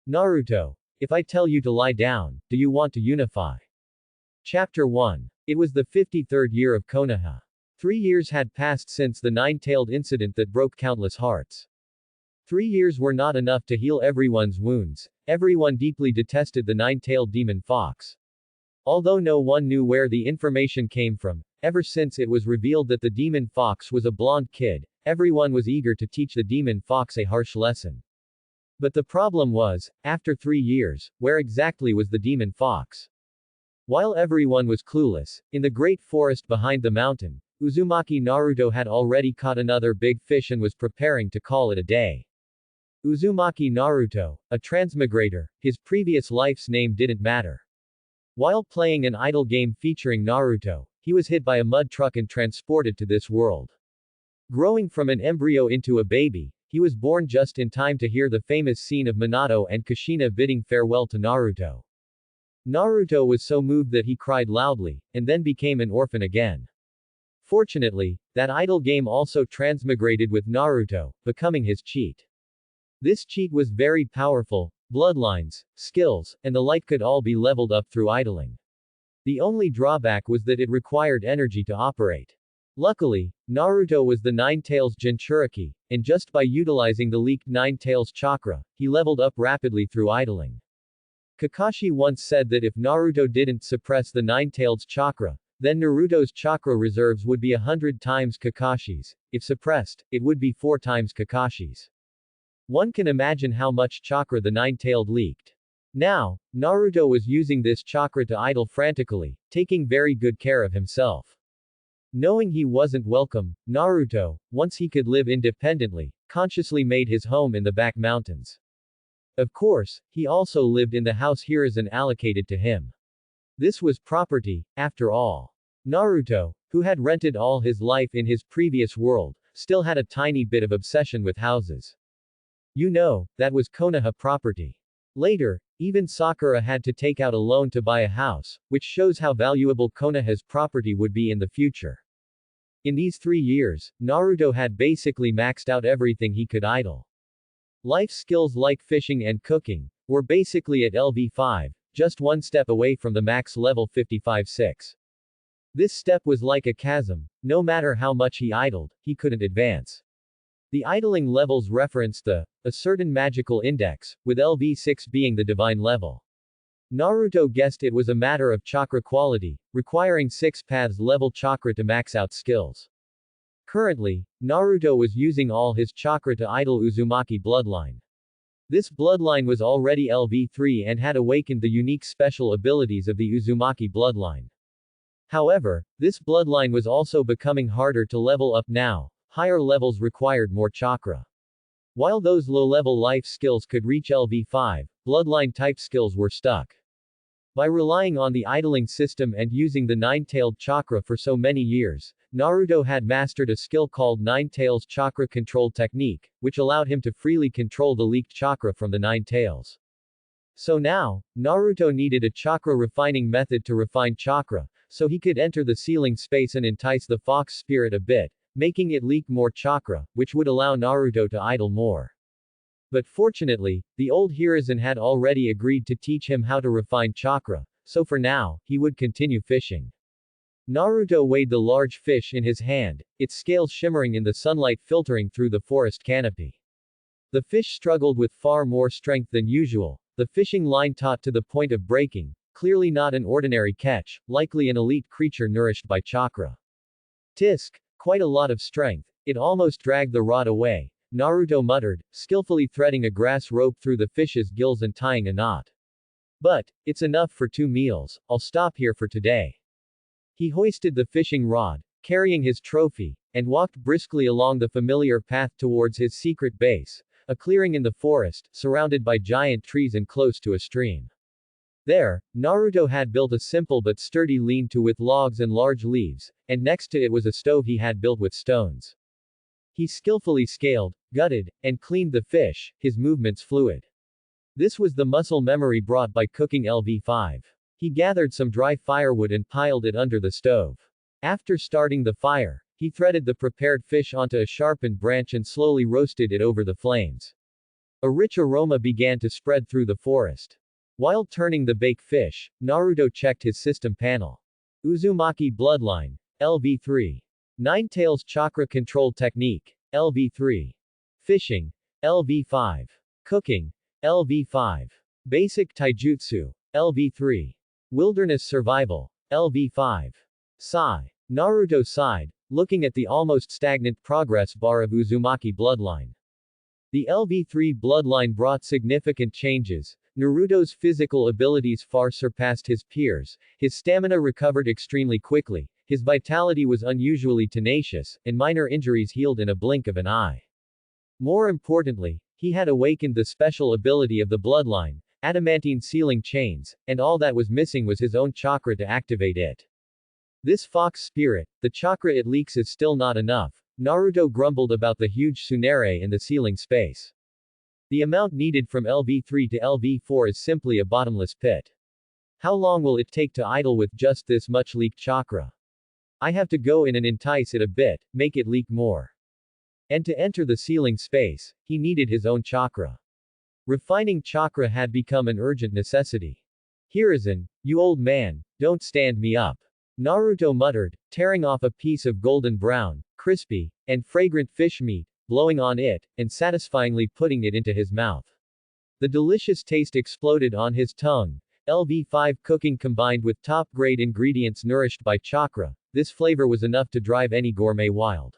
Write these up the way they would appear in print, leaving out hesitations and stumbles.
Naruto. If I tell you to lie down, do you want to unify? Chapter 1. It was the 53rd year of Konoha. 3 years had passed since the nine-tailed incident that broke countless hearts. 3 years were not enough to heal everyone's wounds. Everyone deeply detested the nine-tailed demon fox. Although no one knew where the information came from, ever since it was revealed that the demon fox was a blonde kid, everyone was eager to teach the demon fox a harsh lesson. But the problem was, after 3 years, where exactly was the demon fox? While everyone was clueless, in the great forest behind the mountain, Uzumaki Naruto had already caught another big fish and was preparing to call it a day. Uzumaki Naruto, a transmigrator, his previous life's name didn't matter. While playing an idle game featuring Naruto, he was hit by a mud truck and transported to this world. Growing from an embryo into a baby, he was born just in time to hear the famous scene of Minato and Kushina bidding farewell to Naruto. Naruto was so moved that he cried loudly, and then became an orphan again. Fortunately, that idle game also transmigrated with Naruto, becoming his cheat. This cheat was very powerful. Bloodlines, skills, and the like could all be leveled up through idling. The only drawback was that it required energy to operate. Luckily, Naruto was the Nine-Tails Jinchuriki, and just by utilizing the leaked Nine-Tails chakra, he leveled up rapidly through idling. Kakashi once said that if Naruto didn't suppress the Nine-Tails chakra, then Naruto's chakra reserves would be 100 times Kakashi's. If suppressed, it would be 4 times Kakashi's. One can imagine how much chakra the nine-tailed leaked. Now, Naruto was using this chakra to idle frantically, taking very good care of himself. Knowing he wasn't welcome, Naruto, once he could live independently, consciously made his home in the back mountains. Of course, he also lived in the house Hiruzen allocated to him. This was property, after all. Naruto, who had rented all his life in his previous world, still had a tiny bit of obsession with houses. You know, that was Konoha property. Later, even Sakura had to take out a loan to buy a house, which shows how valuable Konoha's property would be in the future. In these 3 years, Naruto had basically maxed out everything he could idle. Life skills like fishing and cooking were basically at LV5, just one step away from the max level 55-6. This step was like a chasm. No matter how much he idled, he couldn't advance. The idling levels referenced a certain magical index, with LV6 being the divine level. Naruto guessed it was a matter of chakra quality, requiring 6 paths level chakra to max out skills. Currently, Naruto was using all his chakra to idle Uzumaki bloodline. This bloodline was already LV3 and had awakened the unique special abilities of the Uzumaki bloodline. However, this bloodline was also becoming harder to level up now. Higher levels required more chakra. While those low-level life skills could reach LV5, bloodline-type skills were stuck. By relying on the idling system and using the nine-tailed chakra for so many years, Naruto had mastered a skill called Nine-Tails Chakra Control Technique, which allowed him to freely control the leaked chakra from the Nine Tails. So now, Naruto needed a chakra refining method to refine chakra, so he could enter the ceiling space and entice the fox spirit a bit, making it leak more chakra, which would allow Naruto to idle more. But fortunately, the old Hiruzen had already agreed to teach him how to refine chakra, so for now, he would continue fishing. Naruto weighed the large fish in his hand, its scales shimmering in the sunlight filtering through the forest canopy. The fish struggled with far more strength than usual, the fishing line taut to the point of breaking, clearly not an ordinary catch, likely an elite creature nourished by chakra. Tisk! Quite a lot of strength, it almost dragged the rod away, Naruto muttered, skillfully threading a grass rope through the fish's gills and tying a knot. But, it's enough for 2 meals, I'll stop here for today. He hoisted the fishing rod, carrying his trophy, and walked briskly along the familiar path towards his secret base, a clearing in the forest, surrounded by giant trees and close to a stream. There, Naruto had built a simple but sturdy lean-to with logs and large leaves, and next to it was a stove he had built with stones. He skillfully scaled, gutted, and cleaned the fish, his movements fluid. This was the muscle memory brought by cooking LV5. He gathered some dry firewood and piled it under the stove. After starting the fire, he threaded the prepared fish onto a sharpened branch and slowly roasted it over the flames. A rich aroma began to spread through the forest. While turning the bake fish, Naruto checked his system panel. Uzumaki Bloodline, LV3. Ninetales Chakra Control Technique, LV3. Fishing, LV5. Cooking, LV5. Basic Taijutsu, LV3. Wilderness Survival, LV5. Sigh. Naruto sighed, looking at the almost stagnant progress bar of Uzumaki Bloodline. The LV3 bloodline brought significant changes. Naruto's physical abilities far surpassed his peers, his stamina recovered extremely quickly, his vitality was unusually tenacious, and minor injuries healed in a blink of an eye. More importantly, he had awakened the special ability of the bloodline, adamantine sealing chains, and all that was missing was his own chakra to activate it. This fox spirit, the chakra it leaks is still not enough. Naruto grumbled about the huge tsunere in the sealing space. The amount needed from LV3 to LV4 is simply a bottomless pit. How long will it take to idle with just this much leaked chakra? I have to go in and entice it a bit, make it leak more. And to enter the sealing space, he needed his own chakra. Refining chakra had become an urgent necessity. Hiruzen, you old man, don't stand me up. Naruto muttered, tearing off a piece of golden brown, crispy, and fragrant fish meat, blowing on it, and satisfyingly putting it into his mouth. The delicious taste exploded on his tongue. LV5 cooking combined with top-grade ingredients nourished by chakra, this flavor was enough to drive any gourmet wild.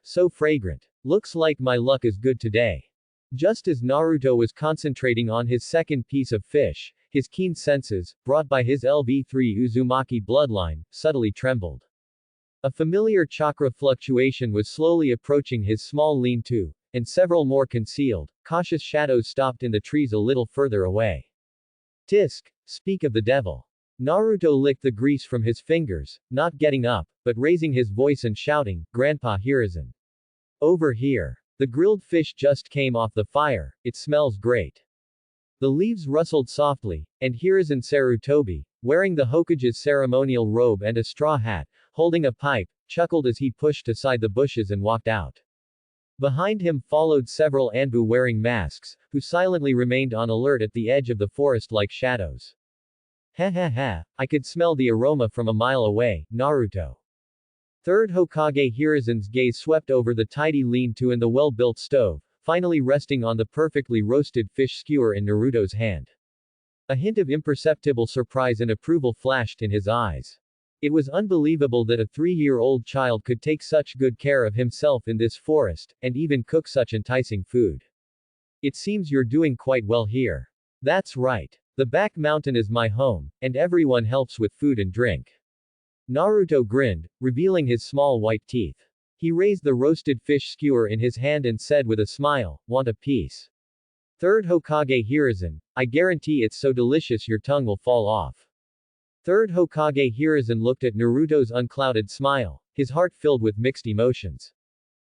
So fragrant. Looks like my luck is good today. Just as Naruto was concentrating on his second piece of fish, his keen senses, brought by his LV3 Uzumaki bloodline, subtly trembled. A familiar chakra fluctuation was slowly approaching his small lean-to, and several more concealed, cautious shadows stopped in the trees a little further away. Tisk, speak of the devil. Naruto licked the grease from his fingers, not getting up, but raising his voice and shouting, Grandpa Hiruzen. Over here. The grilled fish just came off the fire, it smells great. The leaves rustled softly, and Hiruzen Sarutobi, wearing the Hokage's ceremonial robe and a straw hat, holding a pipe, chuckled as he pushed aside the bushes and walked out. Behind him followed several Anbu wearing masks, who silently remained on alert at the edge of the forest like shadows. I could smell the aroma from a mile away, Naruto. Third Hokage Hiruzen's gaze swept over the tidy lean-to and the well-built stove, finally resting on the perfectly roasted fish skewer in Naruto's hand. A hint of imperceptible surprise and approval flashed in his eyes. It was unbelievable that a 3-year-old child could take such good care of himself in this forest, and even cook such enticing food. It seems you're doing quite well here. That's right. The back mountain is my home, and everyone helps with food and drink. Naruto grinned, revealing his small white teeth. He raised the roasted fish skewer in his hand and said with a smile, want a piece? Third Hokage Hiruzen, I guarantee it's so delicious your tongue will fall off. Third Hokage Hiruzen looked at Naruto's unclouded smile, his heart filled with mixed emotions.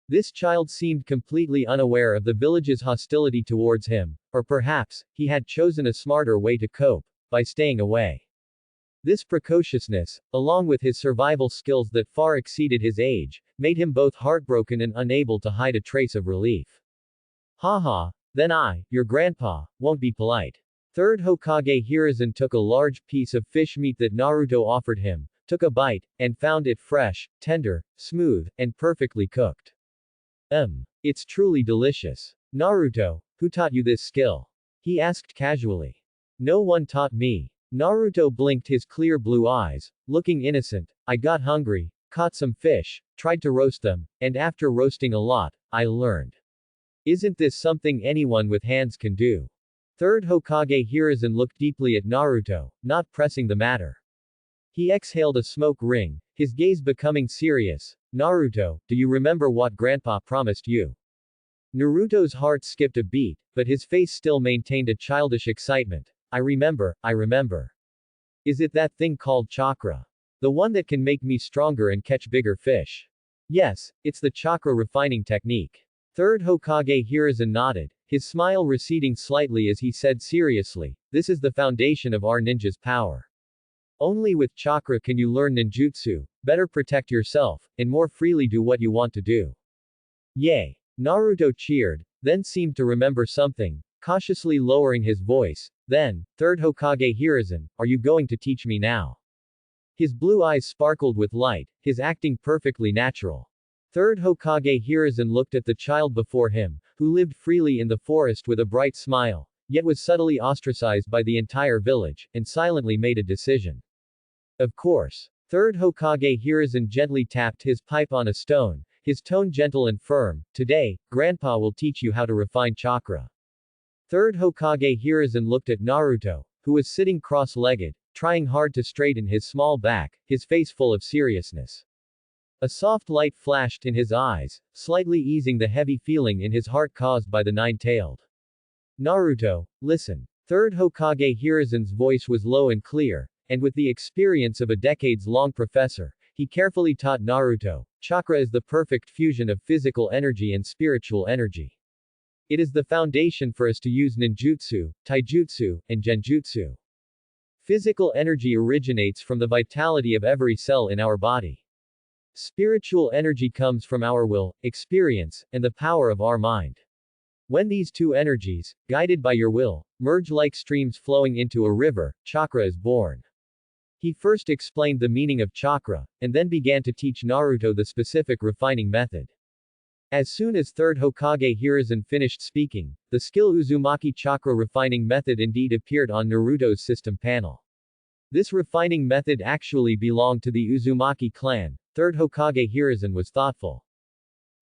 This child seemed completely unaware of the village's hostility towards him, or perhaps, he had chosen a smarter way to cope, by staying away. This precociousness, along with his survival skills that far exceeded his age, made him both heartbroken and unable to hide a trace of relief. Haha, then I, your grandpa, won't be polite. Third Hokage Hiruzen took a large piece of fish meat that Naruto offered him, took a bite, and found it fresh, tender, smooth, and perfectly cooked. It's truly delicious. Naruto, who taught you this skill? He asked casually. No one taught me. Naruto blinked his clear blue eyes, looking innocent. I got hungry, caught some fish, tried to roast them, and after roasting a lot, I learned. Isn't this something anyone with hands can do? Third Hokage Hiruzen looked deeply at Naruto, not pressing the matter. He exhaled a smoke ring, his gaze becoming serious. Naruto, do you remember what Grandpa promised you? Naruto's heart skipped a beat, but his face still maintained a childish excitement. I remember. Is it that thing called chakra? The one that can make me stronger and catch bigger fish? Yes, it's the chakra refining technique. Third Hokage Hiruzen nodded, his smile receding slightly as he said seriously, this is the foundation of our ninja's power. Only with chakra can you learn ninjutsu, better protect yourself, and more freely do what you want to do. Yay! Naruto cheered, then seemed to remember something, cautiously lowering his voice. Then, third Hokage Hiruzen, are you going to teach me now? His blue eyes sparkled with light, his acting perfectly natural. Third Hokage Hiruzen looked at the child before him, who lived freely in the forest with a bright smile, yet was subtly ostracized by the entire village, and silently made a decision. Of course. Third Hokage Hiruzen gently tapped his pipe on a stone, his tone gentle and firm. Today, Grandpa will teach you how to refine chakra. Third Hokage Hiruzen looked at Naruto, who was sitting cross-legged, trying hard to straighten his small back, his face full of seriousness. A soft light flashed in his eyes, slightly easing the heavy feeling in his heart caused by the nine-tailed. Naruto, listen. Third Hokage Hiruzen's voice was low and clear, and with the experience of a decades-long professor, he carefully taught Naruto, chakra is the perfect fusion of physical energy and spiritual energy. It is the foundation for us to use ninjutsu, taijutsu, and genjutsu. Physical energy originates from the vitality of every cell in our body. Spiritual energy comes from our will, experience, and the power of our mind. When these two energies, guided by your will, merge like streams flowing into a river, chakra is born. He first explained the meaning of chakra, and then began to teach Naruto the specific refining method. As soon as third Hokage Hiruzen finished speaking, the skill Uzumaki chakra refining method indeed appeared on Naruto's system panel. This refining method actually belonged to the Uzumaki clan. Third Hokage Hiruzen was thoughtful.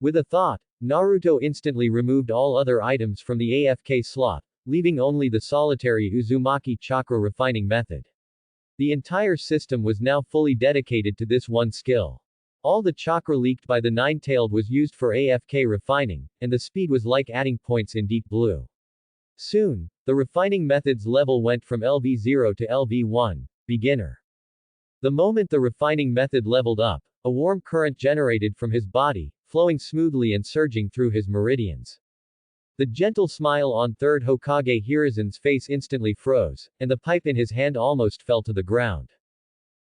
With a thought, Naruto instantly removed all other items from the AFK slot, leaving only the solitary Uzumaki chakra refining method. The entire system was now fully dedicated to this one skill. All the chakra leaked by the nine-tailed was used for AFK refining, and the speed was like adding points in Deep Blue. Soon, the refining method's level went from LV0 to LV1, beginner. The moment the refining method leveled up, a warm current generated from his body, flowing smoothly and surging through his meridians. The gentle smile on third Hokage Hiruzen's face instantly froze, and the pipe in his hand almost fell to the ground.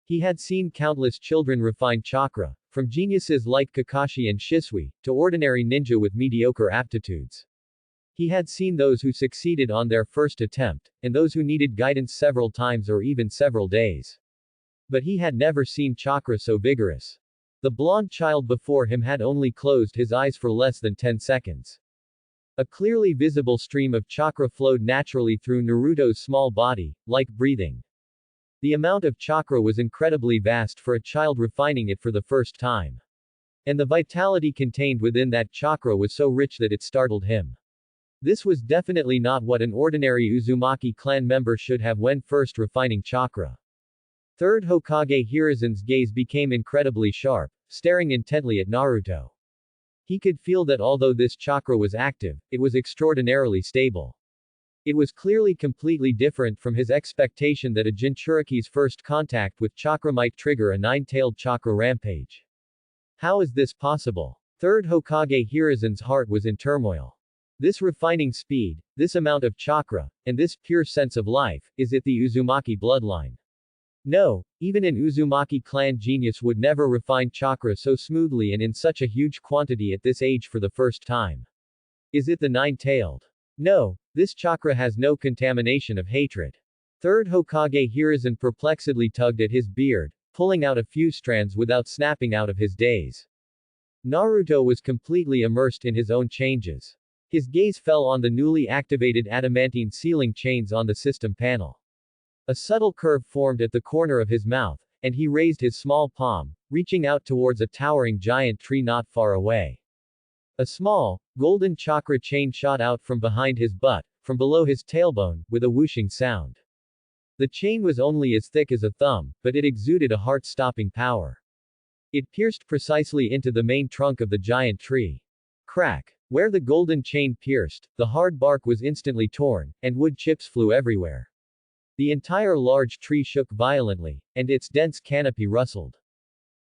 He had seen countless children refine chakra, from geniuses like Kakashi and Shisui, to ordinary ninja with mediocre aptitudes. He had seen those who succeeded on their first attempt, and those who needed guidance several times or even several days. But he had never seen chakra so vigorous. The blonde child before him had only closed his eyes for less than 10 seconds. A clearly visible stream of chakra flowed naturally through Naruto's small body, like breathing. The amount of chakra was incredibly vast for a child refining it for the first time. And the vitality contained within that chakra was so rich that it startled him. This was definitely not what an ordinary Uzumaki clan member should have when first refining chakra. Third Hokage Hiruzen's gaze became incredibly sharp, staring intently at Naruto. He could feel that although this chakra was active, it was extraordinarily stable. It was clearly completely different from his expectation that a Jinchuriki's first contact with chakra might trigger a nine-tailed chakra rampage. How is this possible? Third Hokage Hiruzen's heart was in turmoil. This refining speed, this amount of chakra, and this pure sense of life, is it the Uzumaki bloodline? No, even an Uzumaki clan genius would never refine chakra so smoothly and in such a huge quantity at this age for the first time. Is it the nine-tailed? No, this chakra has no contamination of hatred. Third Hokage Hiruzen perplexedly tugged at his beard, pulling out a few strands without snapping out of his daze. Naruto was completely immersed in his own changes. His gaze fell on the newly activated adamantine sealing chains on the system panel. A subtle curve formed at the corner of his mouth, and he raised his small palm, reaching out towards a towering giant tree not far away. A small, golden chakra chain shot out from behind his butt, from below his tailbone, with a whooshing sound. The chain was only as thick as a thumb, but it exuded a heart-stopping power. It pierced precisely into the main trunk of the giant tree. Crack! Where the golden chain pierced, the hard bark was instantly torn, and wood chips flew everywhere. The entire large tree shook violently, and its dense canopy rustled.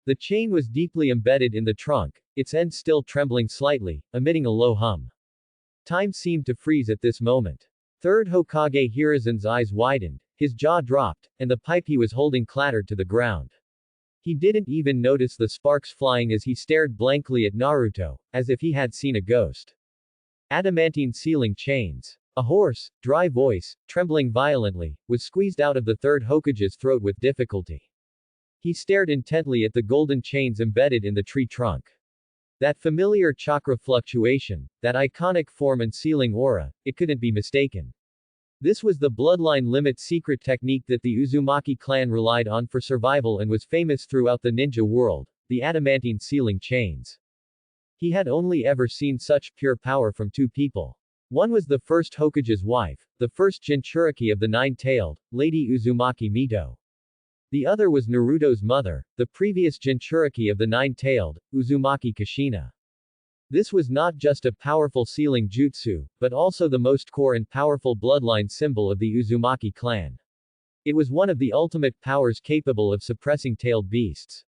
The chain was deeply embedded in the trunk, its end still trembling slightly, emitting a low hum. Time seemed to freeze at this moment. Third Hokage Hiruzen's eyes widened, his jaw dropped, and the pipe he was holding clattered to the ground. He didn't even notice the sparks flying as he stared blankly at Naruto, as if he had seen a ghost. Adamantine sealing chains. A hoarse, dry voice, trembling violently, was squeezed out of the third Hokage's throat with difficulty. He stared intently at the golden chains embedded in the tree trunk. That familiar chakra fluctuation, that iconic form and sealing aura, it couldn't be mistaken. This was the bloodline limit secret technique that the Uzumaki clan relied on for survival and was famous throughout the ninja world, the adamantine sealing chains. He had only ever seen such pure power from two people. One was the first Hokage's wife, the first Jinchuriki of the Nine-Tailed, Lady Uzumaki Mito. The other was Naruto's mother, the previous Jinchuriki of the Nine-Tailed, Uzumaki Kushina. This was not just a powerful sealing jutsu, but also the most core and powerful bloodline symbol of the Uzumaki clan. It was one of the ultimate powers capable of suppressing tailed beasts.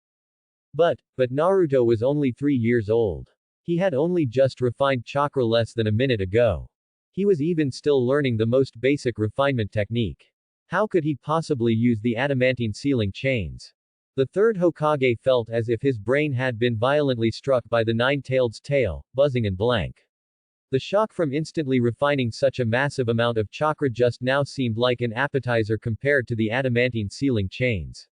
But Naruto was only 3 years old. He had only just refined chakra less than a minute ago. He was even still learning the most basic refinement technique. How could he possibly use the adamantine sealing chains? The third Hokage felt as if his brain had been violently struck by the nine-tailed's tail, buzzing and blank. The shock from instantly refining such a massive amount of chakra just now seemed like an appetizer compared to the adamantine sealing chains.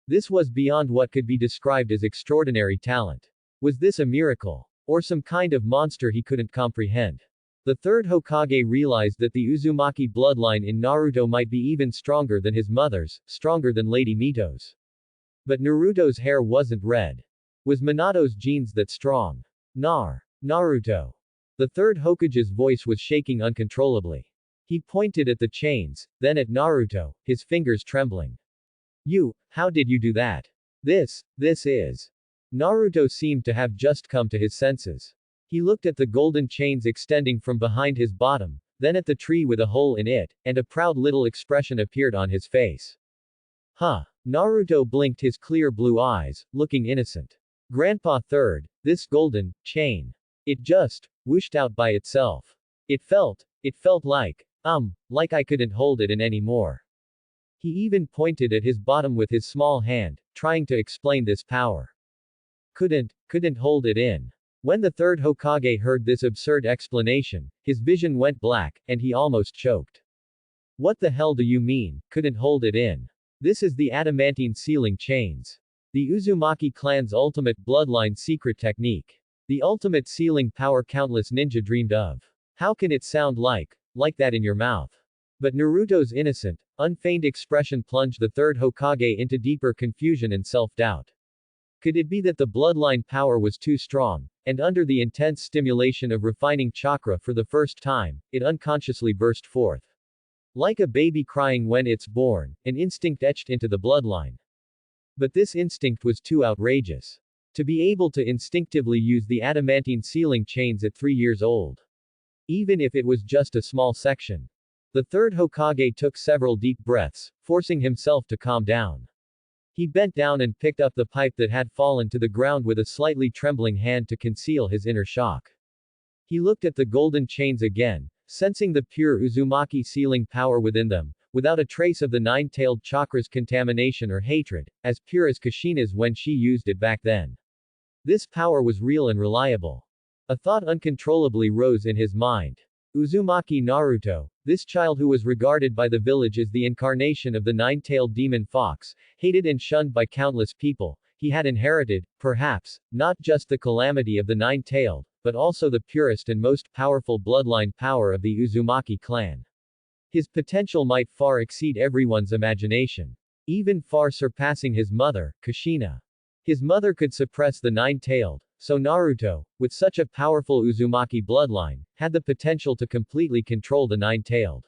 This was beyond what could be described as extraordinary talent. Was this a miracle? Or some kind of monster he couldn't comprehend? The third Hokage realized that the Uzumaki bloodline in Naruto might be even stronger than his mother's, stronger than Lady Mito's. But Naruto's hair wasn't red. Was Minato's genes that strong? Naruto. The third Hokage's voice was shaking uncontrollably. He pointed at the chains, then at Naruto, his fingers trembling. How did you do that? This is. Naruto seemed to have just come to his senses. He looked at the golden chains extending from behind his bottom, then at the tree with a hole in it, and a proud little expression appeared on his face. Huh. Naruto blinked his clear blue eyes, looking innocent. Grandpa Third, this golden chain. It just whooshed out by itself. It felt like I couldn't hold it in anymore. He even pointed at his bottom with his small hand, trying to explain this power. Couldn't hold it in. When the third Hokage heard this absurd explanation, his vision went black, and he almost choked. What the hell do you mean, couldn't hold it in? This is the adamantine sealing chains. The Uzumaki clan's ultimate bloodline secret technique. The ultimate sealing power countless ninja dreamed of. How can it sound like that in your mouth? But Naruto's innocent, unfeigned expression plunged the third Hokage into deeper confusion and self-doubt. Could it be that the bloodline power was too strong, and under the intense stimulation of refining chakra for the first time, it unconsciously burst forth? Like a baby crying when it's born, an instinct etched into the bloodline. But this instinct was too outrageous. To be able to instinctively use the adamantine sealing chains at 3 years old. Even if it was just a small section. The third Hokage took several deep breaths, forcing himself to calm down. He bent down and picked up the pipe that had fallen to the ground with a slightly trembling hand to conceal his inner shock. He looked at the golden chains again, sensing the pure Uzumaki sealing power within them, without a trace of the nine-tailed chakra's contamination or hatred, as pure as Kushina's when she used it back then. This power was real and reliable. A thought uncontrollably rose in his mind. Uzumaki Naruto, this child who was regarded by the village as the incarnation of the nine-tailed demon fox, hated and shunned by countless people, he had inherited, perhaps, not just the calamity of the nine-tailed, but also the purest and most powerful bloodline power of the Uzumaki clan. His potential might far exceed everyone's imagination. Even far surpassing his mother, Kushina. His mother could suppress the nine-tailed, so Naruto, with such a powerful Uzumaki bloodline, had the potential to completely control the nine-tailed.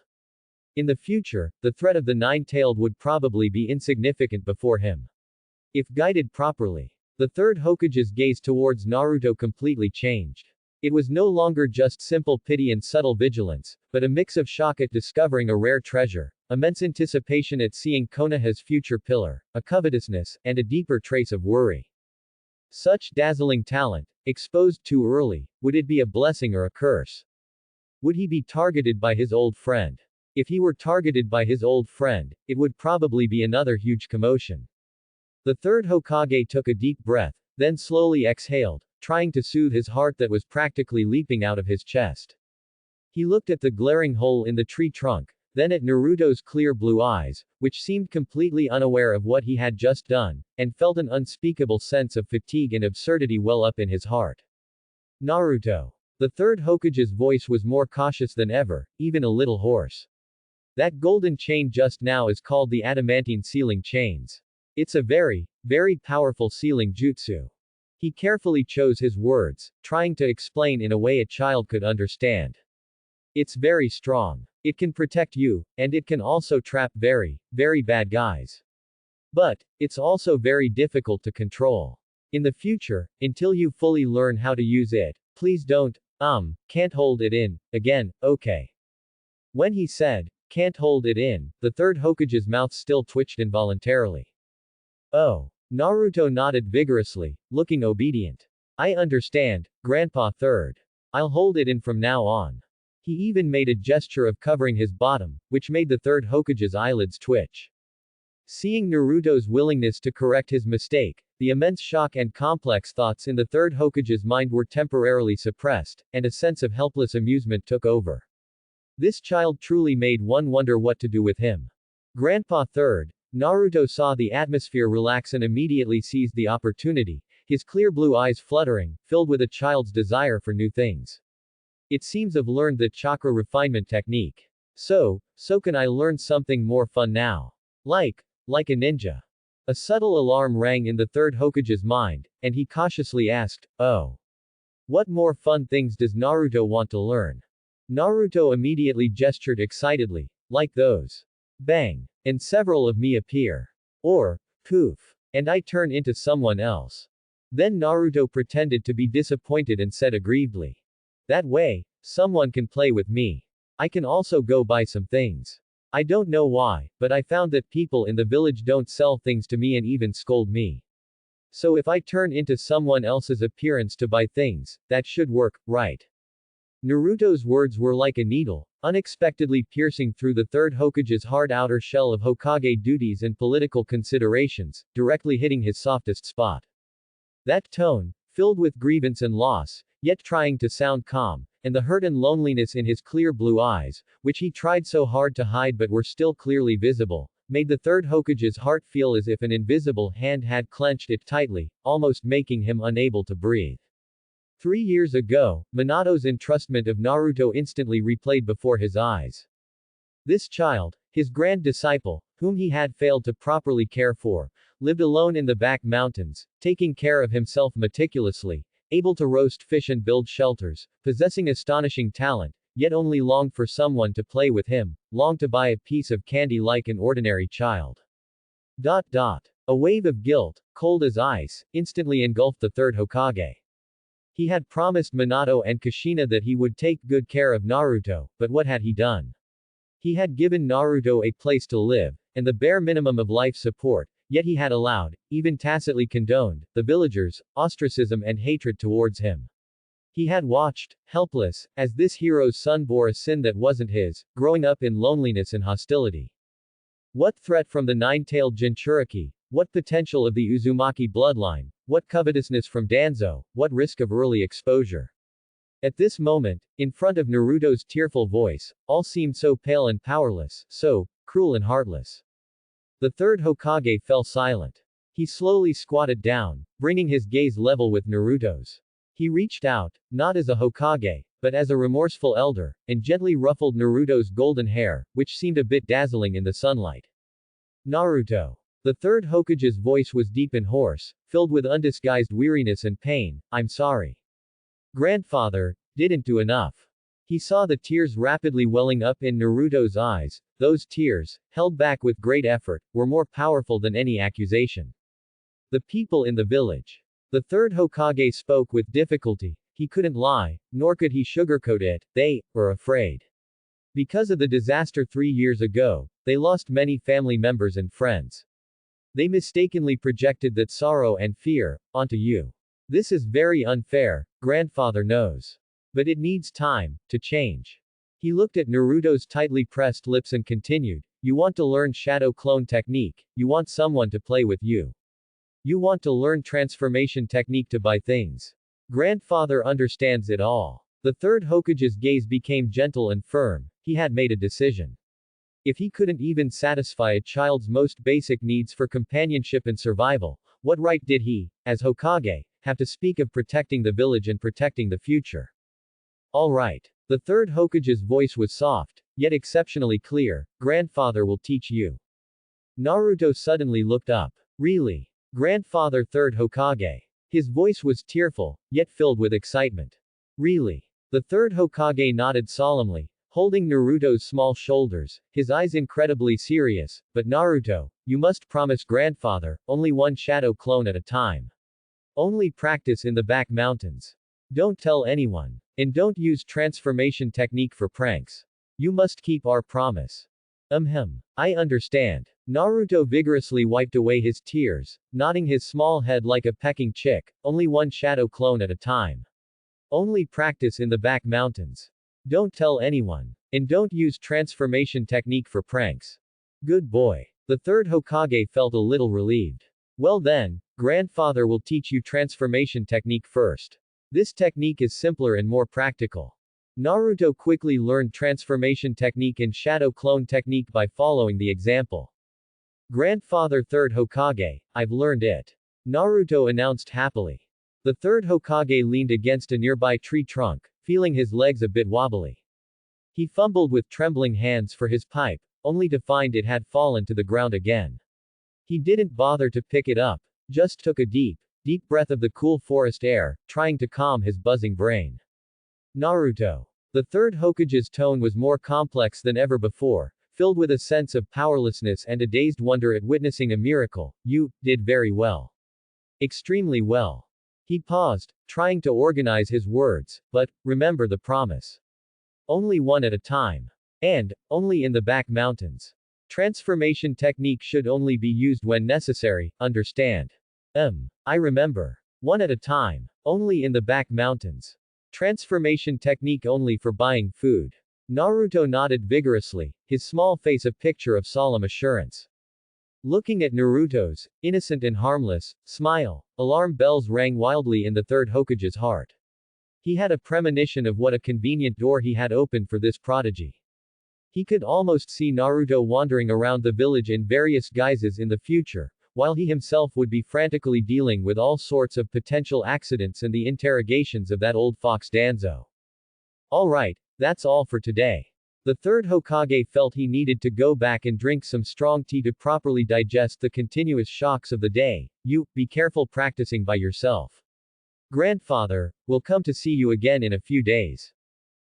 In the future, the threat of the nine-tailed would probably be insignificant before him. If guided properly. The third Hokage's gaze towards Naruto completely changed. It was no longer just simple pity and subtle vigilance, but a mix of shock at discovering a rare treasure, immense anticipation at seeing Konoha's future pillar, a covetousness, and a deeper trace of worry. Such dazzling talent, exposed too early, would it be a blessing or a curse? Would he be targeted by his old friend? If he were targeted by his old friend, it would probably be another huge commotion. The third Hokage took a deep breath, then slowly exhaled, trying to soothe his heart that was practically leaping out of his chest. He looked at the glaring hole in the tree trunk, then at Naruto's clear blue eyes, which seemed completely unaware of what he had just done, and felt an unspeakable sense of fatigue and absurdity well up in his heart. Naruto. The third Hokage's voice was more cautious than ever, even a little hoarse. That golden chain just now is called the adamantine sealing chains. It's a very, very powerful sealing jutsu. He carefully chose his words, trying to explain in a way a child could understand. It's very strong. It can protect you, and it can also trap very, very bad guys. But, it's also very difficult to control. In the future, until you fully learn how to use it, please can't hold it in, again, okay? When he said, can't hold it in, the third Hokage's mouth still twitched involuntarily. Oh. Naruto nodded vigorously, looking obedient. I understand, Grandpa Third. I'll hold it in from now on. He even made a gesture of covering his bottom, which made the third Hokage's eyelids twitch. Seeing Naruto's willingness to correct his mistake, the immense shock and complex thoughts in the third Hokage's mind were temporarily suppressed, and a sense of helpless amusement took over. This child truly made one wonder what to do with him. Grandpa Third. Naruto saw the atmosphere relax and immediately seized the opportunity, his clear blue eyes fluttering, filled with a child's desire for new things. It seems I've learned the chakra refinement technique. So can I learn something more fun now? Like a ninja. A subtle alarm rang in the third Hokage's mind, and he cautiously asked, oh. What more fun things does Naruto want to learn? Naruto immediately gestured excitedly, like those. Bang. And several of me appear. Or, poof. And I turn into someone else. Then Naruto pretended to be disappointed and said aggrievedly. That way, someone can play with me. I can also go buy some things. I don't know why, but I found that people in the village don't sell things to me and even scold me. So if I turn into someone else's appearance to buy things, that should work, right? Naruto's words were like a needle, unexpectedly piercing through the third Hokage's hard outer shell of Hokage duties and political considerations, directly hitting his softest spot. That tone, filled with grievance and loss, yet trying to sound calm, and the hurt and loneliness in his clear blue eyes, which he tried so hard to hide but were still clearly visible, made the third Hokage's heart feel as if an invisible hand had clenched it tightly, almost making him unable to breathe. 3 years ago, Minato's entrustment of Naruto instantly replayed before his eyes. This child, his grand disciple, whom he had failed to properly care for, lived alone in the back mountains, taking care of himself meticulously, able to roast fish and build shelters, possessing astonishing talent, yet only longed for someone to play with him, longed to buy a piece of candy like an ordinary child. A wave of guilt, cold as ice, instantly engulfed the third Hokage. He had promised Minato and Kushina that he would take good care of Naruto, but what had he done? He had given Naruto a place to live, and the bare minimum of life support, yet he had allowed, even tacitly condoned, the villagers' ostracism and hatred towards him. He had watched, helpless, as this hero's son bore a sin that wasn't his, growing up in loneliness and hostility. What threat from the nine-tailed Jinchuriki? What potential of the Uzumaki bloodline? What covetousness from Danzo? What risk of early exposure? At this moment, in front of Naruto's tearful voice, all seemed so pale and powerless, so cruel and heartless. The third Hokage fell silent. He slowly squatted down, bringing his gaze level with Naruto's. He reached out, not as a Hokage, but as a remorseful elder, and gently ruffled Naruto's golden hair, which seemed a bit dazzling in the sunlight. Naruto. The third Hokage's voice was deep and hoarse, filled with undisguised weariness and pain. I'm sorry. Grandfather didn't do enough. He saw the tears rapidly welling up in Naruto's eyes. Those tears, held back with great effort, were more powerful than any accusation. The people in the village. The third Hokage spoke with difficulty. He couldn't lie, nor could he sugarcoat it. They were afraid. Because of the disaster 3 years ago, they lost many family members and friends. They mistakenly projected that sorrow and fear onto you. This is very unfair, grandfather knows. But it needs time to change. He looked at Naruto's tightly pressed lips and continued, you want to learn shadow clone technique, you want someone to play with you. You want to learn transformation technique to buy things. Grandfather understands it all. The third Hokage's gaze became gentle and firm. He had made a decision. If he couldn't even satisfy a child's most basic needs for companionship and survival, what right did he, as Hokage, have to speak of protecting the village and protecting the future? All right. The third Hokage's voice was soft, yet exceptionally clear. Grandfather will teach you. Naruto suddenly looked up. Really? Grandfather third Hokage. His voice was tearful, yet filled with excitement. Really? The third Hokage nodded solemnly, holding Naruto's small shoulders, his eyes incredibly serious. But Naruto, you must promise grandfather, only one shadow clone at a time. Only practice in the back mountains. Don't tell anyone. And don't use transformation technique for pranks. You must keep our promise. I understand. Naruto vigorously wiped away his tears, nodding his small head like a pecking chick, only one shadow clone at a time. Only practice in the back mountains. Don't tell anyone. And don't use transformation technique for pranks. Good boy. The third Hokage felt a little relieved. Well then, grandfather will teach you transformation technique first. This technique is simpler and more practical. Naruto quickly learned transformation technique and shadow clone technique by following the example. Grandfather third Hokage, I've learned it. Naruto announced happily. The third Hokage leaned against a nearby tree trunk, feeling his legs a bit wobbly. He fumbled with trembling hands for his pipe, only to find it had fallen to the ground again. He didn't bother to pick it up, just took a deep breath of the cool forest air, trying to calm his buzzing brain. Naruto. The third Hokage's tone was more complex than ever before, filled with a sense of powerlessness and a dazed wonder at witnessing a miracle. You did very well. Extremely well. He paused, trying to organize his words, but remember the promise. Only one at a time. And only in the back mountains. Transformation technique should only be used when necessary, understand? I remember. One at a time. Only in the back mountains. Transformation technique only for buying food. Naruto nodded vigorously, his small face a picture of solemn assurance. Looking at Naruto's innocent and harmless smile, alarm bells rang wildly in the third Hokage's heart. He had a premonition of what a convenient door he had opened for this prodigy. He could almost see Naruto wandering around the village in various guises in the future, while he himself would be frantically dealing with all sorts of potential accidents and the interrogations of that old fox Danzo. Alright, that's all for today. The third Hokage felt he needed to go back and drink some strong tea to properly digest the continuous shocks of the day. You, be careful practicing by yourself. Grandfather, will come to see you again in a few days.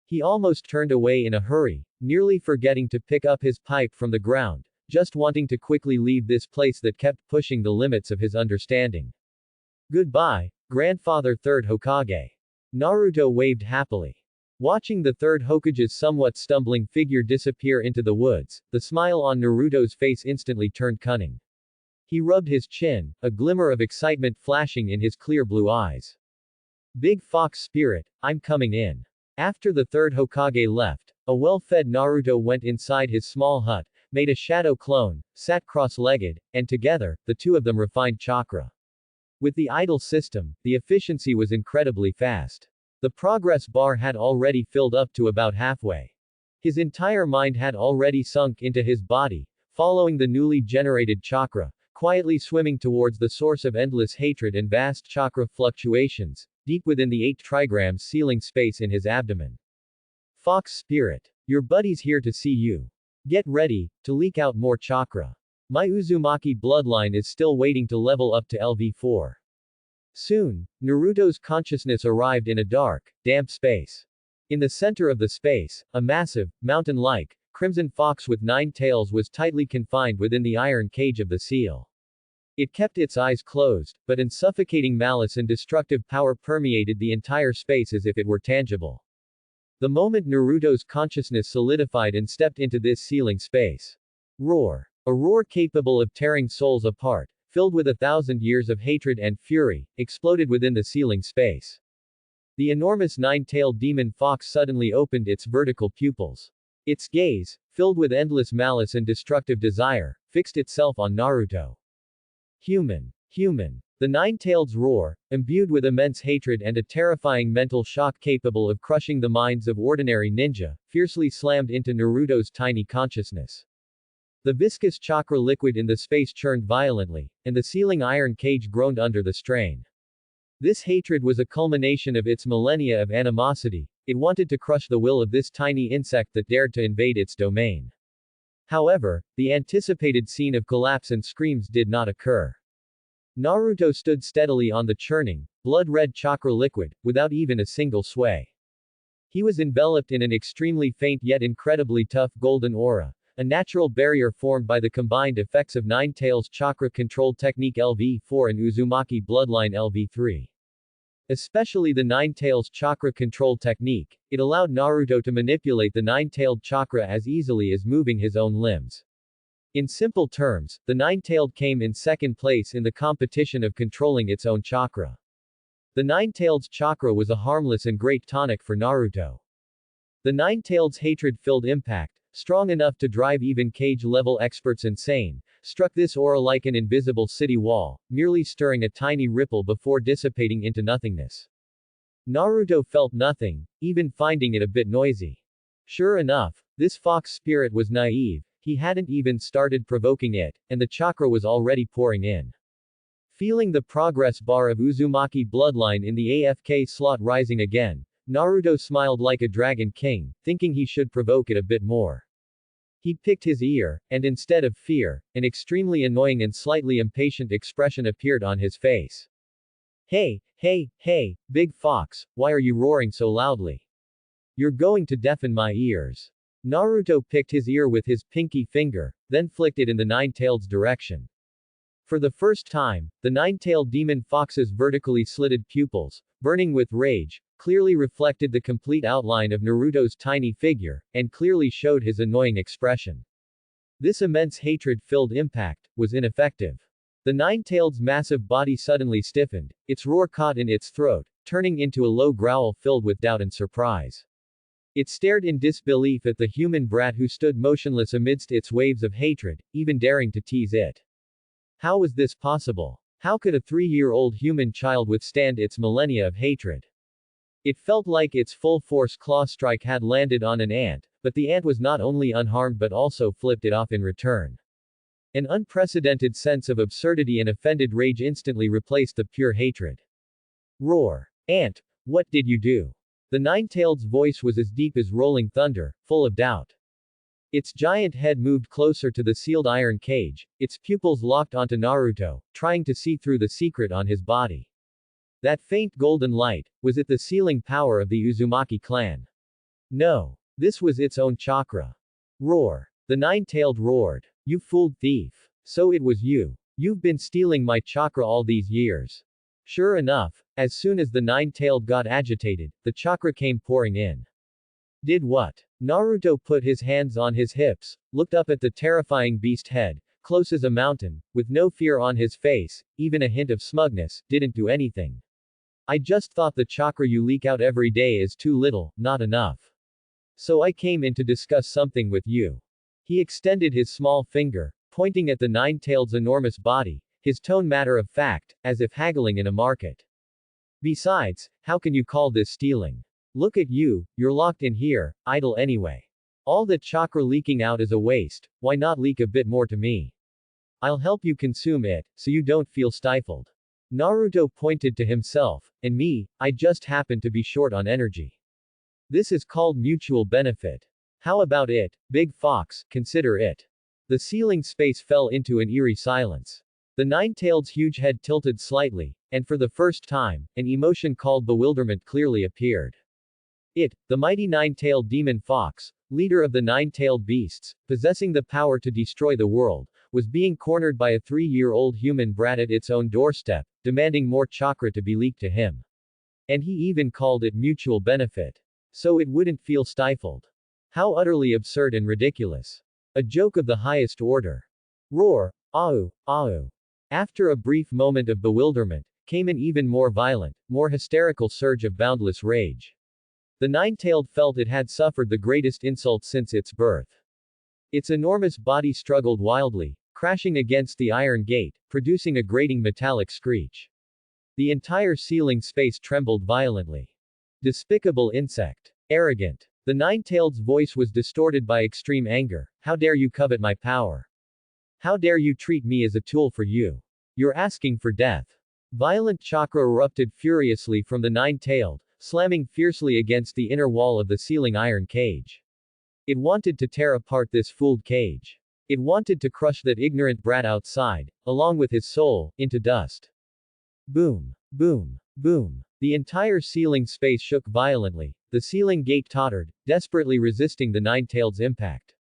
He almost turned away in a hurry, nearly forgetting to pick up his pipe from the ground, just wanting to quickly leave this place that kept pushing the limits of his understanding. Goodbye, Grandfather third Hokage. Naruto waved happily. Watching the third Hokage's somewhat stumbling figure disappear into the woods, the smile on Naruto's face instantly turned cunning. He rubbed his chin, a glimmer of excitement flashing in his clear blue eyes. Big fox spirit, I'm coming in. After the third Hokage left, a well-fed Naruto went inside his small hut, made a shadow clone, sat cross-legged, and together, the two of them refined chakra. With the idle system, the efficiency was incredibly fast. The progress bar had already filled up to about halfway. His entire mind had already sunk into his body, following the newly generated chakra, quietly swimming towards the source of endless hatred and vast chakra fluctuations, deep within the 8 trigrams ceiling space in his abdomen. Fox Spirit. Your buddy's here to see you. Get ready, to leak out more chakra. My Uzumaki bloodline is still waiting to level up to LV4. Soon, Naruto's consciousness arrived in a dark, damp space. In the center of the space, a massive, mountain-like, crimson fox with 9 tails was tightly confined within the iron cage of the seal. It kept its eyes closed, but an suffocating malice and destructive power permeated the entire space as if it were tangible. The moment Naruto's consciousness solidified and stepped into this sealing space. Roar. A roar capable of tearing souls apart, filled with 1,000 years of hatred and fury, exploded within the sealing space. The enormous 9-tailed demon fox suddenly opened its vertical pupils. Its gaze, filled with endless malice and destructive desire, fixed itself on Naruto. Human. The Nine-Tailed's roar, imbued with immense hatred and a terrifying mental shock capable of crushing the minds of ordinary ninja, fiercely slammed into Naruto's tiny consciousness. The viscous chakra liquid in the space churned violently, and the sealing iron cage groaned under the strain. This hatred was a culmination of its millennia of animosity. It wanted to crush the will of this tiny insect that dared to invade its domain. However, the anticipated scene of collapse and screams did not occur. Naruto stood steadily on the churning, blood-red chakra liquid, without even a single sway. He was enveloped in an extremely faint yet incredibly tough golden aura, a natural barrier formed by the combined effects of Nine-Tails chakra control technique LV4 and Uzumaki bloodline LV3. Especially the Nine-Tails chakra control technique, it allowed Naruto to manipulate the nine-tailed chakra as easily as moving his own limbs. In simple terms, the Nine-Tailed came in second place in the competition of controlling its own chakra. The Nine-Tailed's chakra was a harmless and great tonic for Naruto. The Nine-Tailed's hatred-filled impact, strong enough to drive even cage-level experts insane, struck this aura like an invisible city wall, merely stirring a tiny ripple before dissipating into nothingness. Naruto felt nothing, even finding it a bit noisy. Sure enough, this fox spirit was naive. He hadn't even started provoking it, and the chakra was already pouring in. Feeling the progress bar of Uzumaki bloodline in the AFK slot rising again, Naruto smiled like a dragon king, thinking he should provoke it a bit more. He picked his ear, and instead of fear, an extremely annoying and slightly impatient expression appeared on his face. Hey, big fox, why are you roaring so loudly? You're going to deafen my ears. Naruto picked his ear with his pinky finger, then flicked it in the Nine-Tailed's direction. For the first time, the nine-tailed demon fox's vertically slitted pupils, burning with rage, clearly reflected the complete outline of Naruto's tiny figure, and clearly showed his annoying expression. This immense hatred-filled impact was ineffective. The Nine-Tailed's massive body suddenly stiffened, its roar caught in its throat, turning into a low growl filled with doubt and surprise. It stared in disbelief at the human brat who stood motionless amidst its waves of hatred, even daring to tease it. How was this possible? How could a 3-year-old human child withstand its millennia of hatred? It felt like its full-force claw strike had landed on an ant, but the ant was not only unharmed but also flipped it off in return. An unprecedented sense of absurdity and offended rage instantly replaced the pure hatred. Roar. Ant, what did you do? The Nine-Tailed's voice was as deep as rolling thunder, full of doubt. Its giant head moved closer to the sealed iron cage, its pupils locked onto Naruto, trying to see through the secret on his body. That faint golden light, was it the sealing power of the Uzumaki clan? No. This was its own chakra. Roar. The Nine-Tailed roared. You fooled thief. So it was you. You've been stealing my chakra all these years. Sure enough, as soon as the Nine-Tailed got agitated, the chakra came pouring in. Did what? Naruto put his hands on his hips, looked up at the terrifying beast head, close as a mountain, with no fear on his face, even a hint of smugness, didn't do anything. I just thought the chakra you leak out every day is too little, not enough. So I came in to discuss something with you. He extended his small finger, pointing at the Nine-Tailed's enormous body, his tone matter of fact, as if haggling in a market. Besides, how can you call this stealing? Look at you, you're locked in here, idle anyway. All that chakra leaking out is a waste, why not leak a bit more to me? I'll help you consume it, so you don't feel stifled. Naruto pointed to himself, and me, I just happen to be short on energy. This is called mutual benefit. How about it, Big Fox, consider it. The ceiling space fell into an eerie silence. The Nine-Tailed's huge head tilted slightly, and for the first time, an emotion called bewilderment clearly appeared. It, the mighty nine-tailed demon fox, leader of the nine-tailed beasts, possessing the power to destroy the world, was being cornered by a 3-year-old human brat at its own doorstep, demanding more chakra to be leaked to him. And he even called it mutual benefit. So it wouldn't feel stifled. How utterly absurd and ridiculous. A joke of the highest order. Roar, au, au. After a brief moment of bewilderment, came an even more violent, more hysterical surge of boundless rage. The Nine-Tailed felt it had suffered the greatest insult since its birth. Its enormous body struggled wildly, crashing against the iron gate, producing a grating metallic screech. The entire ceiling space trembled violently. Despicable insect. Arrogant. The nine-tailed's voice was distorted by extreme anger. How dare you covet my power? How dare you treat me as a tool for you? You're asking for death. Violent chakra erupted furiously from the nine-tailed, slamming fiercely against the inner wall of the ceiling iron cage. It wanted to tear apart this fooled cage. It wanted to crush that ignorant brat outside, along with his soul, into dust. Boom. Boom. Boom. The entire ceiling space shook violently. The ceiling gate tottered, desperately resisting the nine-tailed's impact.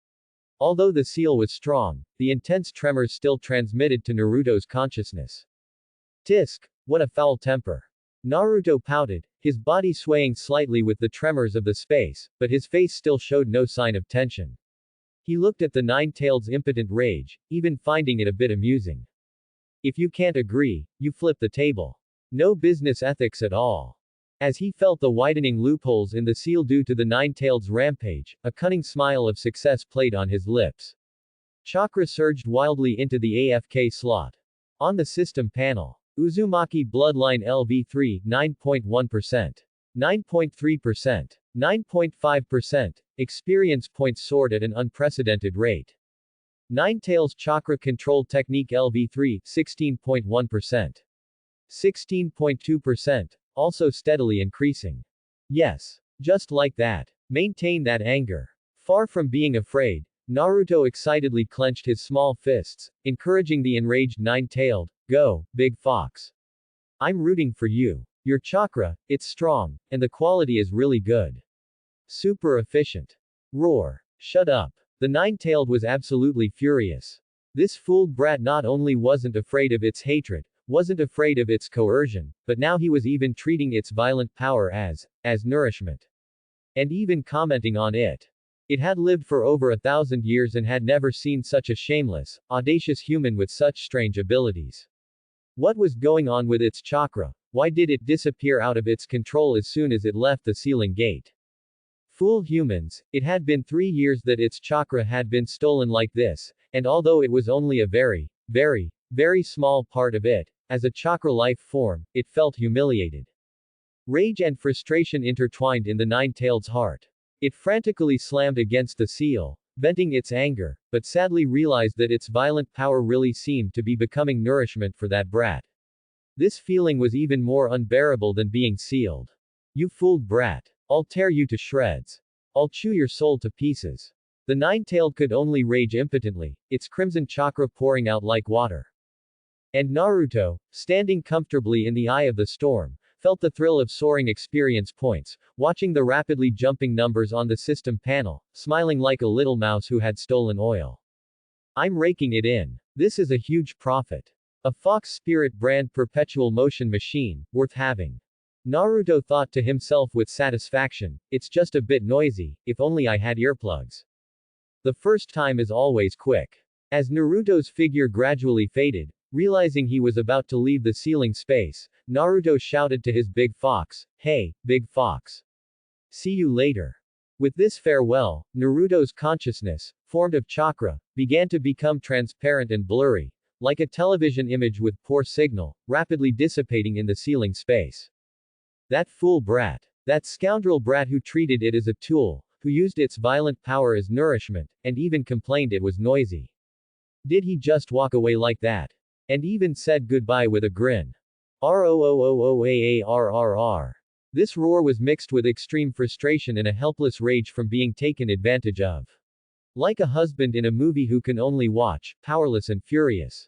Although the seal was strong, the intense tremors still transmitted to Naruto's consciousness. Tisk! What a foul temper. Naruto pouted, his body swaying slightly with the tremors of the space, but his face still showed no sign of tension. He looked at the nine-tailed's impotent rage, even finding it a bit amusing. If you can't agree, you flip the table. No business ethics at all. As he felt the widening loopholes in the seal due to the nine-tailed's rampage, a cunning smile of success played on his lips. Chakra surged wildly into the AFK slot. On the system panel, Uzumaki Bloodline LV3, 9.1%. 9.3%. 9.5%. Experience points soared at an unprecedented rate. Nine-Tails Chakra Control Technique LV3, 16.1%. 16.2%. Also steadily increasing. Yes. Just like that. Maintain that anger. Far from being afraid, Naruto excitedly clenched his small fists, encouraging the enraged nine-tailed, go, big fox. I'm rooting for you. Your chakra, it's strong, and the quality is really good. Super efficient. Roar. Shut up. The nine-tailed was absolutely furious. This fooled brat not only wasn't afraid of its hatred, wasn't afraid of its coercion, but now he was even treating its violent power as nourishment. And even commenting on it. It had lived for over 1,000 years and had never seen such a shameless, audacious human with such strange abilities. What was going on with its chakra? Why did it disappear out of its control as soon as it left the ceiling gate? Fool humans, it had been 3 years that its chakra had been stolen like this, and although it was only a very, very, very small part of it, as a chakra life form, it felt humiliated. Rage and frustration intertwined in the nine-tailed's heart. It frantically slammed against the seal, venting its anger, but sadly realized that its violent power really seemed to be becoming nourishment for that brat. This feeling was even more unbearable than being sealed. You fooled brat. I'll tear you to shreds. I'll chew your soul to pieces. The nine-tailed could only rage impotently, its crimson chakra pouring out like water. And Naruto, standing comfortably in the eye of the storm, felt the thrill of soaring experience points, watching the rapidly jumping numbers on the system panel, smiling like a little mouse who had stolen oil. I'm raking it in. This is a huge profit. A Fox Spirit brand perpetual motion machine, worth having. Naruto thought to himself with satisfaction, it's just a bit noisy, if only I had earplugs. The first time is always quick. As Naruto's figure gradually faded, realizing he was about to leave the ceiling space, Naruto shouted to his big fox, hey, big fox. See you later. With this farewell, Naruto's consciousness, formed of chakra, began to become transparent and blurry, like a television image with poor signal, rapidly dissipating in the ceiling space. That fool brat. That scoundrel brat who treated it as a tool, who used its violent power as nourishment, and even complained it was noisy. Did he just walk away like that? And even said goodbye with a grin. ROOOOAARRR. This roar was mixed with extreme frustration and a helpless rage from being taken advantage of. Like a husband in a movie who can only watch, powerless and furious.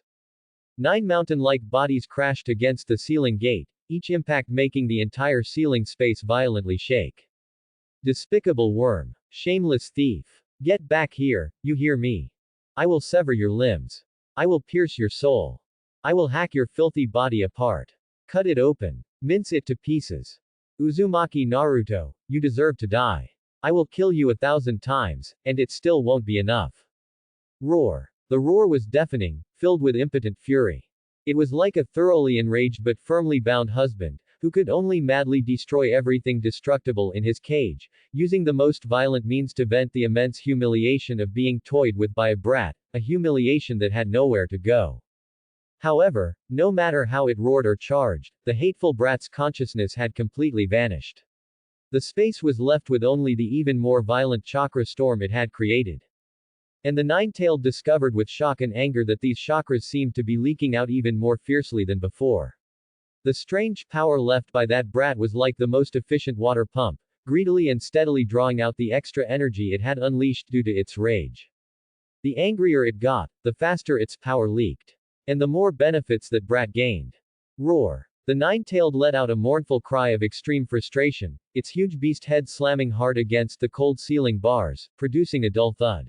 9 mountain-like bodies crashed against the ceiling gate, each impact making the entire ceiling space violently shake. Despicable worm. Shameless thief. Get back here, you hear me? I will sever your limbs. I will pierce your soul. I will hack your filthy body apart. Cut it open. Mince it to pieces. Uzumaki Naruto, you deserve to die. I will kill you 1,000 times, and it still won't be enough. Roar. The roar was deafening, filled with impotent fury. It was like a thoroughly enraged but firmly bound husband, who could only madly destroy everything destructible in his cage, using the most violent means to vent the immense humiliation of being toyed with by a brat, a humiliation that had nowhere to go. However, no matter how it roared or charged, the hateful brat's consciousness had completely vanished. The space was left with only the even more violent chakra storm it had created. And the nine-tailed discovered with shock and anger that these chakras seemed to be leaking out even more fiercely than before. The strange power left by that brat was like the most efficient water pump, greedily and steadily drawing out the extra energy it had unleashed due to its rage. The angrier it got, the faster its power leaked. And the more benefits that brat gained. Roar. The nine-tailed let out a mournful cry of extreme frustration, its huge beast head slamming hard against the cold ceiling bars, producing a dull thud.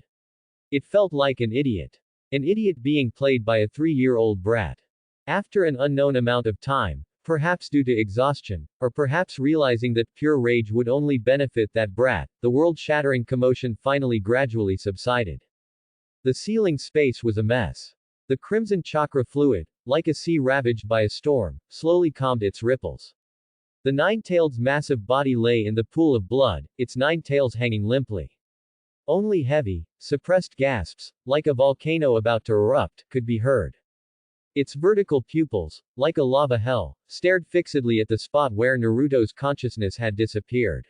It felt like an idiot. An idiot being played by a 3-year-old brat. After an unknown amount of time, perhaps due to exhaustion, or perhaps realizing that pure rage would only benefit that brat, the world-shattering commotion finally gradually subsided. The ceiling space was a mess. The crimson chakra fluid, like a sea ravaged by a storm, slowly calmed its ripples. The nine-tailed's massive body lay in the pool of blood, its 9 tails hanging limply. Only heavy, suppressed gasps, like a volcano about to erupt, could be heard. Its vertical pupils, like a lava hell, stared fixedly at the spot where Naruto's consciousness had disappeared.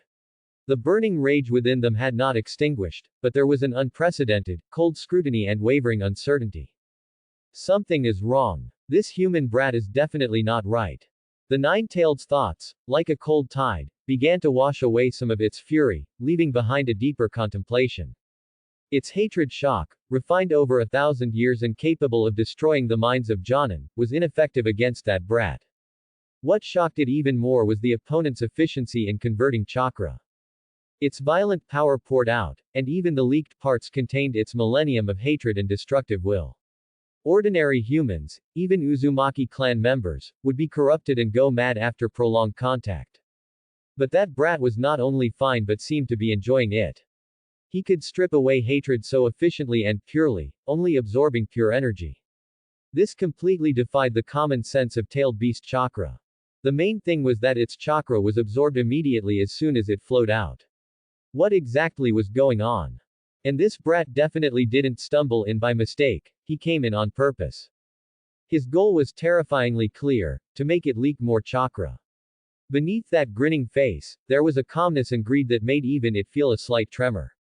The burning rage within them had not extinguished, but there was an unprecedented, cold scrutiny and wavering uncertainty. Something is wrong. This human brat is definitely not right. The nine-tailed's thoughts, like a cold tide, began to wash away some of its fury, leaving behind a deeper contemplation. Its hatred shock, refined over 1,000 years and capable of destroying the minds of Jonin, was ineffective against that brat. What shocked it even more was the opponent's efficiency in converting chakra. Its violent power poured out, and even the leaked parts contained its millennium of hatred and destructive will. Ordinary humans, even Uzumaki clan members, would be corrupted and go mad after prolonged contact. But that brat was not only fine but seemed to be enjoying it. He could strip away hatred so efficiently and purely, only absorbing pure energy. This completely defied the common sense of tailed beast chakra. The main thing was that its chakra was absorbed immediately as soon as it flowed out. What exactly was going on? And this brat definitely didn't stumble in by mistake, he came in on purpose. His goal was terrifyingly clear, to make it leak more chakra. Beneath that grinning face, there was a calmness and greed that made even it feel a slight tremor.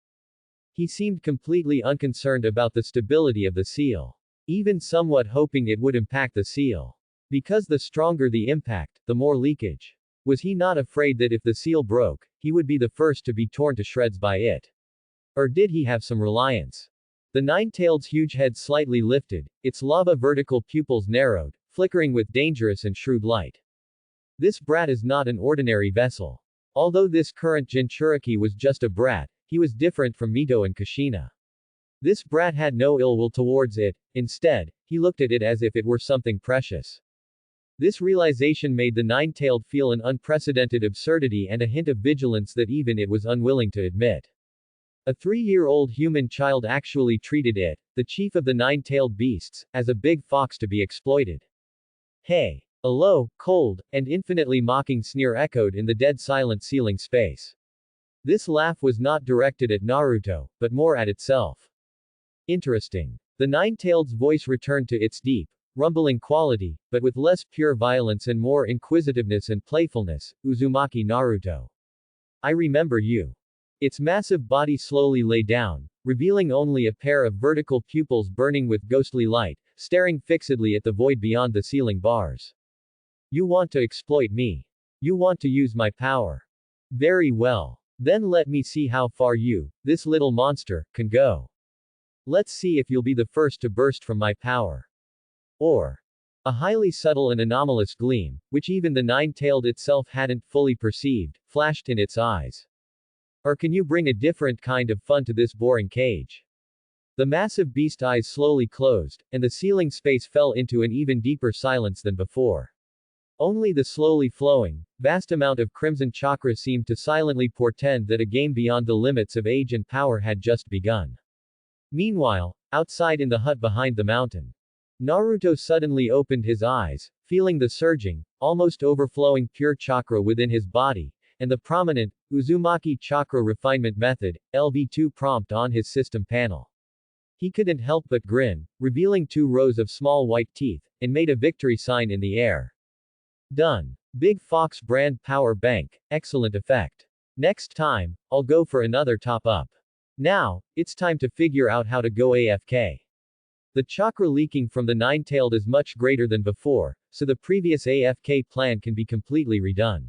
He seemed completely unconcerned about the stability of the seal. Even somewhat hoping it would impact the seal. Because the stronger the impact, the more leakage. Was he not afraid that if the seal broke, he would be the first to be torn to shreds by it? Or did he have some reliance? The nine-tailed's huge head slightly lifted, its lava vertical pupils narrowed, flickering with dangerous and shrewd light. This brat is not an ordinary vessel. Although this current Jinchuriki was just a brat, he was different from Mito and Kushina. This brat had no ill will towards it, instead, he looked at it as if it were something precious. This realization made the nine-tailed feel an unprecedented absurdity and a hint of vigilance that even it was unwilling to admit. A 3-year-old human child actually treated it, the chief of the nine-tailed beasts, as a big fox to be exploited. Hey! A low, cold, and infinitely mocking sneer echoed in the dead silent ceiling space. This laugh was not directed at Naruto, but more at itself. Interesting. The nine-tailed's voice returned to its deep, rumbling quality, but with less pure violence and more inquisitiveness and playfulness. Uzumaki Naruto. I remember you. Its massive body slowly lay down, revealing only a pair of vertical pupils burning with ghostly light, staring fixedly at the void beyond the ceiling bars. You want to exploit me. You want to use my power. Very well. Then let me see how far you, this little monster, can go. Let's see if you'll be the first to burst from my power. Or. A highly subtle and anomalous gleam, which even the nine-tailed itself hadn't fully perceived, flashed in its eyes. Or can you bring a different kind of fun to this boring cage? The massive beast eyes slowly closed, and the ceiling space fell into an even deeper silence than before. Only the slowly flowing, vast amount of crimson chakra seemed to silently portend that a game beyond the limits of age and power had just begun. Meanwhile, outside in the hut behind the mountain, Naruto suddenly opened his eyes, feeling the surging, almost overflowing pure chakra within his body, and the prominent, Uzumaki Chakra Refinement Method, LV2 prompt on his system panel. He couldn't help but grin, revealing 2 rows of small white teeth, and made a victory sign in the air. Done. Big Fox brand power bank, excellent effect. Next time, I'll go for another top up. Now, it's time to figure out how to go AFK. The chakra leaking from the nine-tailed is much greater than before, so the previous AFK plan can be completely redone.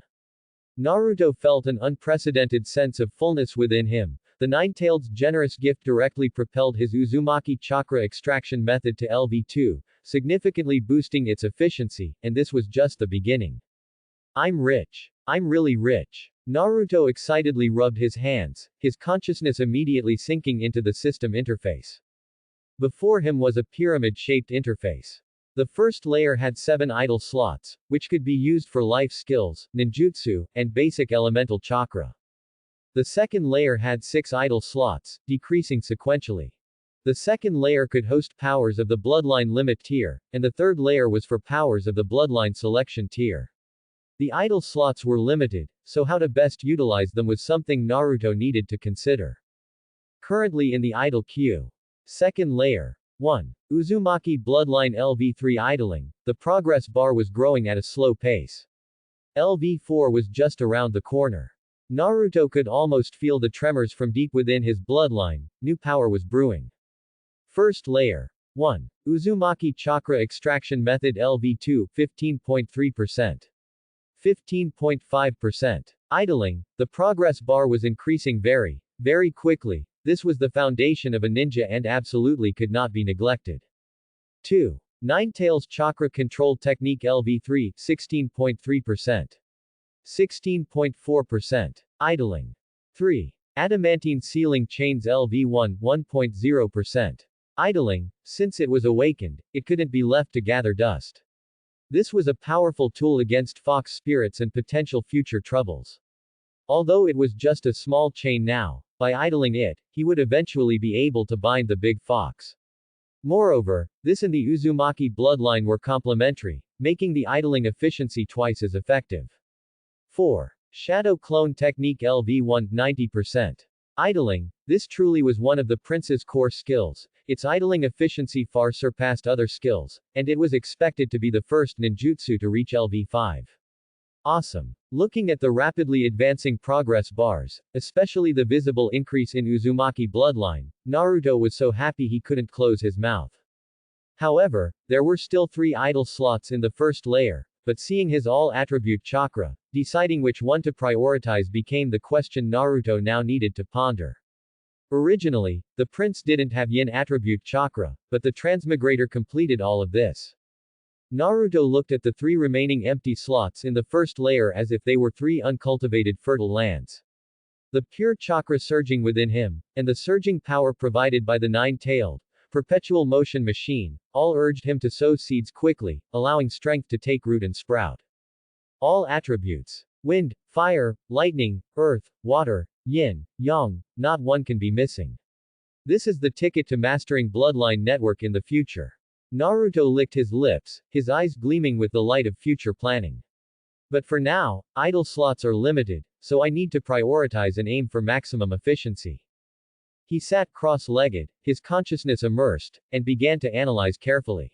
Naruto felt an unprecedented sense of fullness within him. The nine-tailed's generous gift directly propelled his Uzumaki chakra extraction method to LV2, significantly boosting its efficiency, and this was just the beginning. I'm rich. I'm really rich. Naruto excitedly rubbed his hands, his consciousness immediately sinking into the system interface. Before him was a pyramid-shaped interface. The first layer had 7 idle slots, which could be used for life skills, ninjutsu, and basic elemental chakra. The second layer had 6 idle slots, decreasing sequentially. The second layer could host powers of the bloodline limit tier, and the third layer was for powers of the bloodline selection tier. The idle slots were limited, so how to best utilize them was something Naruto needed to consider. Currently in the idle queue. Second layer. 1. Uzumaki Bloodline LV3 idling, the progress bar was growing at a slow pace. LV4 was just around the corner. Naruto could almost feel the tremors from deep within his bloodline, new power was brewing. First layer. 1. Uzumaki Chakra Extraction Method LV2, 15.3%. 15.5%. Idling, the progress bar was increasing very, very quickly. This was the foundation of a ninja and absolutely could not be neglected. 2. Nine-Tails Chakra Control Technique LV3, 16.3%. 16.4%. Idling. 3. Adamantine Sealing Chains LV1, 1.0%. Idling, since it was awakened, it couldn't be left to gather dust. This was a powerful tool against fox spirits and potential future troubles. Although it was just a small chain now, by idling it, he would eventually be able to bind the big fox. Moreover, this and the Uzumaki bloodline were complementary, making the idling efficiency twice as effective. 4. Shadow Clone Technique LV1, 90%. Idling, this truly was one of the prince's core skills. Its idling efficiency far surpassed other skills, and it was expected to be the first ninjutsu to reach LV5. Awesome. Looking at the rapidly advancing progress bars, especially the visible increase in Uzumaki bloodline, Naruto was so happy he couldn't close his mouth. However, there were still 3 idle slots in the first layer, but seeing his all-attribute chakra, deciding which one to prioritize became the question Naruto now needed to ponder. Originally, the prince didn't have yin attribute chakra, but the transmigrator completed all of this. Naruto looked at the 3 remaining empty slots in the first layer as if they were 3 uncultivated fertile lands. The pure chakra surging within him, and the surging power provided by the nine-tailed, perpetual motion machine, all urged him to sow seeds quickly, allowing strength to take root and sprout. All attributes. Wind, fire, lightning, earth, water, yin, yang, not one can be missing. This is the ticket to mastering bloodline network in the future. Naruto licked his lips, his eyes gleaming with the light of future planning. But for now, idle slots are limited, so I need to prioritize and aim for maximum efficiency. He sat cross-legged, his consciousness immersed, and began to analyze carefully.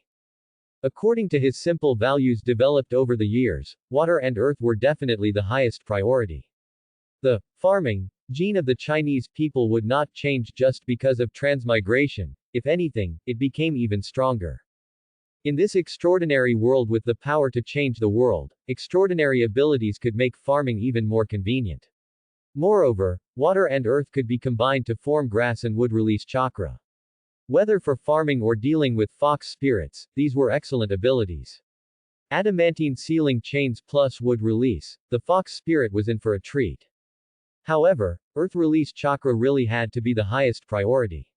According to his simple values developed over the years, water and earth were definitely the highest priority. The farming gene of the Chinese people would not change just because of transmigration. If anything, it became even stronger. In this extraordinary world with the power to change the world, extraordinary abilities could make farming even more convenient. Moreover, water and earth could be combined to form grass and would release chakra. Whether for farming or dealing with fox spirits, these were excellent abilities. Adamantine sealing chains plus wood release, the fox spirit was in for a treat. However, earth release chakra really had to be the highest priority.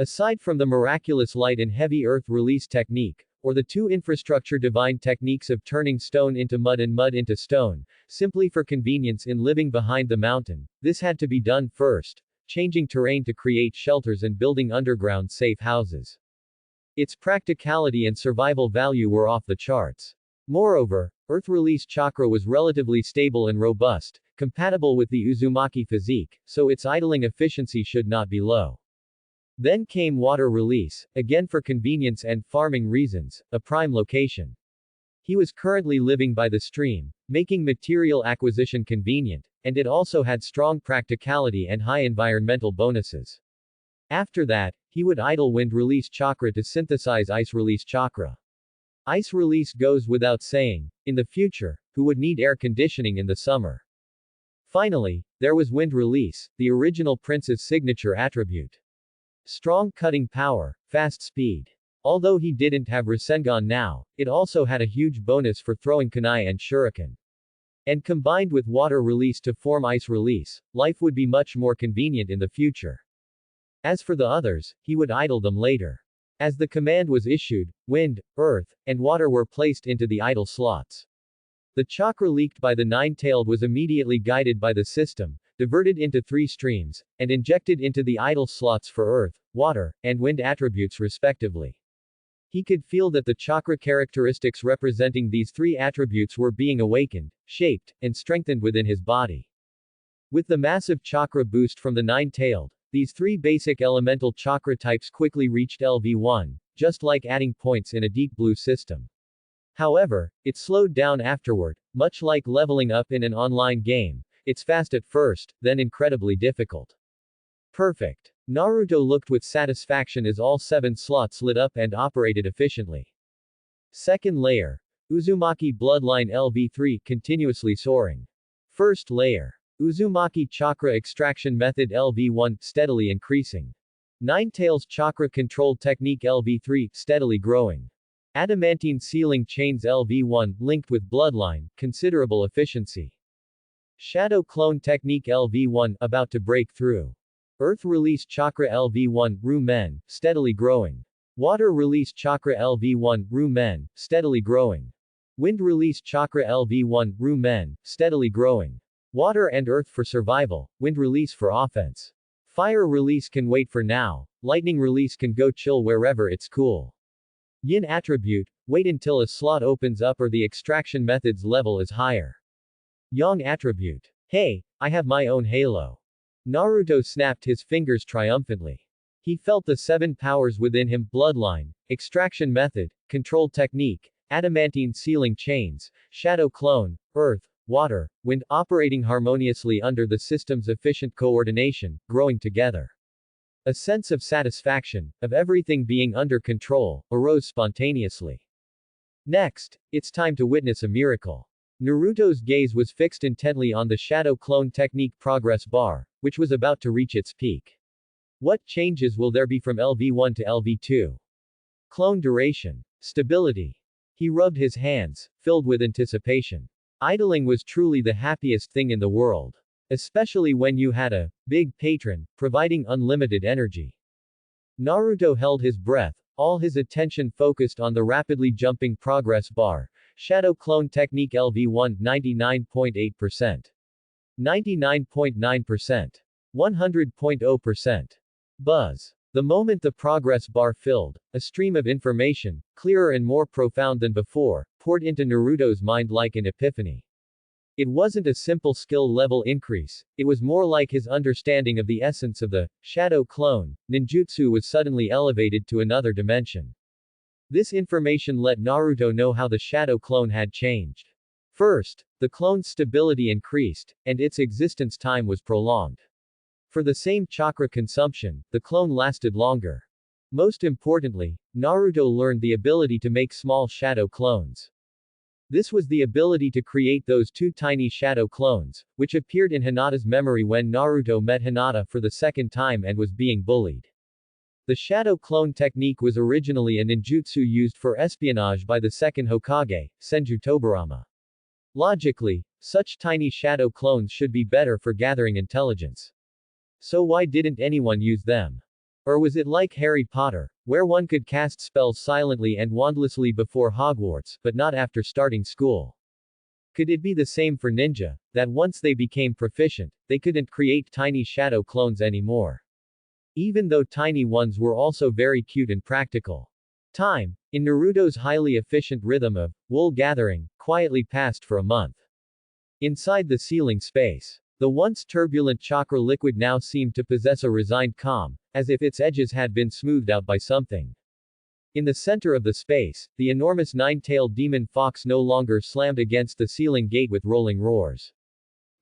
Aside from the miraculous light and heavy earth release technique, or the 2 infrastructure divine techniques of turning stone into mud and mud into stone, simply for convenience in living behind the mountain, this had to be done first, changing terrain to create shelters and building underground safe houses. Its practicality and survival value were off the charts. Moreover, earth release chakra was relatively stable and robust, compatible with the Uzumaki physique, so its idling efficiency should not be low. Then came water release, again for convenience and farming reasons, a prime location. He was currently living by the stream, making material acquisition convenient, and it also had strong practicality and high environmental bonuses. After that, he would idle wind release chakra to synthesize ice release chakra. Ice release goes without saying, in the future, who would need air conditioning in the summer? Finally, there was wind release, the original prince's signature attribute. Strong cutting power, fast speed. Although he didn't have Rasengan now, it also had a huge bonus for throwing kunai and shuriken. And combined with water release to form ice release, life would be much more convenient in the future. As for the others, he would idle them later. As the command was issued, wind, earth, and water were placed into the idle slots. The chakra leaked by the nine-tailed was immediately guided by the system, diverted into 3 streams, and injected into the idle slots for earth, water, and wind attributes respectively. He could feel that the chakra characteristics representing these 3 attributes were being awakened, shaped, and strengthened within his body. With the massive chakra boost from the nine-tailed, these 3 basic elemental chakra types quickly reached LV1, just like adding points in a deep blue system. However, it slowed down afterward, much like leveling up in an online game. It's fast at first, then incredibly difficult. Perfect. Naruto looked with satisfaction as all 7 slots lit up and operated efficiently. Second layer. Uzumaki Bloodline LV3 continuously soaring. First layer. Uzumaki Chakra Extraction Method LV1 steadily increasing. Nine-Tails Chakra Control Technique LV3 steadily growing. Adamantine Sealing Chains LV1 linked with Bloodline considerable efficiency. Shadow Clone Technique LV1 about to break through. Earth Release Chakra LV1 Rumen steadily growing. Water Release Chakra LV1 Rumen steadily growing. Wind Release Chakra LV1 Rumen steadily growing. Water and Earth for survival, Wind Release for offense. Fire Release can wait for now, Lightning Release can go chill wherever it's cool. Yin Attribute, wait until a slot opens up or the extraction method's level is higher. Yang Attribute, hey, I have my own halo. Naruto snapped his fingers triumphantly. He felt the 7 powers within him: Bloodline, Extraction Method, Control Technique, Adamantine Sealing Chains, Shadow Clone, Earth, Water, Wind operating harmoniously under the system's efficient coordination, growing together. A sense of satisfaction, of everything being under control, arose spontaneously. Next, it's time to witness a miracle. Naruto's gaze was fixed intently on the Shadow Clone Technique progress bar, which was about to reach its peak. What changes will there be from LV1 to LV2? Clone duration. Stability. He rubbed his hands, filled with anticipation. Idling was truly the happiest thing in the world. Especially when you had a big patron, providing unlimited energy. Naruto held his breath, all his attention focused on the rapidly jumping progress bar. Shadow Clone Technique LV1 99.8%. 99.9%. 100.0%. Buzz. The moment the progress bar filled, a stream of information, clearer and more profound than before, poured into Naruto's mind like an epiphany. It wasn't a simple skill level increase, it was more like his understanding of the essence of the Shadow Clone ninjutsu was suddenly elevated to another dimension. This information let Naruto know how the Shadow Clone had changed. First, the clone's stability increased, and its existence time was prolonged. For the same chakra consumption, the clone lasted longer. Most importantly, Naruto learned the ability to make small shadow clones. This was the ability to create those 2 tiny shadow clones, which appeared in Hinata's memory when Naruto met Hinata for the second time and was being bullied. The shadow clone technique was originally a ninjutsu used for espionage by the second Hokage, Senju Tobirama. Logically, such tiny shadow clones should be better for gathering intelligence. So why didn't anyone use them? Or was it like Harry Potter, where one could cast spells silently and wandlessly before Hogwarts, but not after starting school? Could it be the same for ninja, that once they became proficient, they couldn't create tiny shadow clones anymore? Even though tiny ones were also very cute and practical. Time, in Naruto's highly efficient rhythm of wool gathering, quietly passed for a month. Inside the ceiling space. The once turbulent chakra liquid now seemed to possess a resigned calm, as if its edges had been smoothed out by something. In the center of the space, the enormous nine-tailed demon fox no longer slammed against the ceiling gate with rolling roars.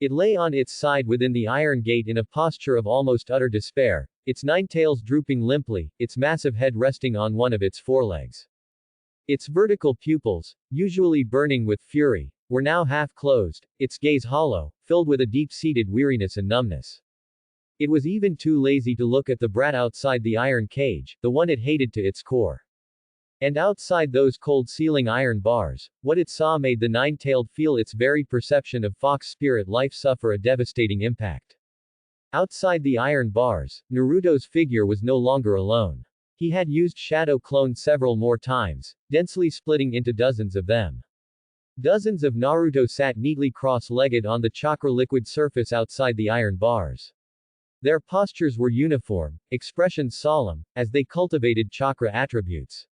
It lay on its side within the iron gate in a posture of almost utter despair, its nine tails drooping limply, its massive head resting on one of its forelegs. Its vertical pupils, usually burning with fury, were now half closed, its gaze hollow, filled with a deep-seated weariness and numbness. It was even too lazy to look at the brat outside the iron cage, the one it hated to its core. And outside those cold ceiling iron bars, what it saw made the nine-tailed feel its very perception of fox spirit life suffer a devastating impact. Outside the iron bars, Naruto's figure was no longer alone. He had used shadow clone several more times, densely splitting into dozens of them. Dozens of Naruto sat neatly cross-legged on the chakra liquid surface outside the iron bars. Their postures were uniform, expressions solemn, as they cultivated chakra attributes.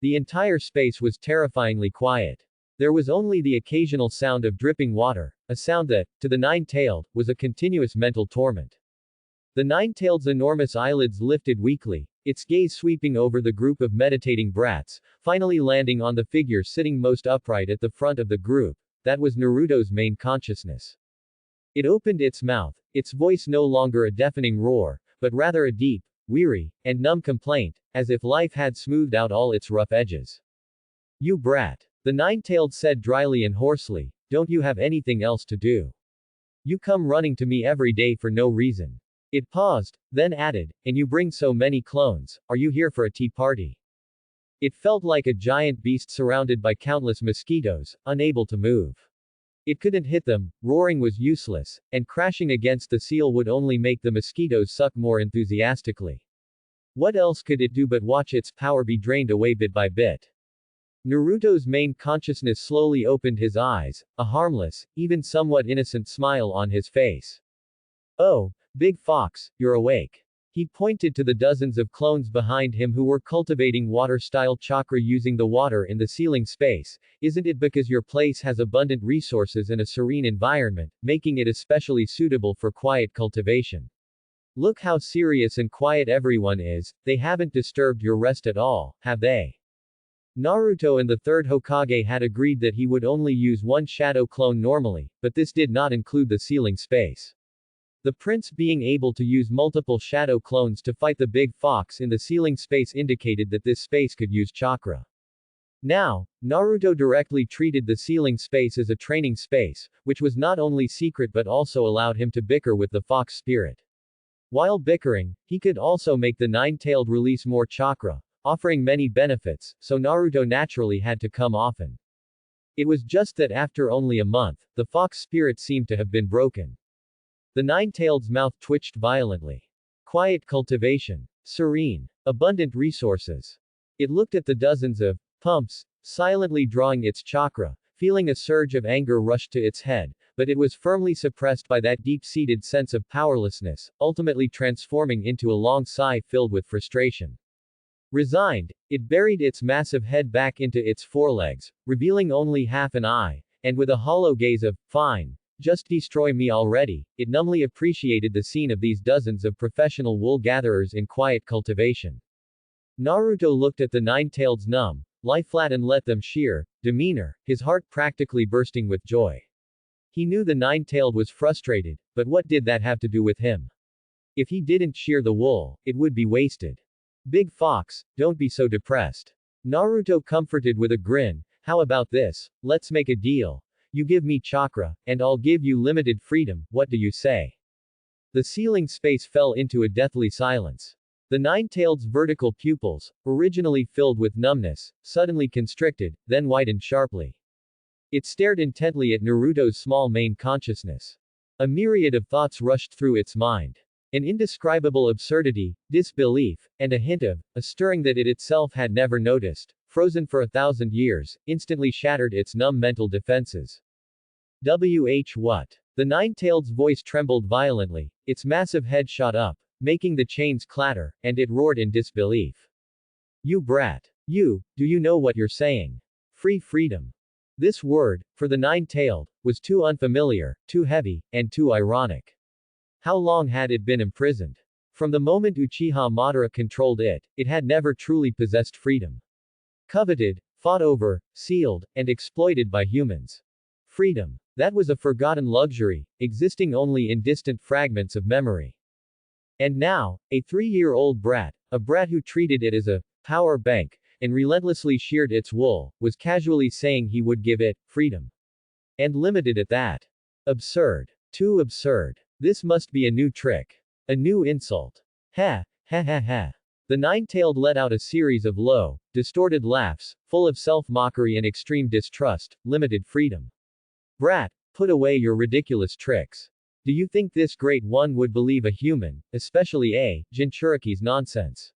The entire space was terrifyingly quiet. There was only the occasional sound of dripping water, a sound that, to the nine-tailed, was a continuous mental torment. The nine-tailed's enormous eyelids lifted weakly, its gaze sweeping over the group of meditating brats, finally landing on the figure sitting most upright at the front of the group. That was Naruto's main consciousness. It opened its mouth, its voice no longer a deafening roar, but rather a deep, weary, and numb complaint, as if life had smoothed out all its rough edges. "You brat," the nine-tailed said dryly and hoarsely, "don't you have anything else to do? You come running to me every day for no reason." It paused, then added, "And you bring so many clones, are you here for a tea party?" It felt like a giant beast surrounded by countless mosquitoes, unable to move. It couldn't hit them, roaring was useless, and crashing against the seal would only make the mosquitoes suck more enthusiastically. What else could it do but watch its power be drained away bit by bit? Naruto's main consciousness slowly opened his eyes, a harmless, even somewhat innocent smile on his face. "Oh, Big Fox, you're awake." He pointed to the dozens of clones behind him who were cultivating water-style chakra using the water in the ceiling space. "Isn't it because your place has abundant resources and a serene environment, making it especially suitable for quiet cultivation? Look how serious and quiet everyone is, they haven't disturbed your rest at all, have they?" Naruto and the third Hokage had agreed that he would only use one shadow clone normally, but this did not include the ceiling space. The prince being able to use multiple shadow clones to fight the big fox in the ceiling space indicated that this space could use chakra. Now, Naruto directly treated the ceiling space as a training space, which was not only secret but also allowed him to bicker with the fox spirit. While bickering, he could also make the nine-tailed release more chakra, offering many benefits, so Naruto naturally had to come often. It was just that after only a month, the fox spirit seemed to have been broken. The nine-tailed's mouth twitched violently. Quiet cultivation. Serene. Abundant resources. It looked at the dozens of pumps, silently drawing its chakra, feeling a surge of anger rush to its head, but it was firmly suppressed by that deep-seated sense of powerlessness, ultimately transforming into a long sigh filled with frustration. Resigned, it buried its massive head back into its forelegs, revealing only half an eye, and with a hollow gaze of, "Fine. Just destroy me already," it numbly appreciated the scene of these dozens of professional wool gatherers in quiet cultivation. Naruto looked at the nine-tailed's numb, lie flat and let them shear demeanor, his heart practically bursting with joy. He knew the nine-tailed was frustrated, but what did that have to do with him? If he didn't shear the wool, it would be wasted. "Big Fox, don't be so depressed." Naruto comforted with a grin, "How about this? Let's make a deal. You give me chakra, and I'll give you limited freedom, what do you say?" The ceiling space fell into a deathly silence. The nine-tailed's vertical pupils, originally filled with numbness, suddenly constricted, then widened sharply. It stared intently at Naruto's small main consciousness. A myriad of thoughts rushed through its mind. An indescribable absurdity, disbelief, and a hint of, a stirring that it itself had never noticed, frozen for 1,000 years, instantly shattered its numb mental defenses. What? The nine-tailed's voice trembled violently, its massive head shot up, making the chains clatter, and it roared in disbelief. "You brat. Do you know what you're saying? Free freedom. This word, for the nine-tailed, was too unfamiliar, too heavy, and too ironic. How long had it been imprisoned? From the moment Uchiha Madara controlled it, it had never truly possessed freedom. Coveted, fought over, sealed, and exploited by humans. Freedom. That was a forgotten luxury, existing only in distant fragments of memory. And now, a 3-year-old brat, a brat who treated it as a power bank, and relentlessly sheared its wool, was casually saying he would give it freedom. And limited at that. Absurd. Too absurd. This must be a new trick. A new insult. Ha, ha ha ha. The nine-tailed let out a series of low, distorted laughs, full of self-mockery and extreme distrust. Limited freedom. Brat, put away your ridiculous tricks. Do you think this great one would believe a human, especially a Jinchuriki's nonsense?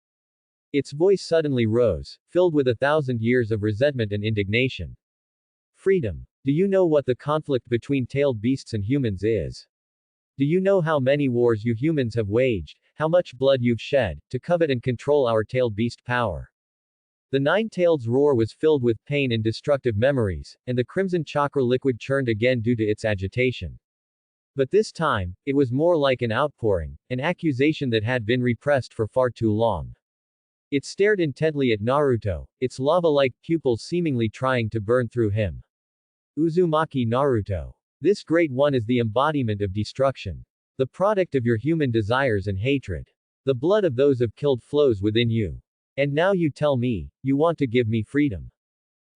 Its voice suddenly rose, filled with 1,000 years of resentment and indignation. Freedom. Do you know what the conflict between tailed beasts and humans is? Do you know how many wars you humans have waged, how much blood you've shed, to covet and control our tailed beast power? The nine-tailed's roar was filled with pain and destructive memories, and the crimson chakra liquid churned again due to its agitation. But this time, it was more like an outpouring, an accusation that had been repressed for far too long. It stared intently at Naruto, its lava-like pupils seemingly trying to burn through him. Uzumaki Naruto. This great one is the embodiment of destruction. The product of your human desires and hatred. The blood of those have killed flows within you. And now you tell me, you want to give me freedom.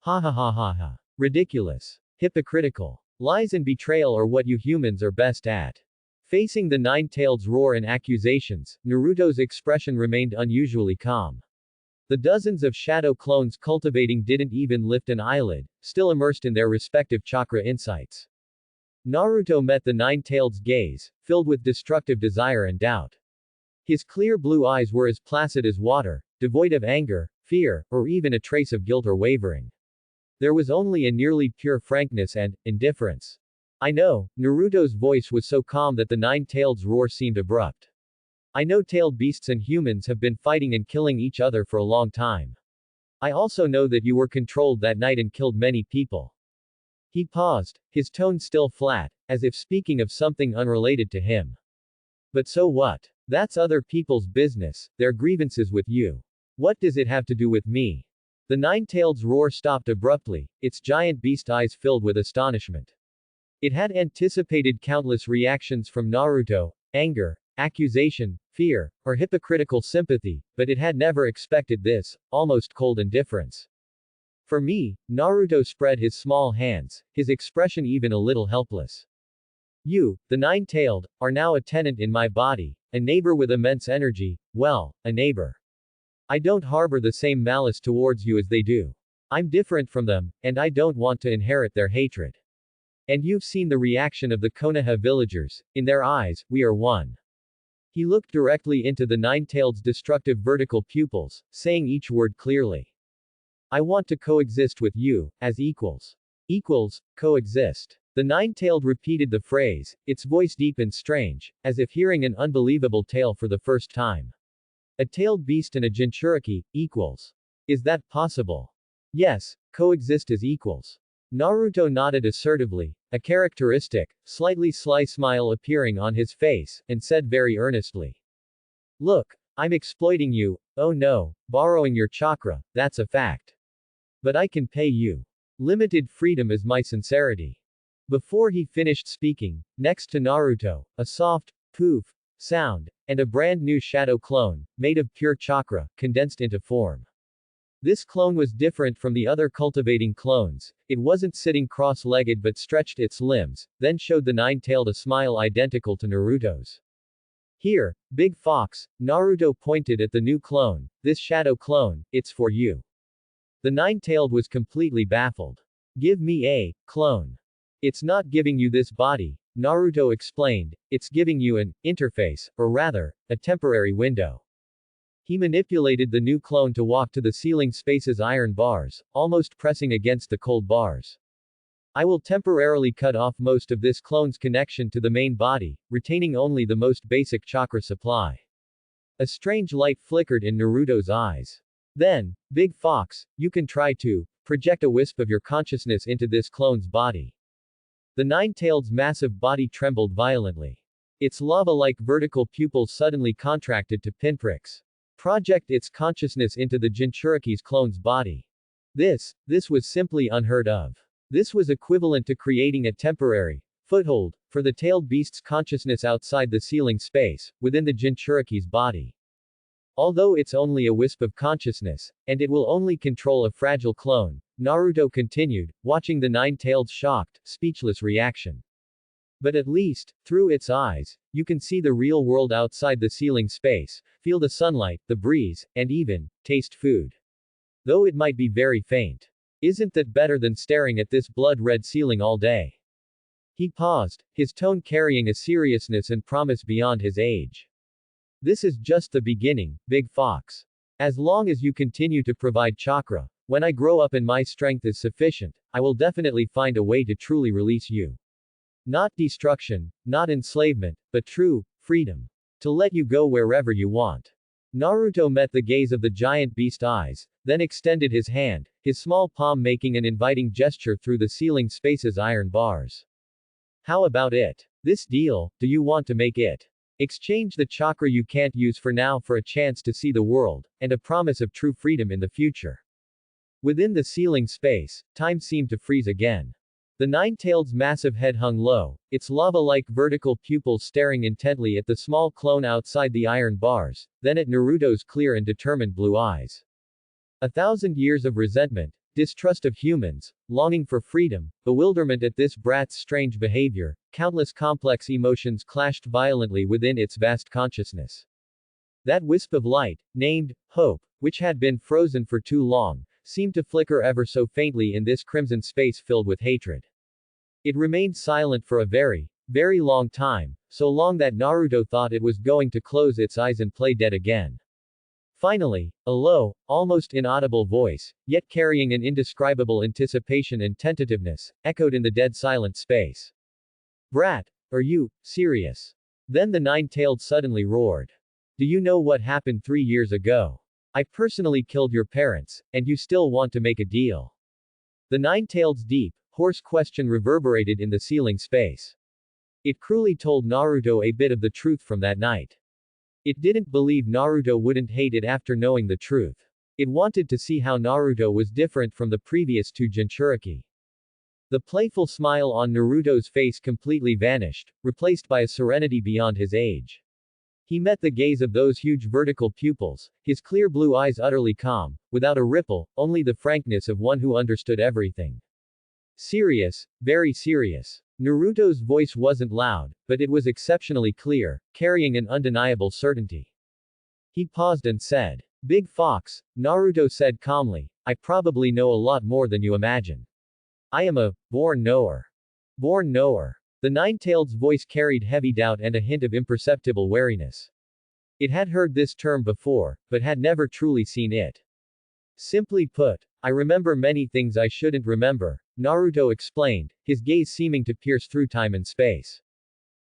Ha ha ha ha ha. Ridiculous. Hypocritical. Lies and betrayal are what you humans are best at. Facing the nine-tailed's roar and accusations, Naruto's expression remained unusually calm. The dozens of shadow clones cultivating didn't even lift an eyelid, still immersed in their respective chakra insights. Naruto met the nine-tailed's gaze, filled with destructive desire and doubt. His clear blue eyes were as placid as water, devoid of anger, fear, or even a trace of guilt or wavering. There was only a nearly pure frankness and indifference. I know, Naruto's voice was so calm that the nine-tailed's roar seemed abrupt. I know tailed beasts and humans have been fighting and killing each other for a long time. I also know that you were controlled that night and killed many people. He paused, his tone still flat, as if speaking of something unrelated to him. But so what? That's other people's business, their grievances with you. What does it have to do with me? The nine-tailed's roar stopped abruptly, its giant beast eyes filled with astonishment. It had anticipated countless reactions from Naruto, anger, accusation, fear, or hypocritical sympathy, but it had never expected this, almost cold indifference. For me, Naruto spread his small hands, his expression even a little helpless. You, the nine-tailed, are now a tenant in my body, a neighbor with immense energy, well, a neighbor. I don't harbor the same malice towards you as they do. I'm different from them, and I don't want to inherit their hatred. And you've seen the reaction of the Konoha villagers, in their eyes, we are one. He looked directly into the nine-tailed's destructive vertical pupils, saying each word clearly. I want to coexist with you, as equals. Equals, coexist. The nine-tailed repeated the phrase, its voice deep and strange, as if hearing an unbelievable tale for the first time. A tailed beast and a Jinchuriki, equals. Is that possible? Yes, coexist as equals. Naruto nodded assertively, a characteristic, slightly sly smile appearing on his face, and said very earnestly. Look, I'm exploiting you, oh no, borrowing your chakra, that's a fact. But I can pay you. Limited freedom is my sincerity. Before he finished speaking, next to Naruto, a soft, poof, sound, and a brand new shadow clone, made of pure chakra, condensed into form. This clone was different from the other cultivating clones, it wasn't sitting cross-legged but stretched its limbs, then showed the nine-tailed a smile identical to Naruto's. Here, Big Fox, Naruto pointed at the new clone, this shadow clone, it's for you. The nine-tailed was completely baffled. Give me a clone. It's not giving you this body, Naruto explained, it's giving you an interface, or rather, a temporary window. He manipulated the new clone to walk to the ceiling space's iron bars, almost pressing against the cold bars. I will temporarily cut off most of this clone's connection to the main body, retaining only the most basic chakra supply. A strange light flickered in Naruto's eyes. Then, Big Fox, you can try to project a wisp of your consciousness into this clone's body. The nine-tailed's massive body trembled violently. Its lava-like vertical pupils suddenly contracted to pinpricks. Project its consciousness into the Jinchuriki's clone's body. This was simply unheard of. This was equivalent to creating a temporary foothold for the tailed beast's consciousness outside the ceiling space, within the Jinchuriki's body. Although it's only a wisp of consciousness, and it will only control a fragile clone, Naruto continued, watching the nine-tailed's shocked, speechless reaction. But at least, through its eyes, you can see the real world outside the ceiling space, feel the sunlight, the breeze, and even taste food. Though it might be very faint. Isn't that better than staring at this blood-red ceiling all day? He paused, his tone carrying a seriousness and promise beyond his age. This is just the beginning, Big Fox. As long as you continue to provide chakra, when I grow up and my strength is sufficient, I will definitely find a way to truly release you. Not destruction, not enslavement, but true freedom. To let you go wherever you want. Naruto met the gaze of the giant beast eyes, then extended his hand, his small palm making an inviting gesture through the ceiling space's iron bars. How about it? This deal, do you want to make it? Exchange the chakra you can't use for now for a chance to see the world, and a promise of true freedom in the future. Within the ceiling space, time seemed to freeze again. The nine-tailed's massive head hung low, its lava-like vertical pupils staring intently at the small clone outside the iron bars, then at Naruto's clear and determined blue eyes. 1,000 years of resentment, distrust of humans, longing for freedom, bewilderment at this brat's strange behavior, countless complex emotions clashed violently within its vast consciousness. That wisp of light, named hope, which had been frozen for too long, seemed to flicker ever so faintly in this crimson space filled with hatred. It remained silent for a very, very long time, so long that Naruto thought it was going to close its eyes and play dead again. Finally, a low, almost inaudible voice, yet carrying an indescribable anticipation and tentativeness, echoed in the dead silent space. Brat, are you serious? Then the nine-tailed suddenly roared. Do you know what happened 3 years ago? I personally killed your parents, and you still want to make a deal. The nine-tailed's deep, hoarse question reverberated in the ceiling space. It cruelly told Naruto a bit of the truth from that night. It didn't believe Naruto wouldn't hate it after knowing the truth. It wanted to see how Naruto was different from the previous two Jinchuriki. The playful smile on Naruto's face completely vanished, replaced by a serenity beyond his age. He met the gaze of those huge vertical pupils, his clear blue eyes utterly calm, without a ripple, only the frankness of one who understood everything. Serious, very serious. Naruto's voice wasn't loud, but it was exceptionally clear, carrying an undeniable certainty. He paused and said, Big Fox, Naruto said calmly, I probably know a lot more than you imagine. I am a born knower. Born knower. The nine-tailed's voice carried heavy doubt and a hint of imperceptible wariness. It had heard this term before, but had never truly seen it. Simply put, I remember many things I shouldn't remember, Naruto explained, his gaze seeming to pierce through time and space.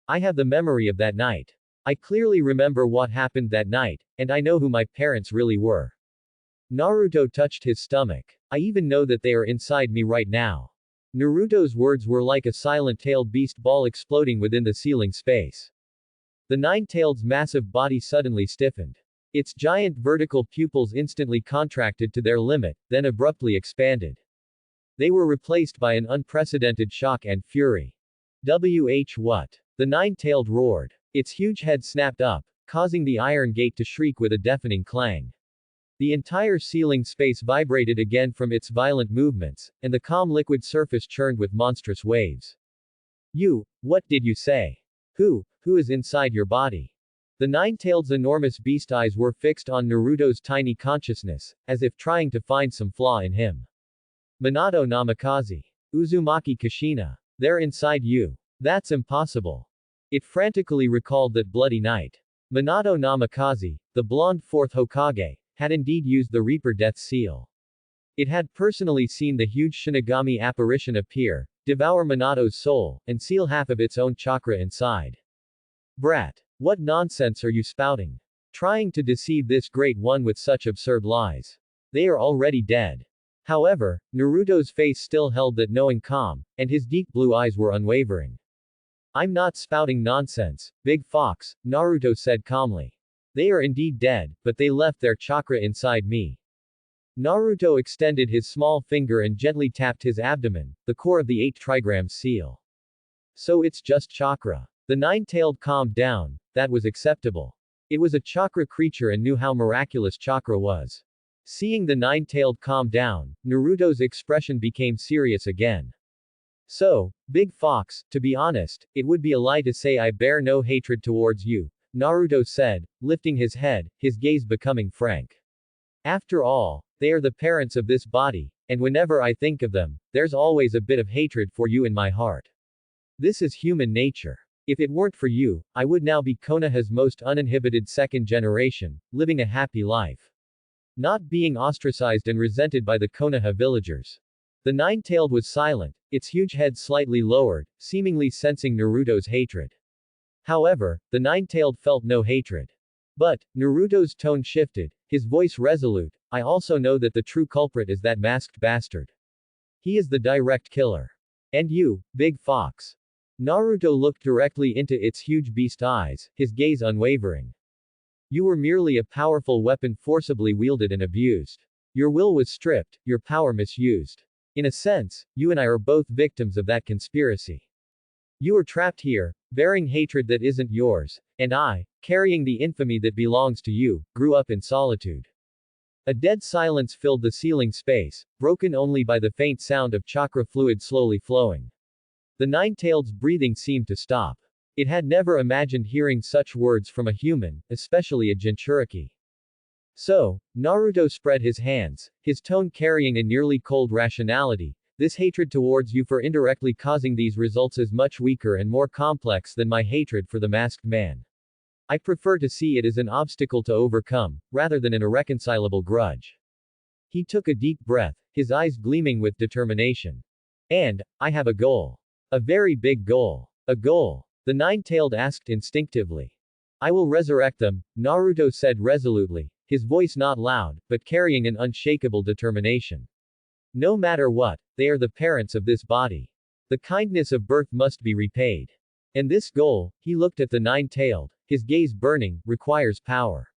I have the memory of that night. I clearly remember what happened that night, and I know who my parents really were. Naruto touched his stomach. I even know that they are inside me right now. Naruto's words were like a silent-tailed beast ball exploding within the ceiling space. The nine-tailed's massive body suddenly stiffened. Its giant vertical pupils instantly contracted to their limit, then abruptly expanded. They were replaced by an unprecedented shock and fury. What? The nine-tailed roared. Its huge head snapped up, causing the iron gate to shriek with a deafening clang. The entire ceiling space vibrated again from its violent movements, and the calm liquid surface churned with monstrous waves. What did you say? Who is inside your body? The nine-tailed's enormous beast eyes were fixed on Naruto's tiny consciousness, as if trying to find some flaw in him. Minato Namikaze. Uzumaki Kushina. They're inside you. That's impossible. It frantically recalled that bloody night. Minato Namikaze, the blonde fourth Hokage, had indeed used the Reaper Death Seal. It had personally seen the huge Shinigami apparition appear, devour Minato's soul, and seal half of its own chakra inside. Brat. What nonsense are you spouting? Trying to deceive this great one with such absurd lies. They are already dead. However, Naruto's face still held that knowing calm, and his deep blue eyes were unwavering. I'm not spouting nonsense, Big Fox, Naruto said calmly. They are indeed dead, but they left their chakra inside me. Naruto extended his small finger and gently tapped his abdomen, the core of the 8 trigrams seal. So it's just chakra. The nine-tailed calmed down, that was acceptable. It was a chakra creature and knew how miraculous chakra was. Seeing the nine-tailed calm down, Naruto's expression became serious again. So, Big Fox, to be honest, it would be a lie to say I bear no hatred towards you, Naruto said, lifting his head, his gaze becoming frank. After all, they are the parents of this body, and whenever I think of them, there's always a bit of hatred for you in my heart. This is human nature. If it weren't for you, I would now be Konoha's most uninhibited second generation, living a happy life. Not being ostracized and resented by the Konoha villagers. The nine-tailed was silent, its huge head slightly lowered, seemingly sensing Naruto's hatred. However, the nine-tailed felt no hatred. But, Naruto's tone shifted, his voice resolute, I also know that the true culprit is that masked bastard. He is the direct killer. And you, Big Fox. Naruto looked directly into its huge beast eyes, his gaze unwavering. You were merely a powerful weapon forcibly wielded and abused. Your will was stripped, your power misused. In a sense, you and I are both victims of that conspiracy. You are trapped here, bearing hatred that isn't yours, and I, carrying the infamy that belongs to you, grew up in solitude. A dead silence filled the ceiling space, broken only by the faint sound of chakra fluid slowly flowing. The nine-tailed's breathing seemed to stop. It had never imagined hearing such words from a human, especially a Jinchuriki. So, Naruto spread his hands, his tone carrying a nearly cold rationality. This hatred towards you for indirectly causing these results is much weaker and more complex than my hatred for the masked man. I prefer to see it as an obstacle to overcome, rather than an irreconcilable grudge. He took a deep breath, his eyes gleaming with determination. And, I have a goal. A very big goal. A goal. The nine-tailed asked instinctively. I will resurrect them, Naruto said resolutely, his voice not loud, but carrying an unshakable determination. No matter what, they are the parents of this body. The kindness of birth must be repaid. And this goal, he looked at the nine-tailed, his gaze burning, requires power.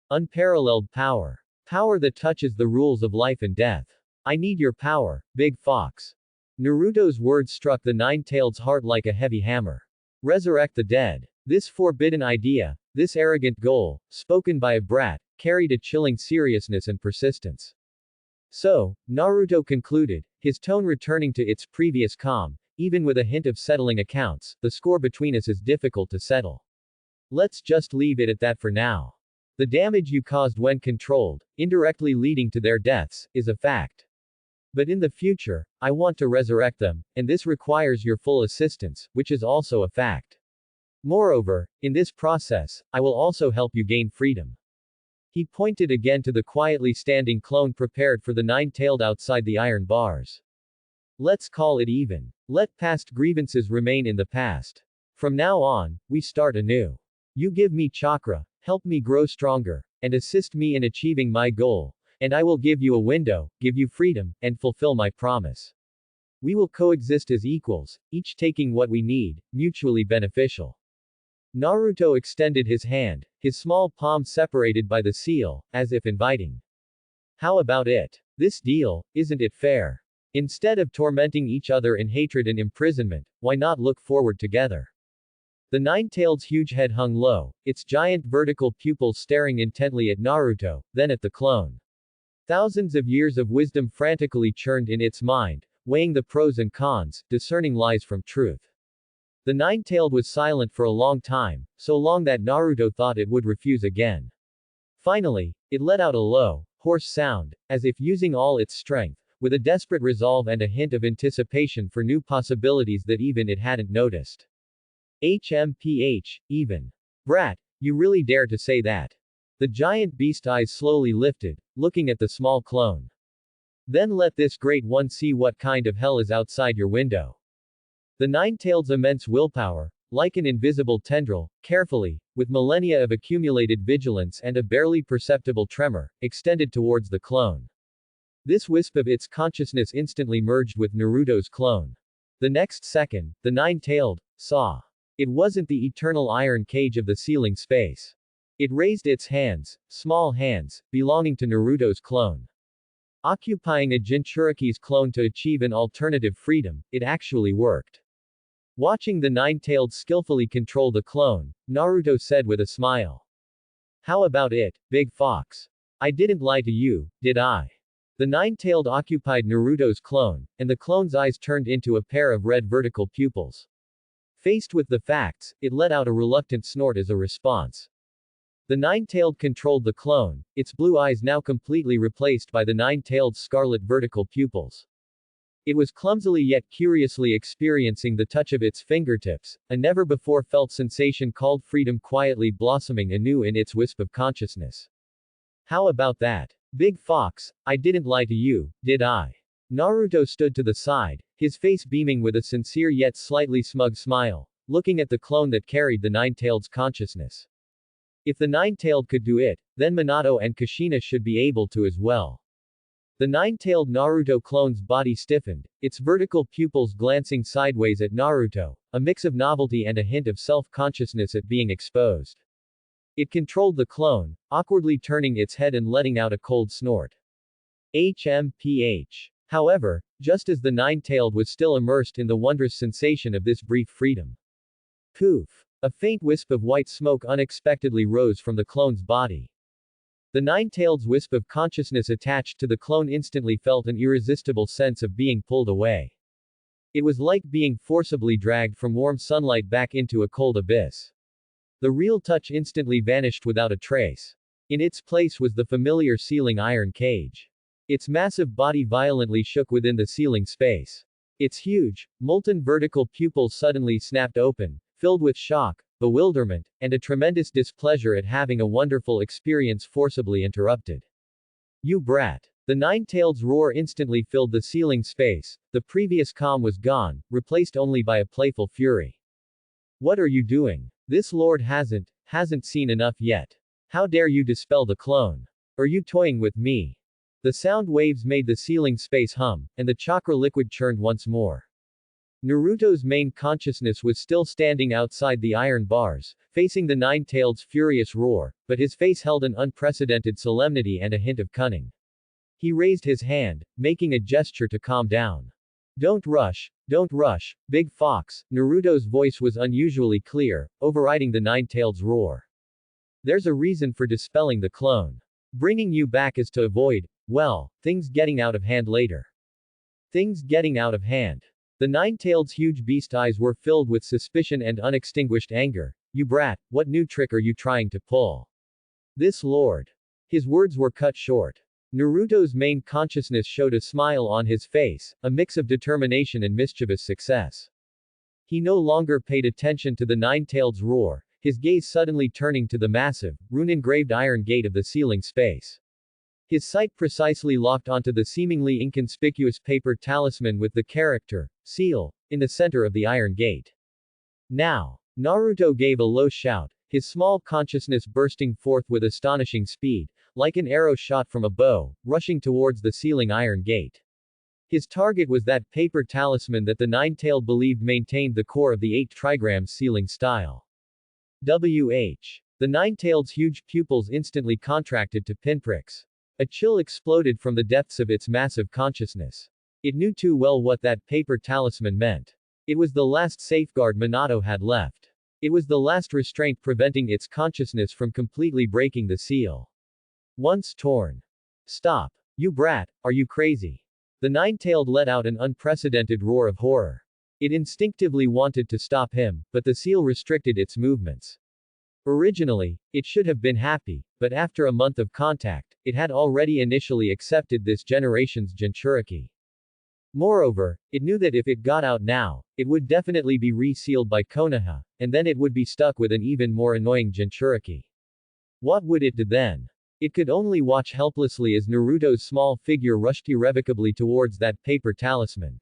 Unparalleled power. Power that touches the rules of life and death. I need your power, Big Fox. Naruto's words struck the nine-tailed's heart like a heavy hammer. Resurrect the dead. This forbidden idea, this arrogant goal, spoken by a brat, carried a chilling seriousness and persistence. So, Naruto concluded, his tone returning to its previous calm, even with a hint of settling accounts, the score between us is difficult to settle. Let's just leave it at that for now. The damage you caused when controlled, indirectly leading to their deaths, is a fact. But in the future, I want to resurrect them, and this requires your full assistance, which is also a fact. Moreover, in this process, I will also help you gain freedom. He pointed again to the quietly standing clone prepared for the nine-tailed outside the iron bars. Let's call it even. Let past grievances remain in the past. From now on, we start anew. You give me chakra, help me grow stronger, and assist me in achieving my goal, and I will give you a window, give you freedom, and fulfill my promise. We will coexist as equals, each taking what we need, mutually beneficial. Naruto extended his hand, his small palm separated by the seal, as if inviting. How about it? This deal, isn't it fair? Instead of tormenting each other in hatred and imprisonment, why not look forward together? The nine-tailed's huge head hung low, its giant vertical pupils staring intently at Naruto, then at the clone. Thousands of years of wisdom frantically churned in its mind, weighing the pros and cons, discerning lies from truth. The nine-tailed was silent for a long time, so long that Naruto thought it would refuse again. Finally, it let out a low, hoarse sound, as if using all its strength, with a desperate resolve and a hint of anticipation for new possibilities that even it hadn't noticed. HMPH, even. Brat, you really dare to say that? The giant beast eyes slowly lifted, looking at the small clone. Then let this great one see what kind of hell is outside your window. The nine-tailed's immense willpower, like an invisible tendril, carefully, with millennia of accumulated vigilance and a barely perceptible tremor, extended towards the clone. This wisp of its consciousness instantly merged with Naruto's clone. The next second, the nine-tailed saw. It wasn't the eternal iron cage of the ceiling space. It raised its hands, small hands, belonging to Naruto's clone. Occupying a Jinchuriki's clone to achieve an alternative freedom, it actually worked. Watching the nine-tailed skillfully control the clone, Naruto said with a smile. How about it, Big Fox? I didn't lie to you, did I? The nine-tailed occupied Naruto's clone, and the clone's eyes turned into a pair of red vertical pupils. Faced with the facts, it let out a reluctant snort as a response. The nine-tailed controlled the clone, its blue eyes now completely replaced by the nine-tailed scarlet vertical pupils. It was clumsily yet curiously experiencing the touch of its fingertips, a never-before-felt sensation called freedom quietly blossoming anew in its wisp of consciousness. How about that? Big Fox, I didn't lie to you, did I? Naruto stood to the side, his face beaming with a sincere yet slightly smug smile, looking at the clone that carried the nine-tailed's consciousness. If the nine-tailed could do it, then Minato and Kushina should be able to as well. The nine-tailed Naruto clone's body stiffened, its vertical pupils glancing sideways at Naruto, a mix of novelty and a hint of self-consciousness at being exposed. It controlled the clone, awkwardly turning its head and letting out a cold snort. HMPH. However, just as the nine-tailed was still immersed in the wondrous sensation of this brief freedom. Poof! A faint wisp of white smoke unexpectedly rose from the clone's body. The nine-tailed's wisp of consciousness attached to the clone instantly felt an irresistible sense of being pulled away. It was like being forcibly dragged from warm sunlight back into a cold abyss. The real touch instantly vanished without a trace. In its place was the familiar ceiling iron cage. Its massive body violently shook within the ceiling space. Its huge, molten vertical pupils suddenly snapped open, filled with shock, bewilderment, and a tremendous displeasure at having a wonderful experience forcibly interrupted. You brat! The nine-tailed's roar instantly filled the ceiling space, the previous calm was gone, replaced only by a playful fury. What are you doing? This lord hasn't seen enough yet. How dare you dispel the clone? Are you toying with me? The sound waves made the ceiling space hum, and the chakra liquid churned once more. Naruto's main consciousness was still standing outside the iron bars, facing the nine-tailed's furious roar, but his face held an unprecedented solemnity and a hint of cunning. He raised his hand, making a gesture to calm down. Don't rush, Big Fox. Naruto's voice was unusually clear, overriding the nine-tailed's roar. There's a reason for dispelling the clone. Bringing you back is to avoid, well, things getting out of hand later. Things getting out of hand. The nine-tailed's huge beast eyes were filled with suspicion and unextinguished anger. You brat, what new trick are you trying to pull? This lord. His words were cut short. Naruto's main consciousness showed a smile on his face, a mix of determination and mischievous success. He no longer paid attention to the nine-tailed's roar, his gaze suddenly turning to the massive, rune-engraved iron gate of the ceiling space. His sight precisely locked onto the seemingly inconspicuous paper talisman with the character, seal, in the center of the iron gate. Now! Naruto gave a low shout, his small consciousness bursting forth with astonishing speed, like an arrow shot from a bow, rushing towards the ceiling iron gate. His target was that paper talisman that the nine-tailed believed maintained the core of the 8 trigrams ceiling style. The nine-tailed's huge pupils instantly contracted to pinpricks. A chill exploded from the depths of its massive consciousness. It knew too well what that paper talisman meant. It was the last safeguard Minato had left. It was the last restraint preventing its consciousness from completely breaking the seal. Once torn. Stop. You brat, are you crazy? The nine-tailed let out an unprecedented roar of horror. It instinctively wanted to stop him, but the seal restricted its movements. Originally, it should have been happy, but after a month of contact, it had already initially accepted this generation's Jinchuriki. Moreover, it knew that if it got out now, it would definitely be re-sealed by Konoha, and then it would be stuck with an even more annoying Jinchuriki. What would it do then? It could only watch helplessly as Naruto's small figure rushed irrevocably towards that paper talisman.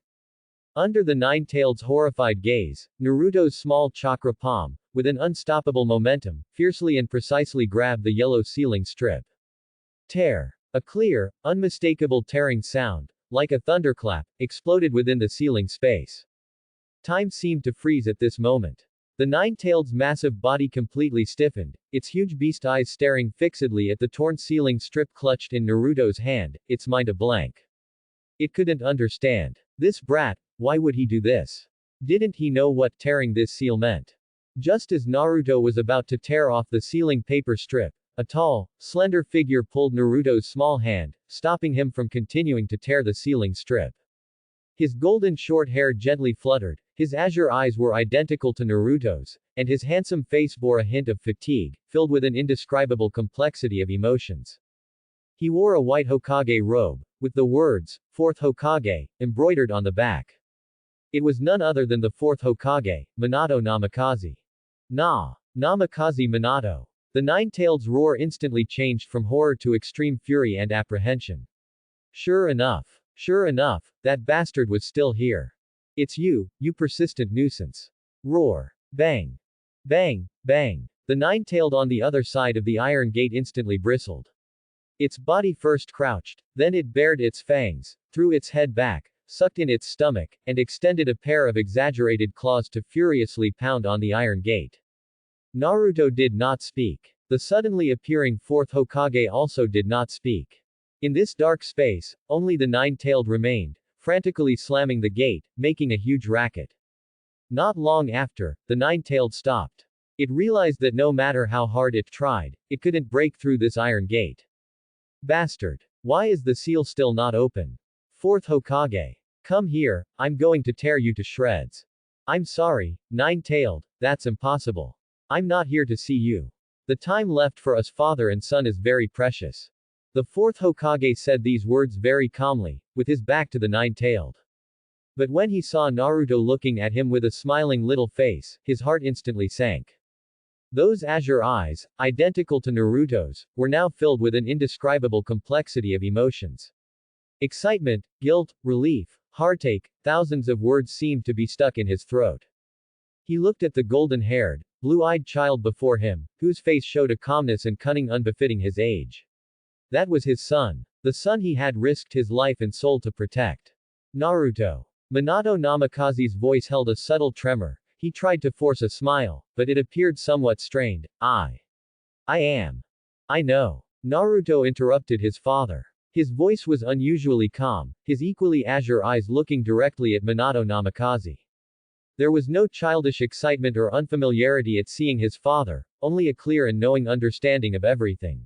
Under the nine-tailed's horrified gaze, Naruto's small chakra palm, with an unstoppable momentum, fiercely and precisely grabbed the yellow ceiling strip. Tear. A clear, unmistakable tearing sound, like a thunderclap, exploded within the ceiling space. Time seemed to freeze at this moment. The nine-tailed's massive body completely stiffened, its huge beast eyes staring fixedly at the torn ceiling strip clutched in Naruto's hand, its mind a blank. It couldn't understand. This brat, why would he do this? Didn't he know what tearing this seal meant? Just as Naruto was about to tear off the ceiling paper strip, a tall, slender figure pulled Naruto's small hand, stopping him from continuing to tear the ceiling strip. His golden short hair gently fluttered, his azure eyes were identical to Naruto's, and his handsome face bore a hint of fatigue, filled with an indescribable complexity of emotions. He wore a white Hokage robe, with the words, Fourth Hokage, embroidered on the back. It was none other than the fourth Hokage, Minato Namikaze. Namikaze Minato. The nine-tailed's roar instantly changed from horror to extreme fury and apprehension. Sure enough, that bastard was still here. It's you, you persistent nuisance. Roar. Bang. Bang, bang. The nine-tailed on the other side of the iron gate instantly bristled. Its body first crouched, then it bared its fangs, threw its head back, sucked in its stomach, and extended a pair of exaggerated claws to furiously pound on the iron gate. Naruto did not speak. The suddenly appearing fourth Hokage also did not speak. In this dark space, only the nine-tailed remained, frantically slamming the gate, making a huge racket. Not long after, the nine-tailed stopped. It realized that no matter how hard it tried, it couldn't break through this iron gate. Bastard. Why is the seal still not open? Fourth Hokage. Come here, I'm going to tear you to shreds. I'm sorry, nine-tailed, that's impossible. I'm not here to see you. The time left for us father and son is very precious. The fourth Hokage said these words very calmly, with his back to the nine-tailed. But when he saw Naruto looking at him with a smiling little face, his heart instantly sank. Those azure eyes, identical to Naruto's, were now filled with an indescribable complexity of emotions. Excitement, guilt, relief, heartache, thousands of words seemed to be stuck in his throat. He looked at the golden-haired, blue-eyed child before him, whose face showed a calmness and cunning unbefitting his age. That was his son. The son he had risked his life and soul to protect. Naruto. Minato Namikaze's voice held a subtle tremor. He tried to force a smile, but it appeared somewhat strained. I know. Naruto interrupted his father. His voice was unusually calm, his equally azure eyes looking directly at Minato Namikaze. There was no childish excitement or unfamiliarity at seeing his father, only a clear and knowing understanding of everything.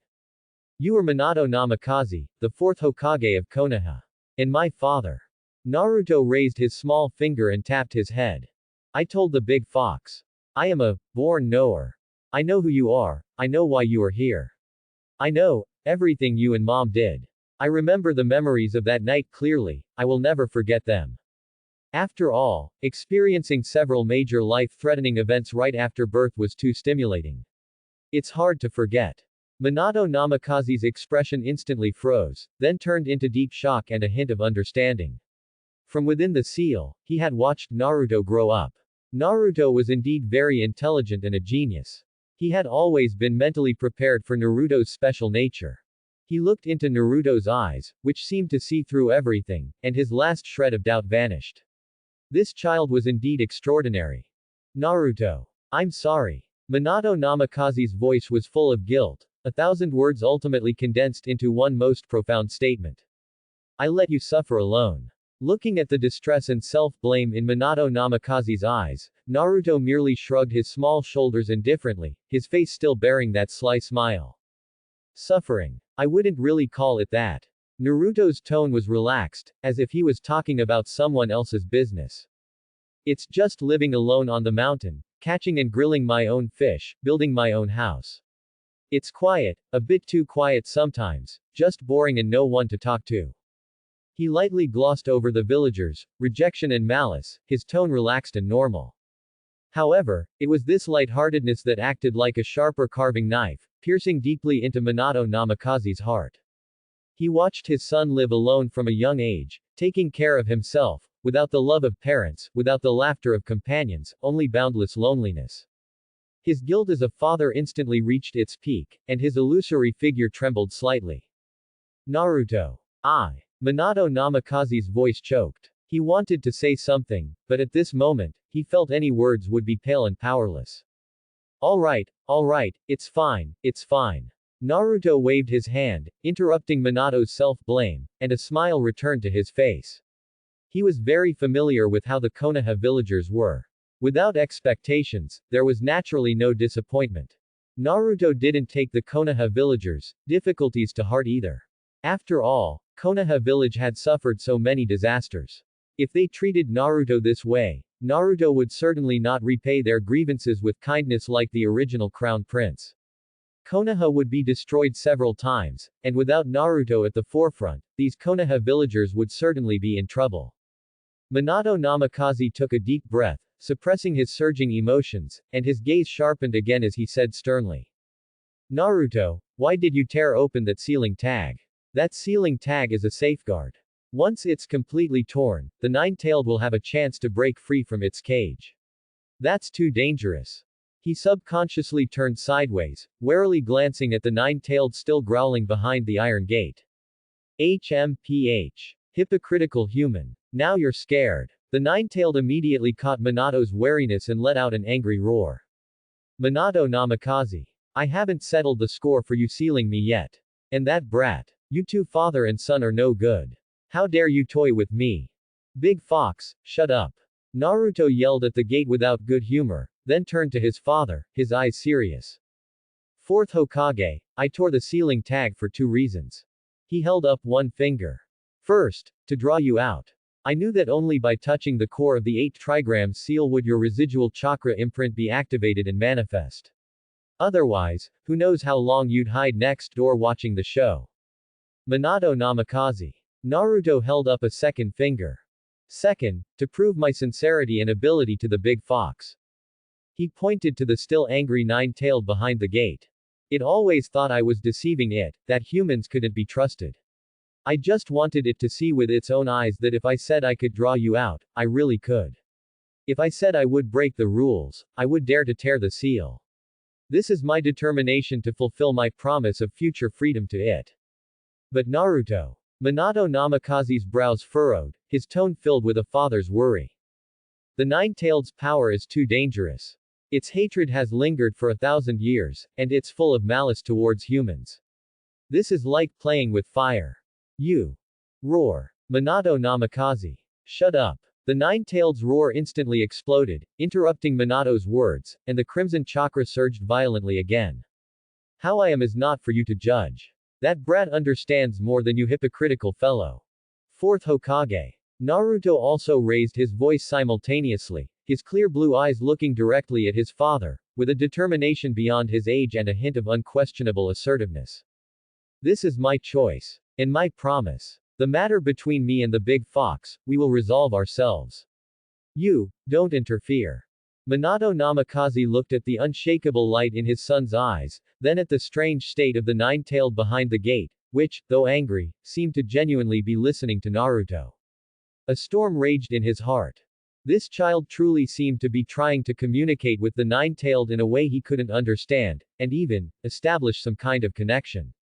You are Minato Namikaze, the fourth Hokage of Konoha. And my father. Naruto raised his small finger and tapped his head. I told the big fox. I am a born knower. I know who you are, I know why you are here. I know everything you and mom did. I remember the memories of that night clearly, I will never forget them. After all, experiencing several major life-threatening events right after birth was too stimulating. It's hard to forget. Minato Namikaze's expression instantly froze, then turned into deep shock and a hint of understanding. From within the seal, he had watched Naruto grow up. Naruto was indeed very intelligent and a genius. He had always been mentally prepared for Naruto's special nature. He looked into Naruto's eyes, which seemed to see through everything, and his last shred of doubt vanished. This child was indeed extraordinary. Naruto. I'm sorry. Minato Namikaze's voice was full of guilt, 1,000 words ultimately condensed into one most profound statement. I let you suffer alone. Looking at the distress and self-blame in Minato Namikaze's eyes, Naruto merely shrugged his small shoulders indifferently, his face still bearing that sly smile. Suffering. I wouldn't really call it that. Naruto's tone was relaxed, as if he was talking about someone else's business. It's just living alone on the mountain, catching and grilling my own fish, building my own house. It's quiet, a bit too quiet sometimes, just boring and no one to talk to. He lightly glossed over the villagers, rejection and malice, his tone relaxed and normal. However, it was this lightheartedness that acted like a sharper carving knife, piercing deeply into Minato Namikaze's heart. He watched his son live alone from a young age, taking care of himself, without the love of parents, without the laughter of companions, only boundless loneliness. His guilt as a father instantly reached its peak, and his illusory figure trembled slightly. Naruto. Minato Namikaze's voice choked. He wanted to say something, but at this moment, he felt any words would be pale and powerless. Alright, it's fine, it's fine. Naruto waved his hand, interrupting Minato's self-blame, and a smile returned to his face. He was very familiar with how the Konoha villagers were. Without expectations, there was naturally no disappointment. Naruto didn't take the Konoha villagers' difficulties to heart either. After all, Konoha village had suffered so many disasters. If they treated Naruto this way, Naruto would certainly not repay their grievances with kindness like the original crown prince. Konoha would be destroyed several times, and without Naruto at the forefront, these Konoha villagers would certainly be in trouble. Minato Namikaze took a deep breath, suppressing his surging emotions, and his gaze sharpened again as he said sternly. Naruto, why did you tear open that sealing tag? That sealing tag is a safeguard. Once it's completely torn, the nine-tailed will have a chance to break free from its cage. That's too dangerous. He subconsciously turned sideways, warily glancing at the nine-tailed still growling behind the iron gate. HMPH. Hypocritical human. Now you're scared. The nine-tailed immediately caught Minato's wariness and let out an angry roar. Minato Namikaze. I haven't settled the score for you sealing me yet. And that brat. You two father and son are no good. How dare you toy with me? Big Fox, shut up. Naruto yelled at the gate without good humor, then turned to his father, his eyes serious. Fourth Hokage, I tore the sealing tag for 2 reasons. He held up one finger. First, to draw you out. I knew that only by touching the core of the 8 trigram seal would your residual chakra imprint be activated and manifest. Otherwise, who knows how long you'd hide next door watching the show. Minato Namikaze. Naruto held up a second finger. Second, to prove my sincerity and ability to the big fox. He pointed to the still angry nine-tailed behind the gate. It always thought I was deceiving it, that humans couldn't be trusted. I just wanted it to see with its own eyes that if I said I could draw you out, I really could. If I said I would break the rules, I would dare to tear the seal. This is my determination to fulfill my promise of future freedom to it. But Naruto. Minato Namikaze's brows furrowed, his tone filled with a father's worry. The nine-tailed's power is too dangerous. Its hatred has lingered for 1,000 years, and it's full of malice towards humans. This is like playing with fire. You. Roar. Minato Namikaze. Shut up. The nine-tailed's roar instantly exploded, interrupting Minato's words, and the crimson chakra surged violently again. How I am is not for you to judge. That brat understands more than you hypocritical fellow. Fourth Hokage. Naruto also raised his voice simultaneously, his clear blue eyes looking directly at his father, with a determination beyond his age and a hint of unquestionable assertiveness. This is my choice. And my promise. The matter between me and the big fox, we will resolve ourselves. You, don't interfere. Minato Namikaze looked at the unshakable light in his son's eyes, then at the strange state of the nine-tailed behind the gate, which, though angry, seemed to genuinely be listening to Naruto. A storm raged in his heart. This child truly seemed to be trying to communicate with the nine-tailed in a way he couldn't understand, and even, establish some kind of connection.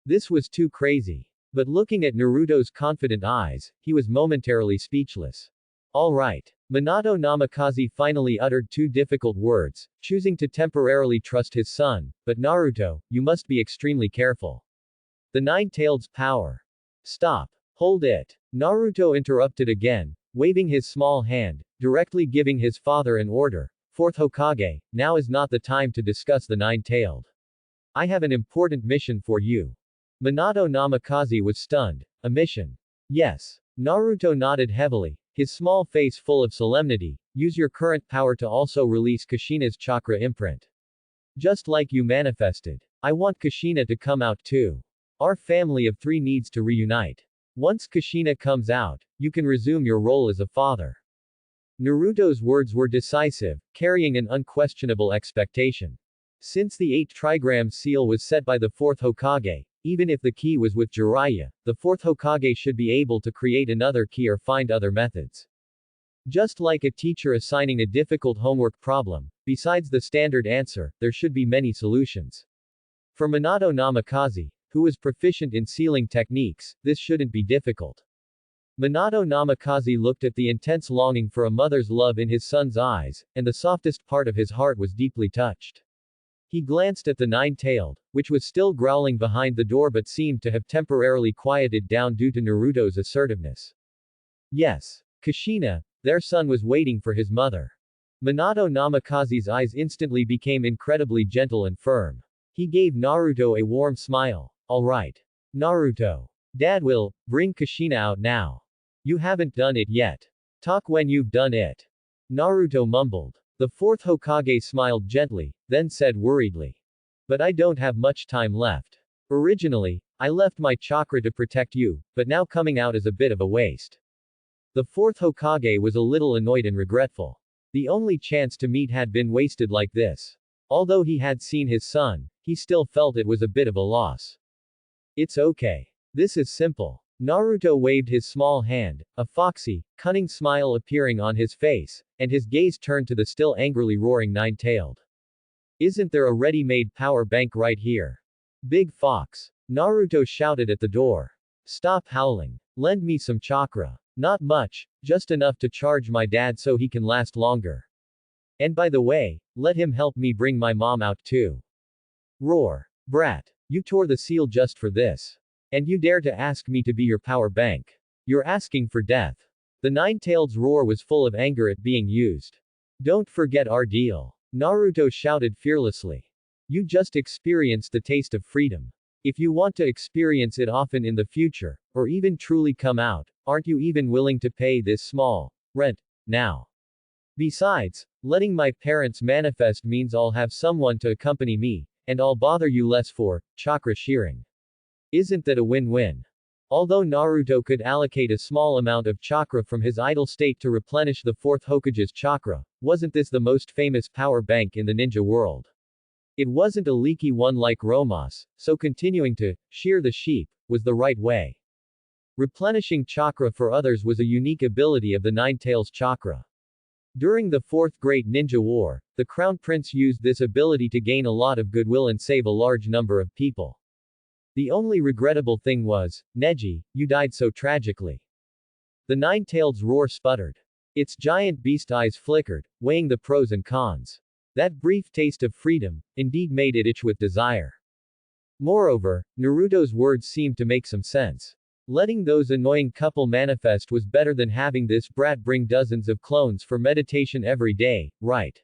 This was too crazy. But looking at Naruto's confident eyes, he was momentarily speechless. All right. Minato Namikaze finally uttered 2 difficult words, choosing to temporarily trust his son, but Naruto, you must be extremely careful. The nine-tailed's power. Stop. Hold it. Naruto interrupted again, waving his small hand, directly giving his father an order. Fourth Hokage, now is not the time to discuss the nine-tailed. I have an important mission for you. Minato Namikaze was stunned. A mission? Yes. Naruto nodded heavily, his small face full of solemnity. Use your current power to also release Kushina's chakra imprint. Just like you manifested. I want Kushina to come out too. Our family of 3 needs to reunite. Once Kushina comes out, you can resume your role as a father. Naruto's words were decisive, carrying an unquestionable expectation. Since the 8 trigram seal was set by the 4th Hokage, even if the key was with Jiraiya, the 4th Hokage should be able to create another key or find other methods. Just like a teacher assigning a difficult homework problem, besides the standard answer, there should be many solutions. For Minato Namikaze, who was proficient in sealing techniques, this shouldn't be difficult. Minato Namikaze looked at the intense longing for a mother's love in his son's eyes, and the softest part of his heart was deeply touched. He glanced at the nine-tailed, which was still growling behind the door but seemed to have temporarily quieted down due to Naruto's assertiveness. Yes. Kushina, their son was waiting for his mother. Minato Namikaze's eyes instantly became incredibly gentle and firm. He gave Naruto a warm smile. Alright. Naruto. Dad will bring Kushina out now. You haven't done it yet. Talk when you've done it. Naruto mumbled. The fourth Hokage smiled gently, then said worriedly. But I don't have much time left. Originally, I left my chakra to protect you, but now coming out is a bit of a waste. The fourth Hokage was a little annoyed and regretful. The only chance to meet had been wasted like this. Although he had seen his son, he still felt it was a bit of a loss. It's okay. This is simple. Naruto waved his small hand, a foxy, cunning smile appearing on his face, and his gaze turned to the still angrily roaring nine-tailed. Isn't there a ready-made power bank right here? Big Fox. Naruto shouted at the door. Stop howling. Lend me some chakra. Not much, just enough to charge my dad so he can last longer. And by the way, let him help me bring my mom out too. Roar. Brat. You tore the seal just for this. And you dare to ask me to be your power bank. You're asking for death. The nine-tailed's roar was full of anger at being used. Don't forget our deal. Naruto shouted fearlessly. You just experienced the taste of freedom. If you want to experience it often in the future, or even truly come out, aren't you even willing to pay this small rent now? Besides, letting my parents manifest means I'll have someone to accompany me, and I'll bother you less for chakra shearing. Isn't that a win-win? Although Naruto could allocate a small amount of chakra from his idle state to replenish the fourth Hokage's chakra, wasn't this the most famous power bank in the ninja world? It wasn't a leaky one like Romas, so continuing to shear the sheep was the right way. Replenishing chakra for others was a unique ability of the Nine-Tails chakra. During the Fourth Great Ninja War, the Crown Prince used this ability to gain a lot of goodwill and save a large number of people. The only regrettable thing was, Neji, you died so tragically. The Nine-Tailed roar sputtered. Its giant beast eyes flickered, weighing the pros and cons. That brief taste of freedom, indeed made it itch with desire. Moreover, Naruto's words seemed to make some sense. Letting those annoying couple manifest was better than having this brat bring dozens of clones for meditation every day, right?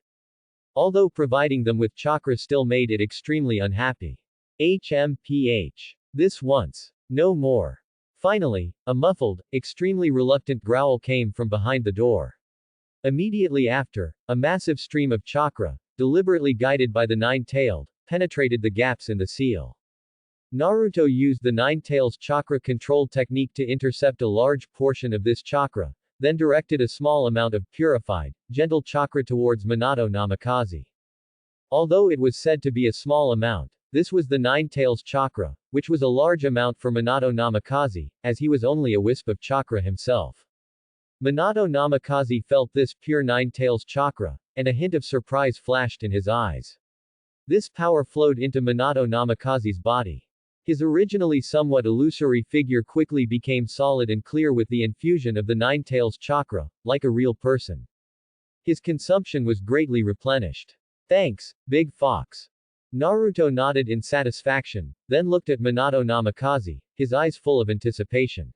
Although providing them with chakra still made it extremely unhappy. HMPH. This once. No more. Finally, a muffled, extremely reluctant growl came from behind the door. Immediately after, a massive stream of chakra, deliberately guided by the Nine-Tailed, penetrated the gaps in the seal. Naruto used the Nine-Tails chakra control technique to intercept a large portion of this chakra, then directed a small amount of purified, gentle chakra towards Minato Namikaze. Although it was said to be a small amount, this was the Nine-Tails chakra, which was a large amount for Minato Namikaze, as he was only a wisp of chakra himself. Minato Namikaze felt this pure Nine-Tails chakra, and a hint of surprise flashed in his eyes. This power flowed into Minato Namikaze's body. His originally somewhat illusory figure quickly became solid and clear with the infusion of the Nine-Tails chakra, like a real person. His consumption was greatly replenished. Thanks, Big Fox. Naruto nodded in satisfaction, then looked at Minato Namikaze, his eyes full of anticipation.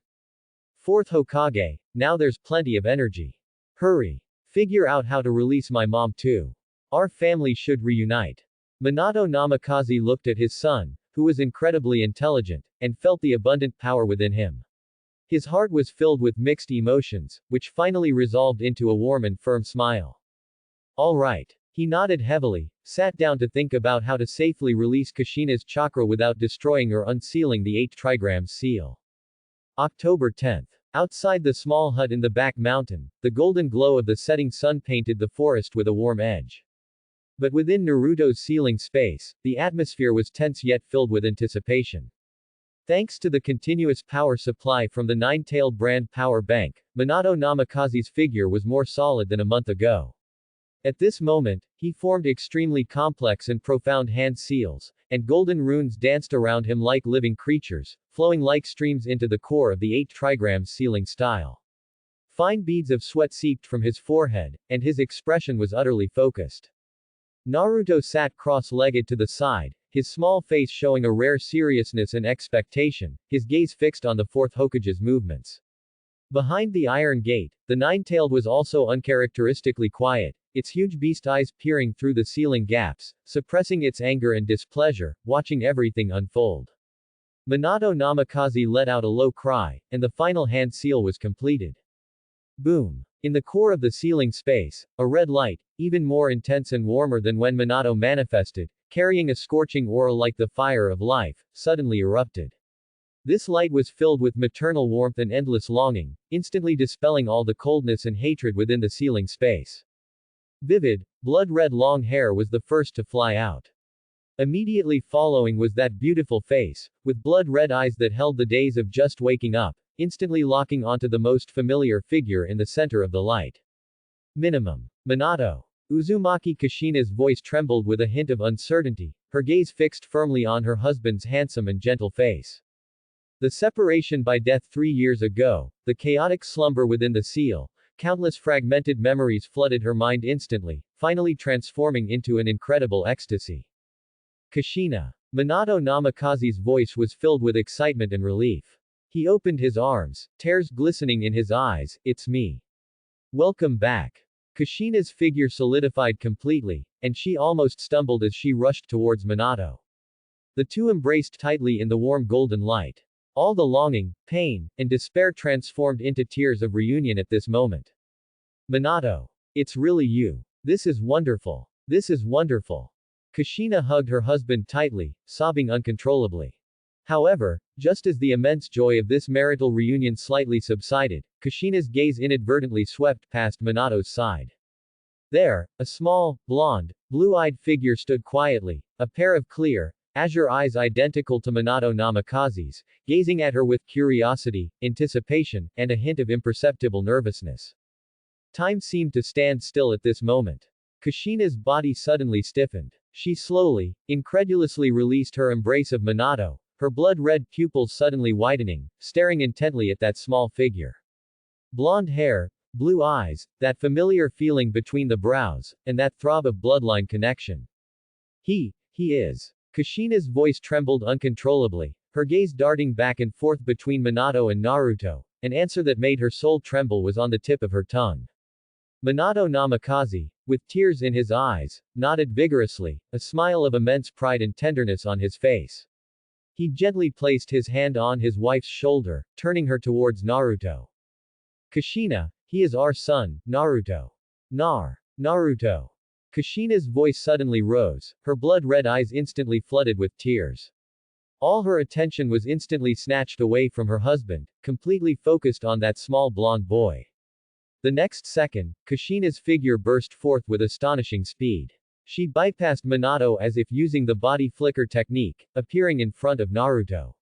Fourth Hokage, now there's plenty of energy. Hurry. Figure out how to release my mom too. Our family should reunite. Minato Namikaze looked at his son, who was incredibly intelligent, and felt the abundant power within him. His heart was filled with mixed emotions, which finally resolved into a warm and firm smile. All right. He nodded heavily, sat down to think about how to safely release Kushina's chakra without destroying or unsealing the 8 trigrams seal. October 10th. Outside the small hut in the back mountain, the golden glow of the setting sun painted the forest with a warm edge. But within Naruto's sealing space, the atmosphere was tense yet filled with anticipation. Thanks to the continuous power supply from the Nine-Tailed brand power bank, Minato Namikaze's figure was more solid than a month ago. At this moment, he formed extremely complex and profound hand seals, and golden runes danced around him like living creatures, flowing like streams into the core of the 8 trigrams ceiling style. Fine beads of sweat seeped from his forehead, and his expression was utterly focused. Naruto sat cross-legged to the side, his small face showing a rare seriousness and expectation, his gaze fixed on the fourth Hokage's movements. Behind the iron gate, the nine-tailed was also uncharacteristically quiet, its huge beast eyes peering through the ceiling gaps, suppressing its anger and displeasure, watching everything unfold. Minato Namikaze let out a low cry, and the final hand seal was completed. Boom. In the core of the ceiling space, a red light, even more intense and warmer than when Minato manifested, carrying a scorching aura like the fire of life, suddenly erupted. This light was filled with maternal warmth and endless longing, instantly dispelling all the coldness and hatred within the ceiling space. Vivid, blood-red long hair was the first to fly out. Immediately following was that beautiful face, with blood-red eyes that held the days of just waking up, instantly locking onto the most familiar figure in the center of the light. Minimum. Minato. Uzumaki Kushina's voice trembled with a hint of uncertainty, her gaze fixed firmly on her husband's handsome and gentle face. The separation by death 3 years ago, the chaotic slumber within the seal, countless fragmented memories flooded her mind instantly, finally transforming into an incredible ecstasy. Kushina. Minato Namikaze's voice was filled with excitement and relief. He opened his arms, tears glistening in his eyes. It's me. Welcome back. Kushina's figure solidified completely, and she almost stumbled as she rushed towards Minato. The two embraced tightly in the warm golden light. All the longing, pain, and despair transformed into tears of reunion at this moment. Minato. It's really you. This is wonderful. This is wonderful. Kushina hugged her husband tightly, sobbing uncontrollably. However, just as the immense joy of this marital reunion slightly subsided, Kushina's gaze inadvertently swept past Minato's side. There, a small, blonde, blue-eyed figure stood quietly, a pair of clear, azure eyes identical to Minato Namikaze's, gazing at her with curiosity, anticipation, and a hint of imperceptible nervousness. Time seemed to stand still at this moment. Kushina's body suddenly stiffened. She slowly, incredulously released her embrace of Minato, her blood-red pupils suddenly widening, staring intently at that small figure. Blonde hair, blue eyes, that familiar feeling between the brows, and that throb of bloodline connection. He is. Kushina's voice trembled uncontrollably, her gaze darting back and forth between Minato and Naruto, an answer that made her soul tremble was on the tip of her tongue. Minato Namikaze, with tears in his eyes, nodded vigorously, a smile of immense pride and tenderness on his face. He gently placed his hand on his wife's shoulder, turning her towards Naruto. Kushina, he is our son, Naruto. Naruto. Kushina's voice suddenly rose, her blood-red eyes instantly flooded with tears. All her attention was instantly snatched away from her husband, completely focused on that small blonde boy. The next second, Kushina's figure burst forth with astonishing speed. She bypassed Minato as if using the body flicker technique, appearing in front of Naruto.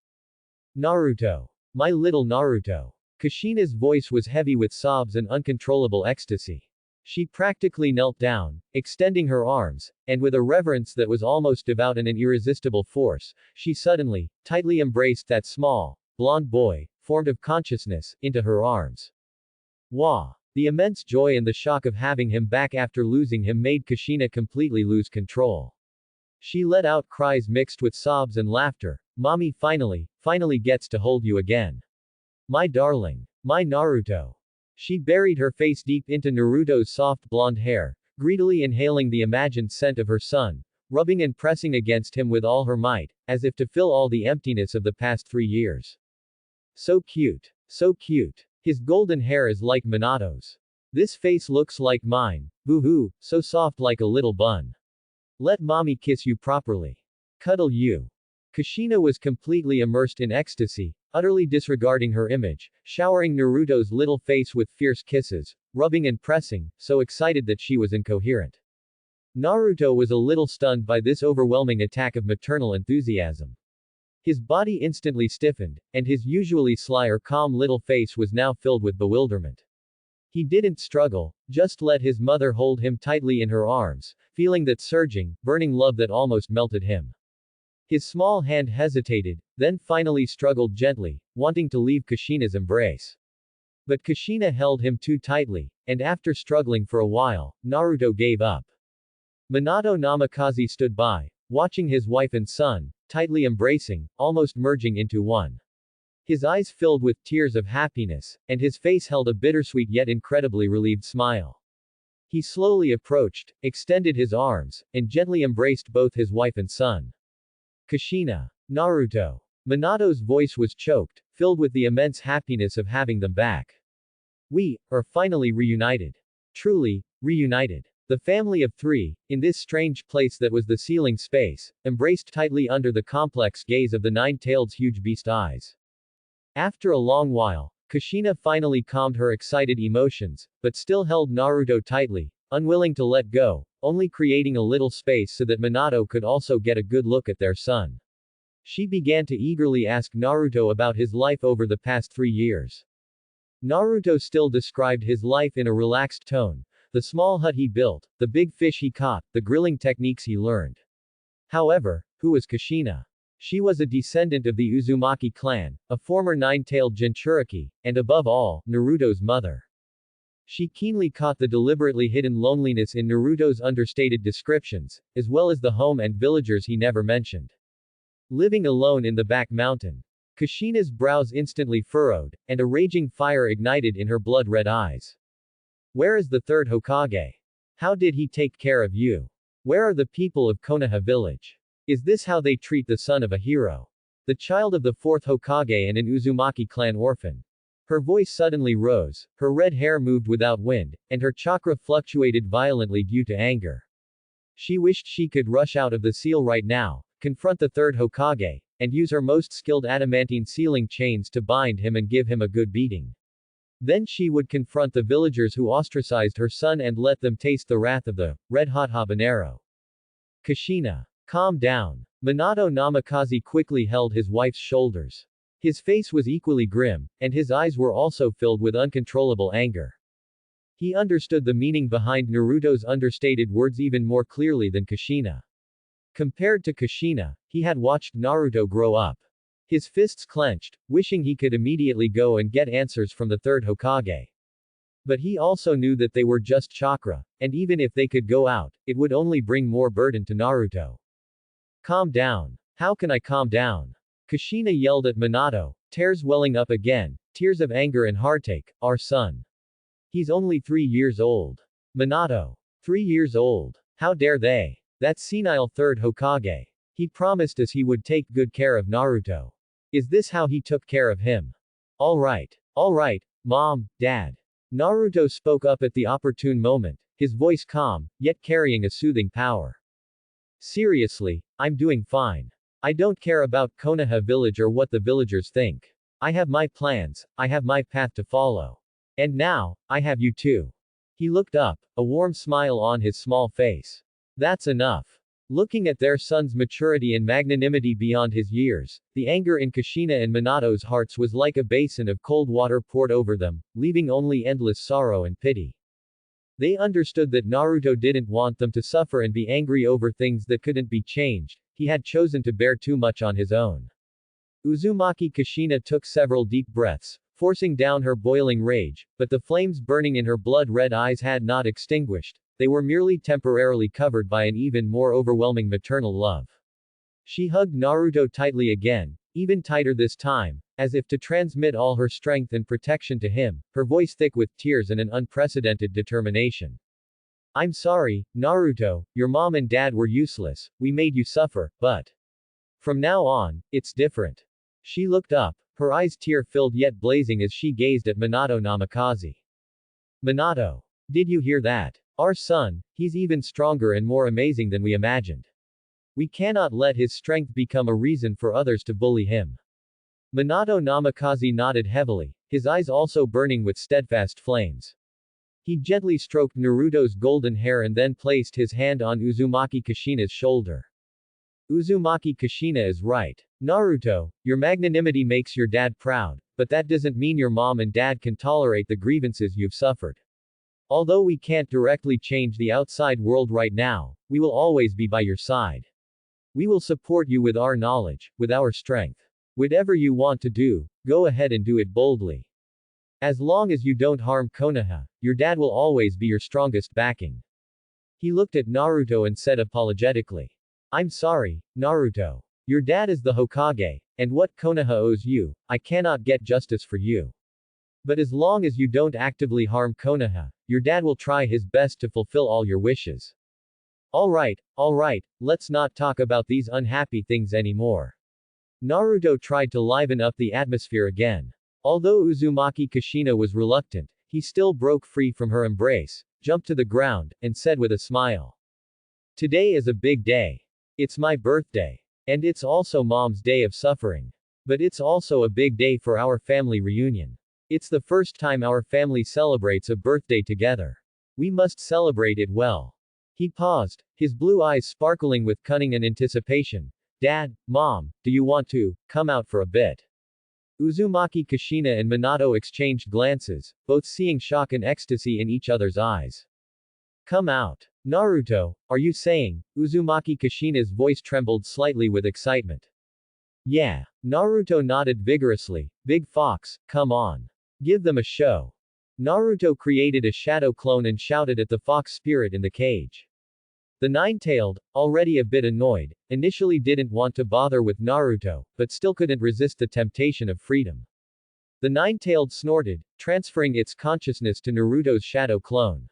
Naruto. My little Naruto. Kushina's voice was heavy with sobs and uncontrollable ecstasy. She practically knelt down, extending her arms, and with a reverence that was almost devout and an irresistible force, she suddenly, tightly embraced that small, blonde boy, formed of consciousness, into her arms. Wah! The immense joy and the shock of having him back after losing him made Kushina completely lose control. She let out cries mixed with sobs and laughter. Mommy finally gets to hold you again. My darling. My Naruto. She buried her face deep into Naruto's soft blonde hair, greedily inhaling the imagined scent of her son, rubbing and pressing against him with all her might, as if to fill all the emptiness of the past 3 years. So cute. So cute. His golden hair is like Minato's. This face looks like mine. Boo-hoo, so soft like a little bun. Let mommy kiss you properly. Cuddle you. Kushina was completely immersed in ecstasy, utterly disregarding her image, showering Naruto's little face with fierce kisses, rubbing and pressing, so excited that she was incoherent. Naruto was a little stunned by this overwhelming attack of maternal enthusiasm. His body instantly stiffened, and his usually sly or calm little face was now filled with bewilderment. He didn't struggle, just let his mother hold him tightly in her arms, feeling that surging, burning love that almost melted him. His small hand hesitated, then finally struggled gently, wanting to leave Kushina's embrace. But Kushina held him too tightly, and after struggling for a while, Naruto gave up. Minato Namikaze stood by, watching his wife and son, tightly embracing, almost merging into one. His eyes filled with tears of happiness, and his face held a bittersweet yet incredibly relieved smile. He slowly approached, extended his arms, and gently embraced both his wife and son. Kushina. Naruto. Minato's voice was choked, filled with the immense happiness of having them back. We are finally reunited. Truly, reunited. The family of three, in this strange place that was the ceiling space, embraced tightly under the complex gaze of the nine-tailed huge beast eyes. After a long while, Kushina finally calmed her excited emotions, but still held Naruto tightly, unwilling to let go, only creating a little space so that Minato could also get a good look at their son. She began to eagerly ask Naruto about his life over the past 3 years. Naruto still described his life in a relaxed tone, the small hut he built, the big fish he caught, the grilling techniques he learned. However, who was Kushina? She was a descendant of the Uzumaki clan, a former nine-tailed Jinchuriki, and above all, Naruto's mother. She keenly caught the deliberately hidden loneliness in Naruto's understated descriptions, as well as the home and villagers he never mentioned. Living alone in the back mountain. Kushina's brows instantly furrowed, and a raging fire ignited in her blood-red eyes. Where is the third Hokage? How did he take care of you? Where are the people of Konoha village? Is this how they treat the son of a hero? The child of the fourth Hokage and an Uzumaki clan orphan. Her voice suddenly rose, her red hair moved without wind, and her chakra fluctuated violently due to anger. She wished she could rush out of the seal right now, confront the third Hokage, and use her most skilled adamantine sealing chains to bind him and give him a good beating. Then she would confront the villagers who ostracized her son and let them taste the wrath of the red-hot habanero. Kushina. Calm down. Minato Namikaze quickly held his wife's shoulders. His face was equally grim, and his eyes were also filled with uncontrollable anger. He understood the meaning behind Naruto's understated words even more clearly than Kushina. Compared to Kushina, he had watched Naruto grow up. His fists clenched, wishing he could immediately go and get answers from the third Hokage. But he also knew that they were just chakra, and even if they could go out, it would only bring more burden to Naruto. Calm down. How can I calm down? Kushina yelled at Minato, tears welling up again, tears of anger and heartache. Our son. He's only 3 years old. Minato. 3 years old. How dare they? That senile third Hokage. He promised us he would take good care of Naruto. Is this how he took care of him? Alright, Mom, Dad. Naruto spoke up at the opportune moment, his voice calm, yet carrying a soothing power. Seriously, I'm doing fine. I don't care about Konoha village or what the villagers think. I have my plans, I have my path to follow. And now, I have you too. He looked up, a warm smile on his small face. That's enough. Looking at their son's maturity and magnanimity beyond his years, the anger in Kushina and Minato's hearts was like a basin of cold water poured over them, leaving only endless sorrow and pity. They understood that Naruto didn't want them to suffer and be angry over things that couldn't be changed. He had chosen to bear too much on his own. Uzumaki Kushina took several deep breaths, forcing down her boiling rage, but the flames burning in her blood-red eyes had not extinguished. They were merely temporarily covered by an even more overwhelming maternal love. She hugged Naruto tightly again, even tighter this time, as if to transmit all her strength and protection to him, her voice thick with tears and an unprecedented determination. I'm sorry, Naruto, your mom and dad were useless, we made you suffer, but from now on, it's different. She looked up, her eyes tear-filled yet blazing as she gazed at Minato Namikaze. Minato. Did you hear that? Our son, he's even stronger and more amazing than we imagined. We cannot let his strength become a reason for others to bully him. Minato Namikaze nodded heavily, his eyes also burning with steadfast flames. He gently stroked Naruto's golden hair and then placed his hand on Uzumaki Kushina's shoulder. Uzumaki Kushina is right. Naruto, your magnanimity makes your dad proud, but that doesn't mean your mom and dad can tolerate the grievances you've suffered. Although we can't directly change the outside world right now, we will always be by your side. We will support you with our knowledge, with our strength. Whatever you want to do, go ahead and do it boldly. As long as you don't harm Konoha, your dad will always be your strongest backing. He looked at Naruto and said apologetically. I'm sorry, Naruto. Your dad is the Hokage, and what Konoha owes you, I cannot get justice for you. But as long as you don't actively harm Konoha, your dad will try his best to fulfill all your wishes. Alright, let's not talk about these unhappy things anymore. Naruto tried to liven up the atmosphere again. Although Uzumaki Kushina was reluctant, he still broke free from her embrace, jumped to the ground, and said with a smile. Today is a big day. It's my birthday. And it's also Mom's day of suffering. But it's also a big day for our family reunion. It's the first time our family celebrates a birthday together. We must celebrate it well. He paused, his blue eyes sparkling with cunning and anticipation. Dad, Mom, do you want to come out for a bit? Uzumaki Kushina and Minato exchanged glances, both seeing shock and ecstasy in each other's eyes. Come out. Naruto, are you saying? Uzumaki Kushina's voice trembled slightly with excitement. Yeah. Naruto nodded vigorously. Big Fox, come on. Give them a show. Naruto created a shadow clone and shouted at the fox spirit in the cage. The nine-tailed, already a bit annoyed, initially didn't want to bother with Naruto, but still couldn't resist the temptation of freedom. The nine-tailed snorted, transferring its consciousness to Naruto's shadow clone.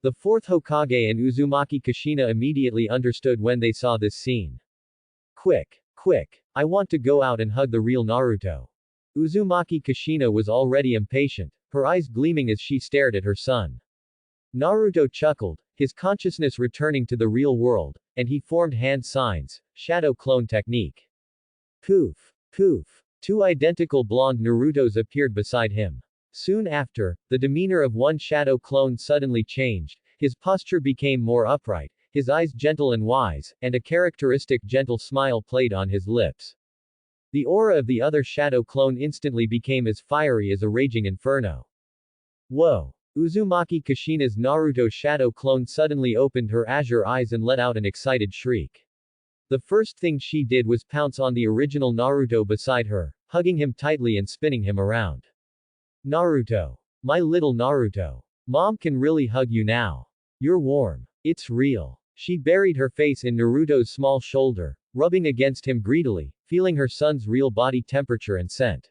The fourth Hokage and Uzumaki Kushina immediately understood when they saw this scene. Quick! I want to go out and hug the real Naruto. Uzumaki Kushina was already impatient, her eyes gleaming as she stared at her son. Naruto chuckled, his consciousness returning to the real world, and he formed hand signs, shadow clone technique. Poof! Two identical blonde Narutos appeared beside him. Soon after, the demeanor of one shadow clone suddenly changed, his posture became more upright, his eyes gentle and wise, and a characteristic gentle smile played on his lips. The aura of the other shadow clone instantly became as fiery as a raging inferno. Whoa! Uzumaki Kushina's Naruto shadow clone suddenly opened her azure eyes and let out an excited shriek. The first thing she did was pounce on the original Naruto beside her, hugging him tightly and spinning him around. Naruto. My little Naruto. Mom can really hug you now. You're warm. It's real. She buried her face in Naruto's small shoulder, rubbing against him greedily, feeling her son's real body temperature and scent.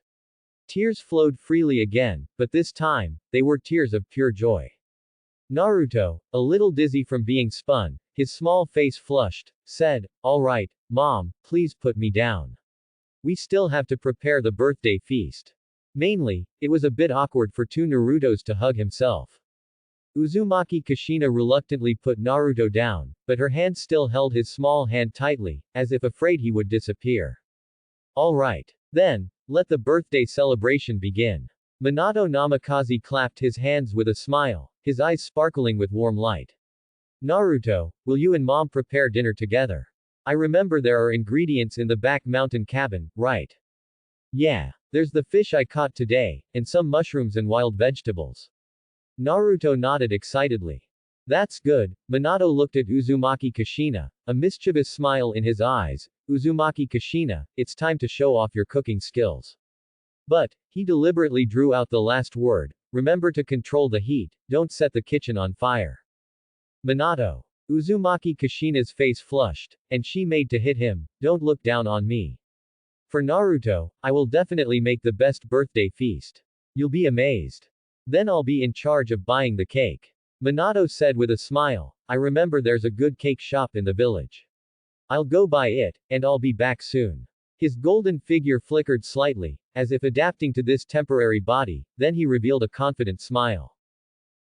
Tears flowed freely again, but this time, they were tears of pure joy. Naruto, a little dizzy from being spun, his small face flushed, said, Alright, Mom, please put me down. We still have to prepare the birthday feast. Mainly, it was a bit awkward for two Narutos to hug himself. Uzumaki Kushina reluctantly put Naruto down, but her hand still held his small hand tightly, as if afraid he would disappear. Alright. Then, let the birthday celebration begin. Minato Namikaze clapped his hands with a smile, his eyes sparkling with warm light. Naruto, will you and Mom prepare dinner together? I remember there are ingredients in the back mountain cabin, right? Yeah. There's the fish I caught today, and some mushrooms and wild vegetables. Naruto nodded excitedly. That's good. Minato looked at Uzumaki Kushina, a mischievous smile in his eyes. Uzumaki Kushina, it's time to show off your cooking skills. But, he deliberately drew out the last word, remember to control the heat, don't set the kitchen on fire. Minato. Uzumaki Kushina's face flushed, and she made to hit him, don't look down on me. For Naruto, I will definitely make the best birthday feast. You'll be amazed. Then I'll be in charge of buying the cake. Minato said with a smile, I remember there's a good cake shop in the village. I'll go buy it, and I'll be back soon. His golden figure flickered slightly, as if adapting to this temporary body, then he revealed a confident smile.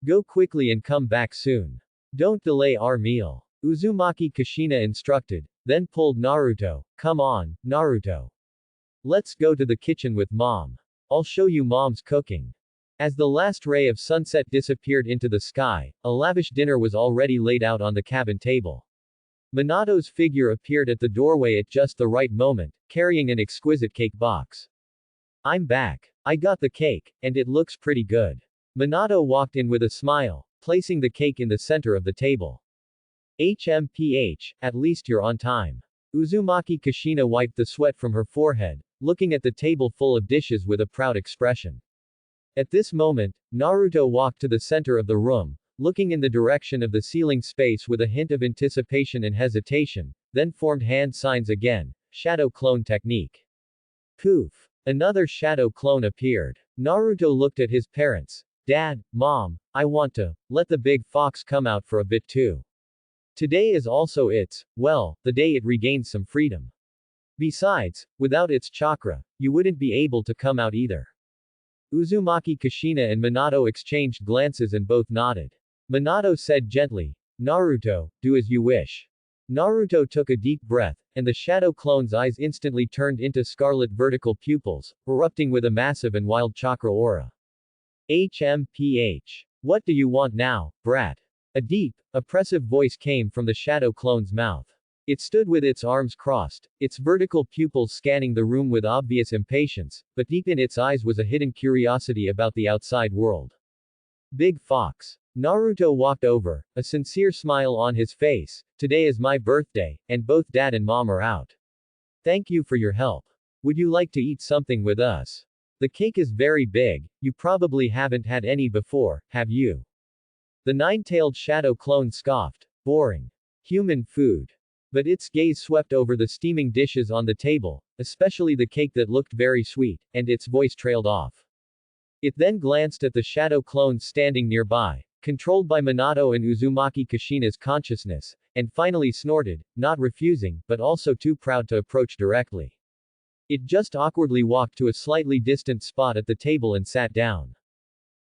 Go quickly and come back soon. Don't delay our meal. Uzumaki Kushina instructed, then pulled Naruto, come on, Naruto. Let's go to the kitchen with Mom. I'll show you Mom's cooking. As the last ray of sunset disappeared into the sky, a lavish dinner was already laid out on the cabin table. Minato's figure appeared at the doorway at just the right moment, carrying an exquisite cake box. I'm back. I got the cake, and it looks pretty good. Minato walked in with a smile, placing the cake in the center of the table. HMPH, at least you're on time. Uzumaki Kushina wiped the sweat from her forehead, looking at the table full of dishes with a proud expression. At this moment, Naruto walked to the center of the room, looking in the direction of the ceiling space with a hint of anticipation and hesitation, then formed hand signs again, shadow clone technique. Poof! Another shadow clone appeared. Naruto looked at his parents. Dad, Mom, I want to let the big fox come out for a bit too. Today is also the day it regains some freedom. Besides, without its chakra, you wouldn't be able to come out either. Uzumaki Kushina and Minato exchanged glances and both nodded. Minato said gently, Naruto, do as you wish. Naruto took a deep breath, and the shadow clone's eyes instantly turned into scarlet vertical pupils, erupting with a massive and wild chakra aura. HMPH. What do you want now, brat? A deep, oppressive voice came from the shadow clone's mouth. It stood with its arms crossed, its vertical pupils scanning the room with obvious impatience, but deep in its eyes was a hidden curiosity about the outside world. Big Fox. Naruto walked over, a sincere smile on his face. Today is my birthday, and both Dad and Mom are out. Thank you for your help. Would you like to eat something with us? The cake is very big, you probably haven't had any before, have you? The nine-tailed shadow clone scoffed. Boring. Human food. But its gaze swept over the steaming dishes on the table, especially the cake that looked very sweet, and its voice trailed off. It then glanced at the shadow clones standing nearby, controlled by Minato and Uzumaki Kushina's consciousness, and finally snorted, not refusing, but also too proud to approach directly. It just awkwardly walked to a slightly distant spot at the table and sat down.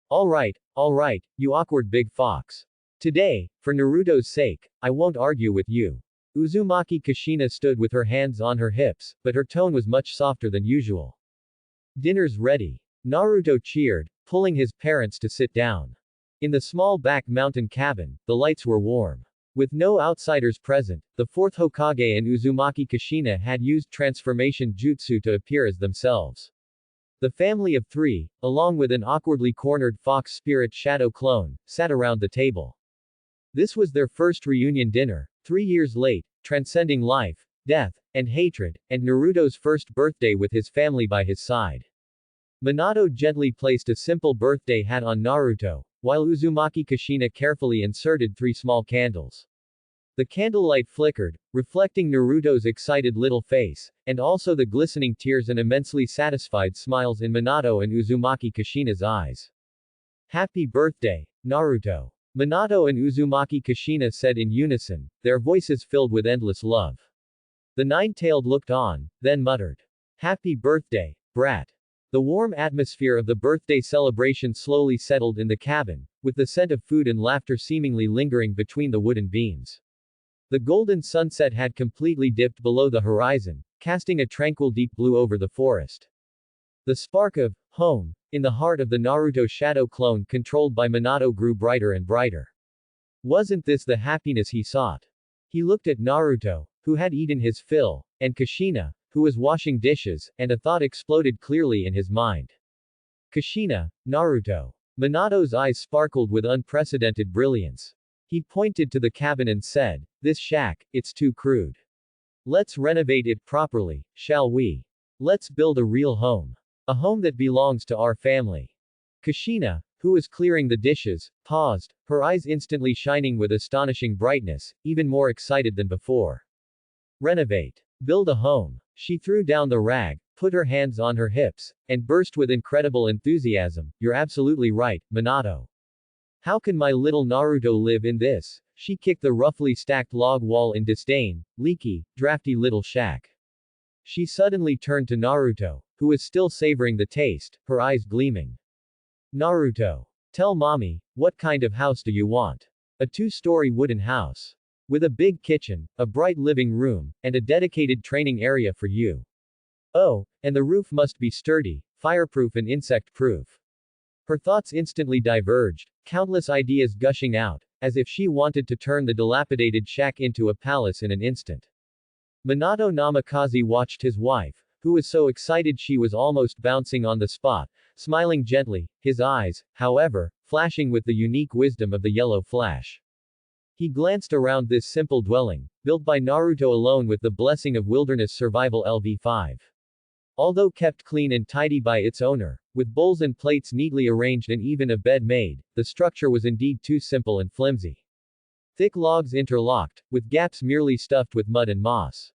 All right, you awkward big fox. Today, for Naruto's sake, I won't argue with you. Uzumaki Kushina stood with her hands on her hips, but her tone was much softer than usual. Dinner's ready. Naruto cheered, pulling his parents to sit down. In the small back mountain cabin, the lights were warm. With no outsiders present, the fourth Hokage and Uzumaki Kushina had used transformation jutsu to appear as themselves. The family of three, along with an awkwardly cornered fox spirit shadow clone, sat around the table. This was their first reunion dinner, 3 years late, transcending life, death, and hatred, and Naruto's first birthday with his family by his side. Minato gently placed a simple birthday hat on Naruto, while Uzumaki Kushina carefully inserted 3 small candles. The candlelight flickered, reflecting Naruto's excited little face, and also the glistening tears and immensely satisfied smiles in Minato and Uzumaki Kushina's eyes. Happy birthday, Naruto. Minato and Uzumaki Kushina said in unison, their voices filled with endless love. The nine-tailed looked on, then muttered, Happy birthday, brat. The warm atmosphere of the birthday celebration slowly settled in the cabin, with the scent of food and laughter seemingly lingering between the wooden beams. The golden sunset had completely dipped below the horizon, casting a tranquil deep blue over the forest. The spark of home in the heart of the Naruto shadow clone controlled by Minato grew brighter and brighter. Wasn't this the happiness he sought? He looked at Naruto, who had eaten his fill, and Kushina, who was washing dishes, and a thought exploded clearly in his mind. Kushina, Naruto. Minato's eyes sparkled with unprecedented brilliance. He pointed to the cabin and said, This shack, it's too crude. Let's renovate it properly, shall we? Let's build a real home. A home that belongs to our family. Kushina, who was clearing the dishes, paused, her eyes instantly shining with astonishing brightness, even more excited than before. Renovate. Build a home. She threw down the rag, put her hands on her hips, and burst with incredible enthusiasm. You're absolutely right, Minato. How can my little Naruto live in this? She kicked the roughly stacked log wall in disdain. Leaky, drafty little shack. She suddenly turned to Naruto, who was still savoring the taste, her eyes gleaming. Naruto. Tell mommy, what kind of house do you want? A 2-story wooden house. With a big kitchen, a bright living room, and a dedicated training area for you. Oh, and the roof must be sturdy, fireproof and insect-proof. Her thoughts instantly diverged, countless ideas gushing out, as if she wanted to turn the dilapidated shack into a palace in an instant. Minato Namikaze watched his wife, who was so excited she was almost bouncing on the spot, smiling gently, his eyes, however, flashing with the unique wisdom of the yellow flash. He glanced around this simple dwelling, built by Naruto alone with the blessing of wilderness survival LV5. Although kept clean and tidy by its owner, with bowls and plates neatly arranged and even a bed made, the structure was indeed too simple and flimsy. Thick logs interlocked, with gaps merely stuffed with mud and moss.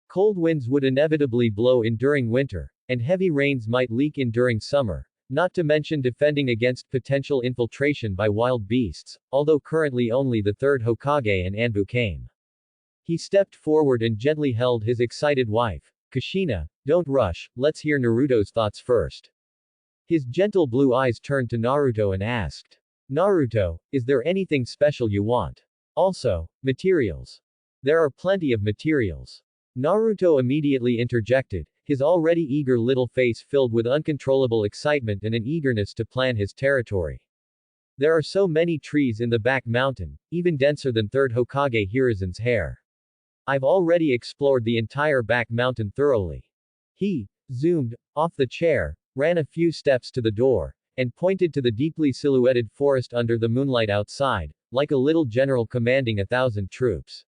Cold winds would inevitably blow in during winter, and heavy rains might leak in during summer, not to mention defending against potential infiltration by wild beasts, although currently only the third Hokage and Anbu came. He stepped forward and gently held his excited wife. Kushina, don't rush, let's hear Naruto's thoughts first. His gentle blue eyes turned to Naruto and asked. Naruto, is there anything special you want? Also, materials. There are plenty of materials. Naruto immediately interjected, his already eager little face filled with uncontrollable excitement and an eagerness to plan his territory. There are so many trees in the back mountain, even denser than third Hokage Hiruzen's hair. I've already explored the entire back mountain thoroughly. He zoomed off the chair, ran a few steps to the door, and pointed to the deeply silhouetted forest under the moonlight outside, like a little general commanding 1,000 troops.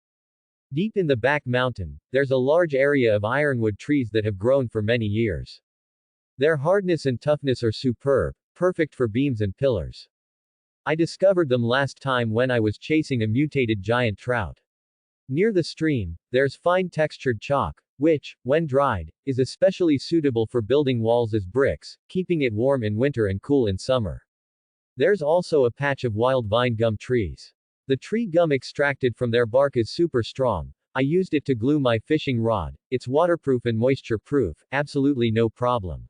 Deep in the back mountain, there's a large area of ironwood trees that have grown for many years. Their hardness and toughness are superb, perfect for beams and pillars. I discovered them last time when I was chasing a mutated giant trout. Near the stream, there's fine textured chalk, which, when dried, is especially suitable for building walls as bricks, keeping it warm in winter and cool in summer. There's also a patch of wild vine gum trees. The tree gum extracted from their bark is super strong. I used it to glue my fishing rod. It's waterproof and moisture-proof, absolutely no problem.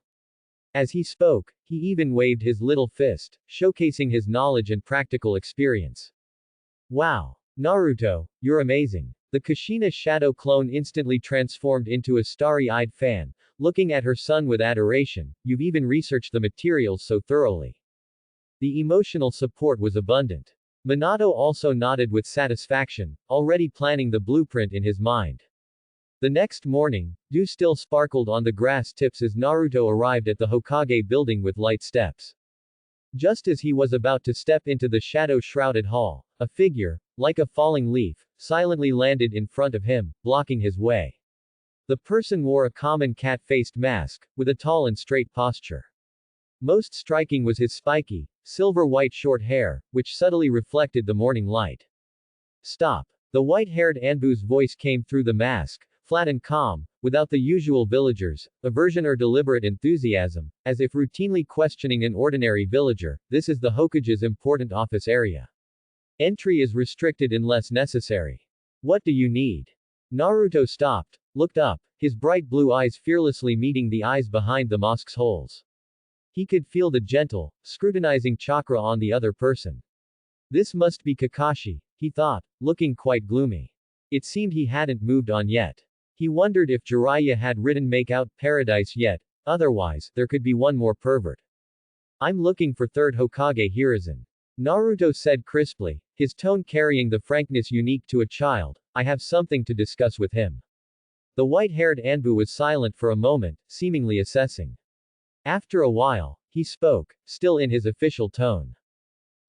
As he spoke, he even waved his little fist, showcasing his knowledge and practical experience. Wow! Naruto, you're amazing. The Kushina shadow clone instantly transformed into a starry-eyed fan, looking at her son with adoration. You've even researched the materials so thoroughly. The emotional support was abundant. Minato also nodded with satisfaction, already planning the blueprint in his mind. The next morning, dew still sparkled on the grass tips as Naruto arrived at the Hokage building with light steps. Just as he was about to step into the shadow-shrouded hall, a figure, like a falling leaf, silently landed in front of him, blocking his way. The person wore a common cat-faced mask, with a tall and straight posture. Most striking was his spiky, silver-white short hair, which subtly reflected the morning light. Stop. The white-haired Anbu's voice came through the mask, flat and calm, without the usual villagers' aversion or deliberate enthusiasm, as if routinely questioning an ordinary villager. This is the Hokage's important office area. Entry is restricted unless necessary. What do you need? Naruto stopped, looked up, his bright blue eyes fearlessly meeting the eyes behind the mosque's holes. He could feel the gentle, scrutinizing chakra on the other person. This must be Kakashi, he thought, looking quite gloomy. It seemed he hadn't moved on yet. He wondered if Jiraiya had written "Make out Paradise" yet, otherwise, there could be one more pervert. I'm looking for third Hokage Hiruzen. Naruto said crisply, his tone carrying the frankness unique to a child. I have something to discuss with him. The white-haired Anbu was silent for a moment, seemingly assessing. After a while, he spoke, still in his official tone.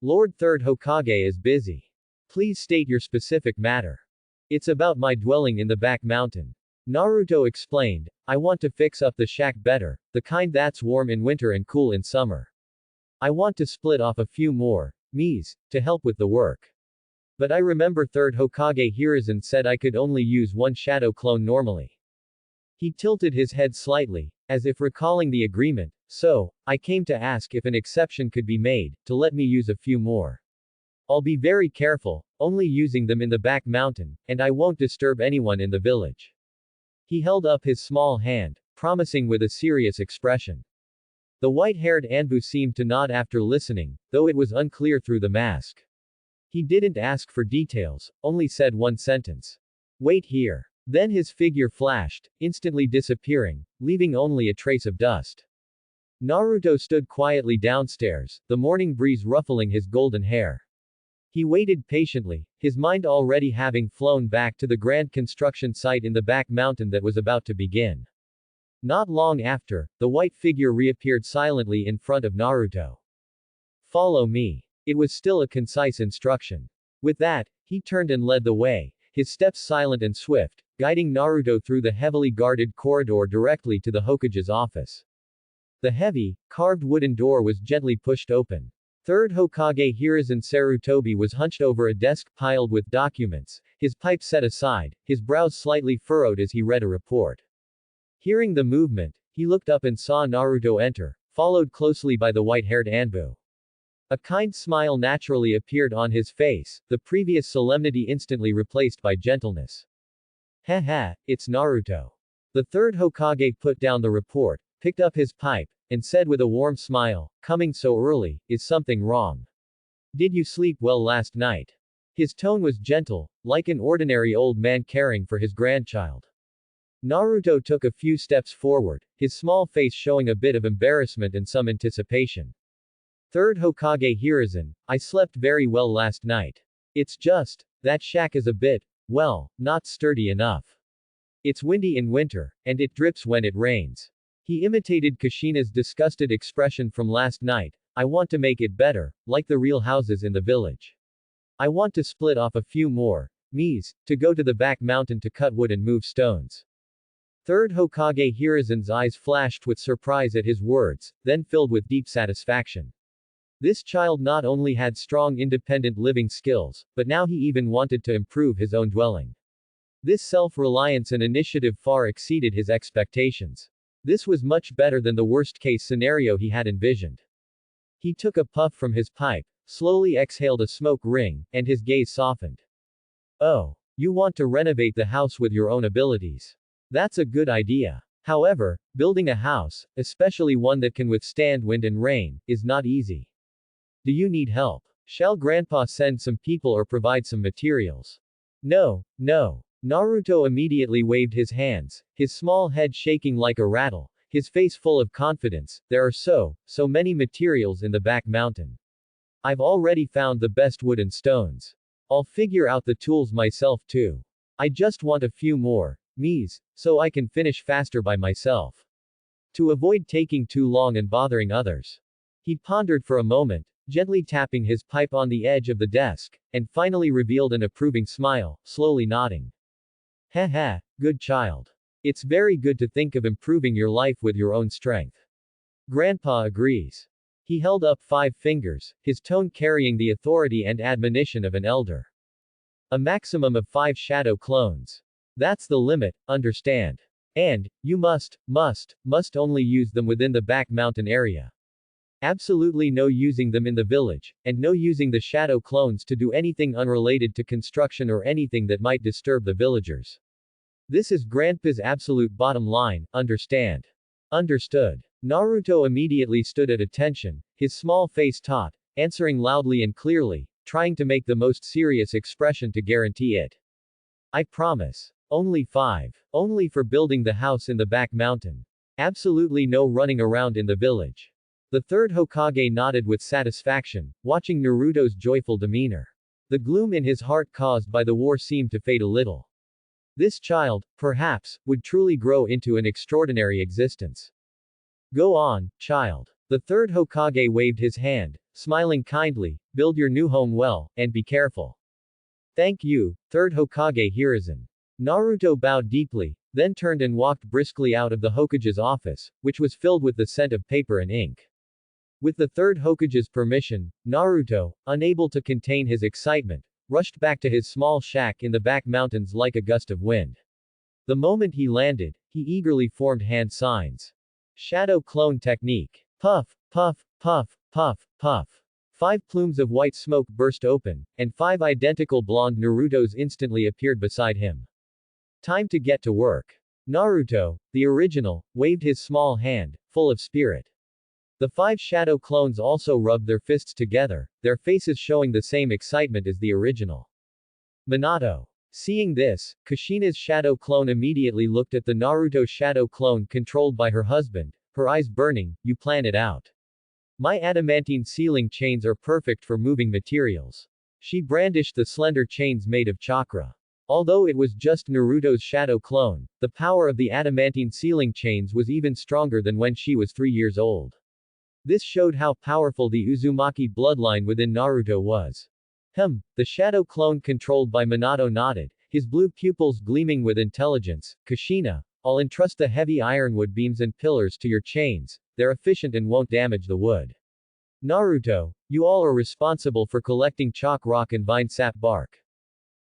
Lord Third Hokage is busy. Please state your specific matter. It's about my dwelling in the back mountain. Naruto explained, I want to fix up the shack better, the kind that's warm in winter and cool in summer. I want to split off a few more me's to help with the work. But I remember Third Hokage Hiruzen said I could only use one shadow clone normally. He tilted his head slightly, as if recalling the agreement, so, I came to ask if an exception could be made, to let me use a few more. I'll be very careful, only using them in the back mountain, and I won't disturb anyone in the village. He held up his small hand, promising with a serious expression. The white-haired Anbu seemed to nod after listening, though it was unclear through the mask. He didn't ask for details, only said one sentence. Wait here. Then his figure flashed, instantly disappearing, leaving only a trace of dust. Naruto stood quietly downstairs, the morning breeze ruffling his golden hair. He waited patiently, his mind already having flown back to the grand construction site in the back mountain that was about to begin. Not long after, the white figure reappeared silently in front of Naruto. Follow me. It was still a concise instruction. With that, he turned and led the way, his steps silent and swift, guiding Naruto through the heavily guarded corridor directly to the Hokage's office. The heavy, carved wooden door was gently pushed open. Third Hokage Hiruzen Sarutobi was hunched over a desk piled with documents, his pipe set aside, his brows slightly furrowed as he read a report. Hearing the movement, he looked up and saw Naruto enter, followed closely by the white-haired Anbu. A kind smile naturally appeared on his face, the previous solemnity instantly replaced by gentleness. Heh, it's Naruto. The third Hokage put down the report, picked up his pipe, and said with a warm smile, "Coming so early, is something wrong? Did you sleep well last night?" His tone was gentle, like an ordinary old man caring for his grandchild. Naruto took a few steps forward, his small face showing a bit of embarrassment and some anticipation. Third Hokage Hiruzen, I slept very well last night. It's just, that shack is a bit, well, not sturdy enough. It's windy in winter, and it drips when it rains. He imitated Kushina's disgusted expression from last night. I want to make it better, like the real houses in the village. I want to split off a few more, Mies, to go to the back mountain to cut wood and move stones. Third Hokage Hiruzen's eyes flashed with surprise at his words, then filled with deep satisfaction. This child not only had strong independent living skills, but now he even wanted to improve his own dwelling. This self-reliance and initiative far exceeded his expectations. This was much better than the worst-case scenario he had envisioned. He took a puff from his pipe, slowly exhaled a smoke ring, and his gaze softened. Oh, you want to renovate the house with your own abilities. That's a good idea. However, building a house, especially one that can withstand wind and rain, is not easy. Do you need help? Shall Grandpa send some people or provide some materials? No. Naruto immediately waved his hands, his small head shaking like a rattle, his face full of confidence. There are so many materials in the back mountain. I've already found the best wood and stones. I'll figure out the tools myself too. I just want a few more, Mies, so I can finish faster by myself. To avoid taking too long and bothering others. He pondered for a moment, gently tapping his pipe on the edge of the desk, and finally revealed an approving smile, slowly nodding. Heh, good child. It's very good to think of improving your life with your own strength. Grandpa agrees. He held up 5 fingers, his tone carrying the authority and admonition of an elder. A maximum of 5 shadow clones. That's the limit, understand? And, you must only use them within the back mountain area. Absolutely no using them in the village, and no using the shadow clones to do anything unrelated to construction or anything that might disturb the villagers. This is Grandpa's absolute bottom line, understand? Understood. Naruto immediately stood at attention, his small face taut, answering loudly and clearly, trying to make the most serious expression to guarantee it. I promise. Only 5. Only for building the house in the back mountain. Absolutely no running around in the village. The third Hokage nodded with satisfaction, watching Naruto's joyful demeanor. The gloom in his heart caused by the war seemed to fade a little. This child, perhaps, would truly grow into an extraordinary existence. Go on, child. The third Hokage waved his hand, smiling kindly, build your new home well, and be careful. Thank you, third Hokage Hiruzen. Naruto bowed deeply, then turned and walked briskly out of the Hokage's office, which was filled with the scent of paper and ink. With the third Hokage's permission, Naruto, unable to contain his excitement, rushed back to his small shack in the back mountains like a gust of wind. The moment he landed, he eagerly formed hand signs. Shadow clone technique. Puff, puff, puff, puff, puff. 5 plumes of white smoke burst open, and 5 identical blonde Narutos instantly appeared beside him. Time to get to work. Naruto, the original, waved his small hand, full of spirit. The 5 shadow clones also rubbed their fists together, their faces showing the same excitement as the original. Minato. Seeing this, Kushina's shadow clone immediately looked at the Naruto shadow clone controlled by her husband, her eyes burning. You plan it out. My adamantine sealing chains are perfect for moving materials. She brandished the slender chains made of chakra. Although it was just Naruto's shadow clone, the power of the adamantine sealing chains was even stronger than when she was 3 years old. This showed how powerful the Uzumaki bloodline within Naruto was. The shadow clone controlled by Minato nodded, his blue pupils gleaming with intelligence. Kushina, I'll entrust the heavy ironwood beams and pillars to your chains, they're efficient and won't damage the wood. Naruto, you all are responsible for collecting chalk rock and vine sap bark.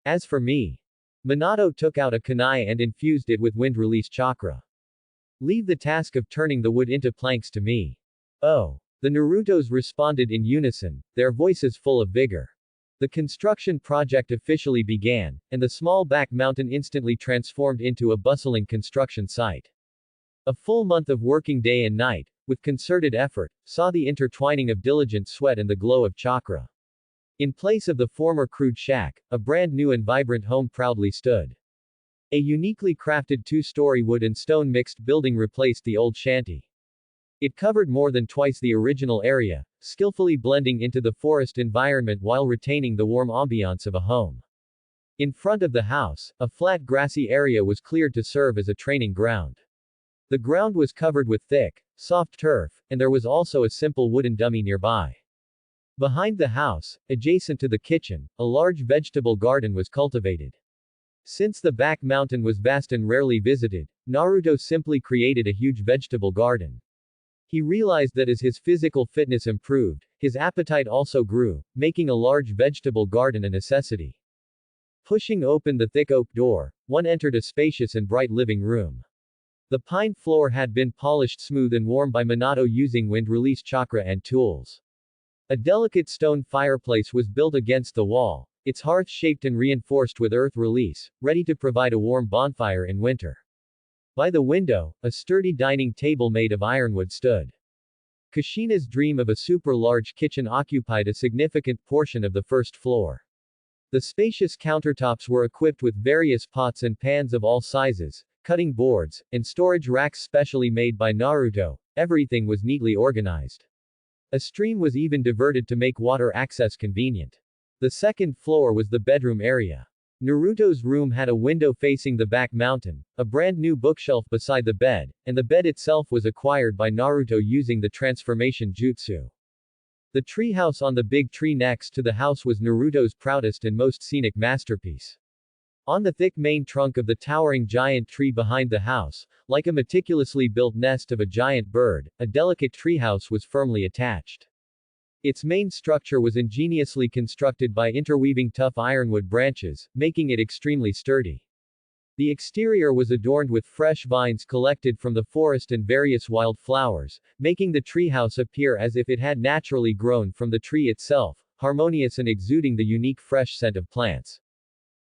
As for me, Minato took out a kunai and infused it with wind release chakra. Leave the task of turning the wood into planks to me. Oh. The Narutos responded in unison, their voices full of vigor. The construction project officially began, and the small back mountain instantly transformed into a bustling construction site. A full month of working day and night, with concerted effort, saw the intertwining of diligent sweat and the glow of chakra. In place of the former crude shack, a brand new and vibrant home proudly stood. A uniquely crafted two-story wood and stone mixed building replaced the old shanty. It covered more than twice the original area, skillfully blending into the forest environment while retaining the warm ambiance of a home. In front of the house, a flat grassy area was cleared to serve as a training ground. The ground was covered with thick, soft turf, and there was also a simple wooden dummy nearby. Behind the house, adjacent to the kitchen, a large vegetable garden was cultivated. Since the back mountain was vast and rarely visited, Naruto simply created a huge vegetable garden. He realized that as his physical fitness improved, his appetite also grew, making a large vegetable garden a necessity. Pushing open the thick oak door, one entered a spacious and bright living room. The pine floor had been polished smooth and warm by Minato using wind-release chakra and tools. A delicate stone fireplace was built against the wall, its hearth shaped and reinforced with earth release, ready to provide a warm bonfire in winter. By the window, a sturdy dining table made of ironwood stood. Kushina's dream of a super-large kitchen occupied a significant portion of the first floor. The spacious countertops were equipped with various pots and pans of all sizes, cutting boards, and storage racks specially made by Naruto. Everything was neatly organized. A stream was even diverted to make water access convenient. The second floor was the bedroom area. Naruto's room had a window facing the back mountain, a brand new bookshelf beside the bed, and the bed itself was acquired by Naruto using the transformation jutsu. The treehouse on the big tree next to the house was Naruto's proudest and most scenic masterpiece. On the thick main trunk of the towering giant tree behind the house, like a meticulously built nest of a giant bird, a delicate treehouse was firmly attached. Its main structure was ingeniously constructed by interweaving tough ironwood branches, making it extremely sturdy. The exterior was adorned with fresh vines collected from the forest and various wild flowers, making the treehouse appear as if it had naturally grown from the tree itself, harmonious and exuding the unique fresh scent of plants.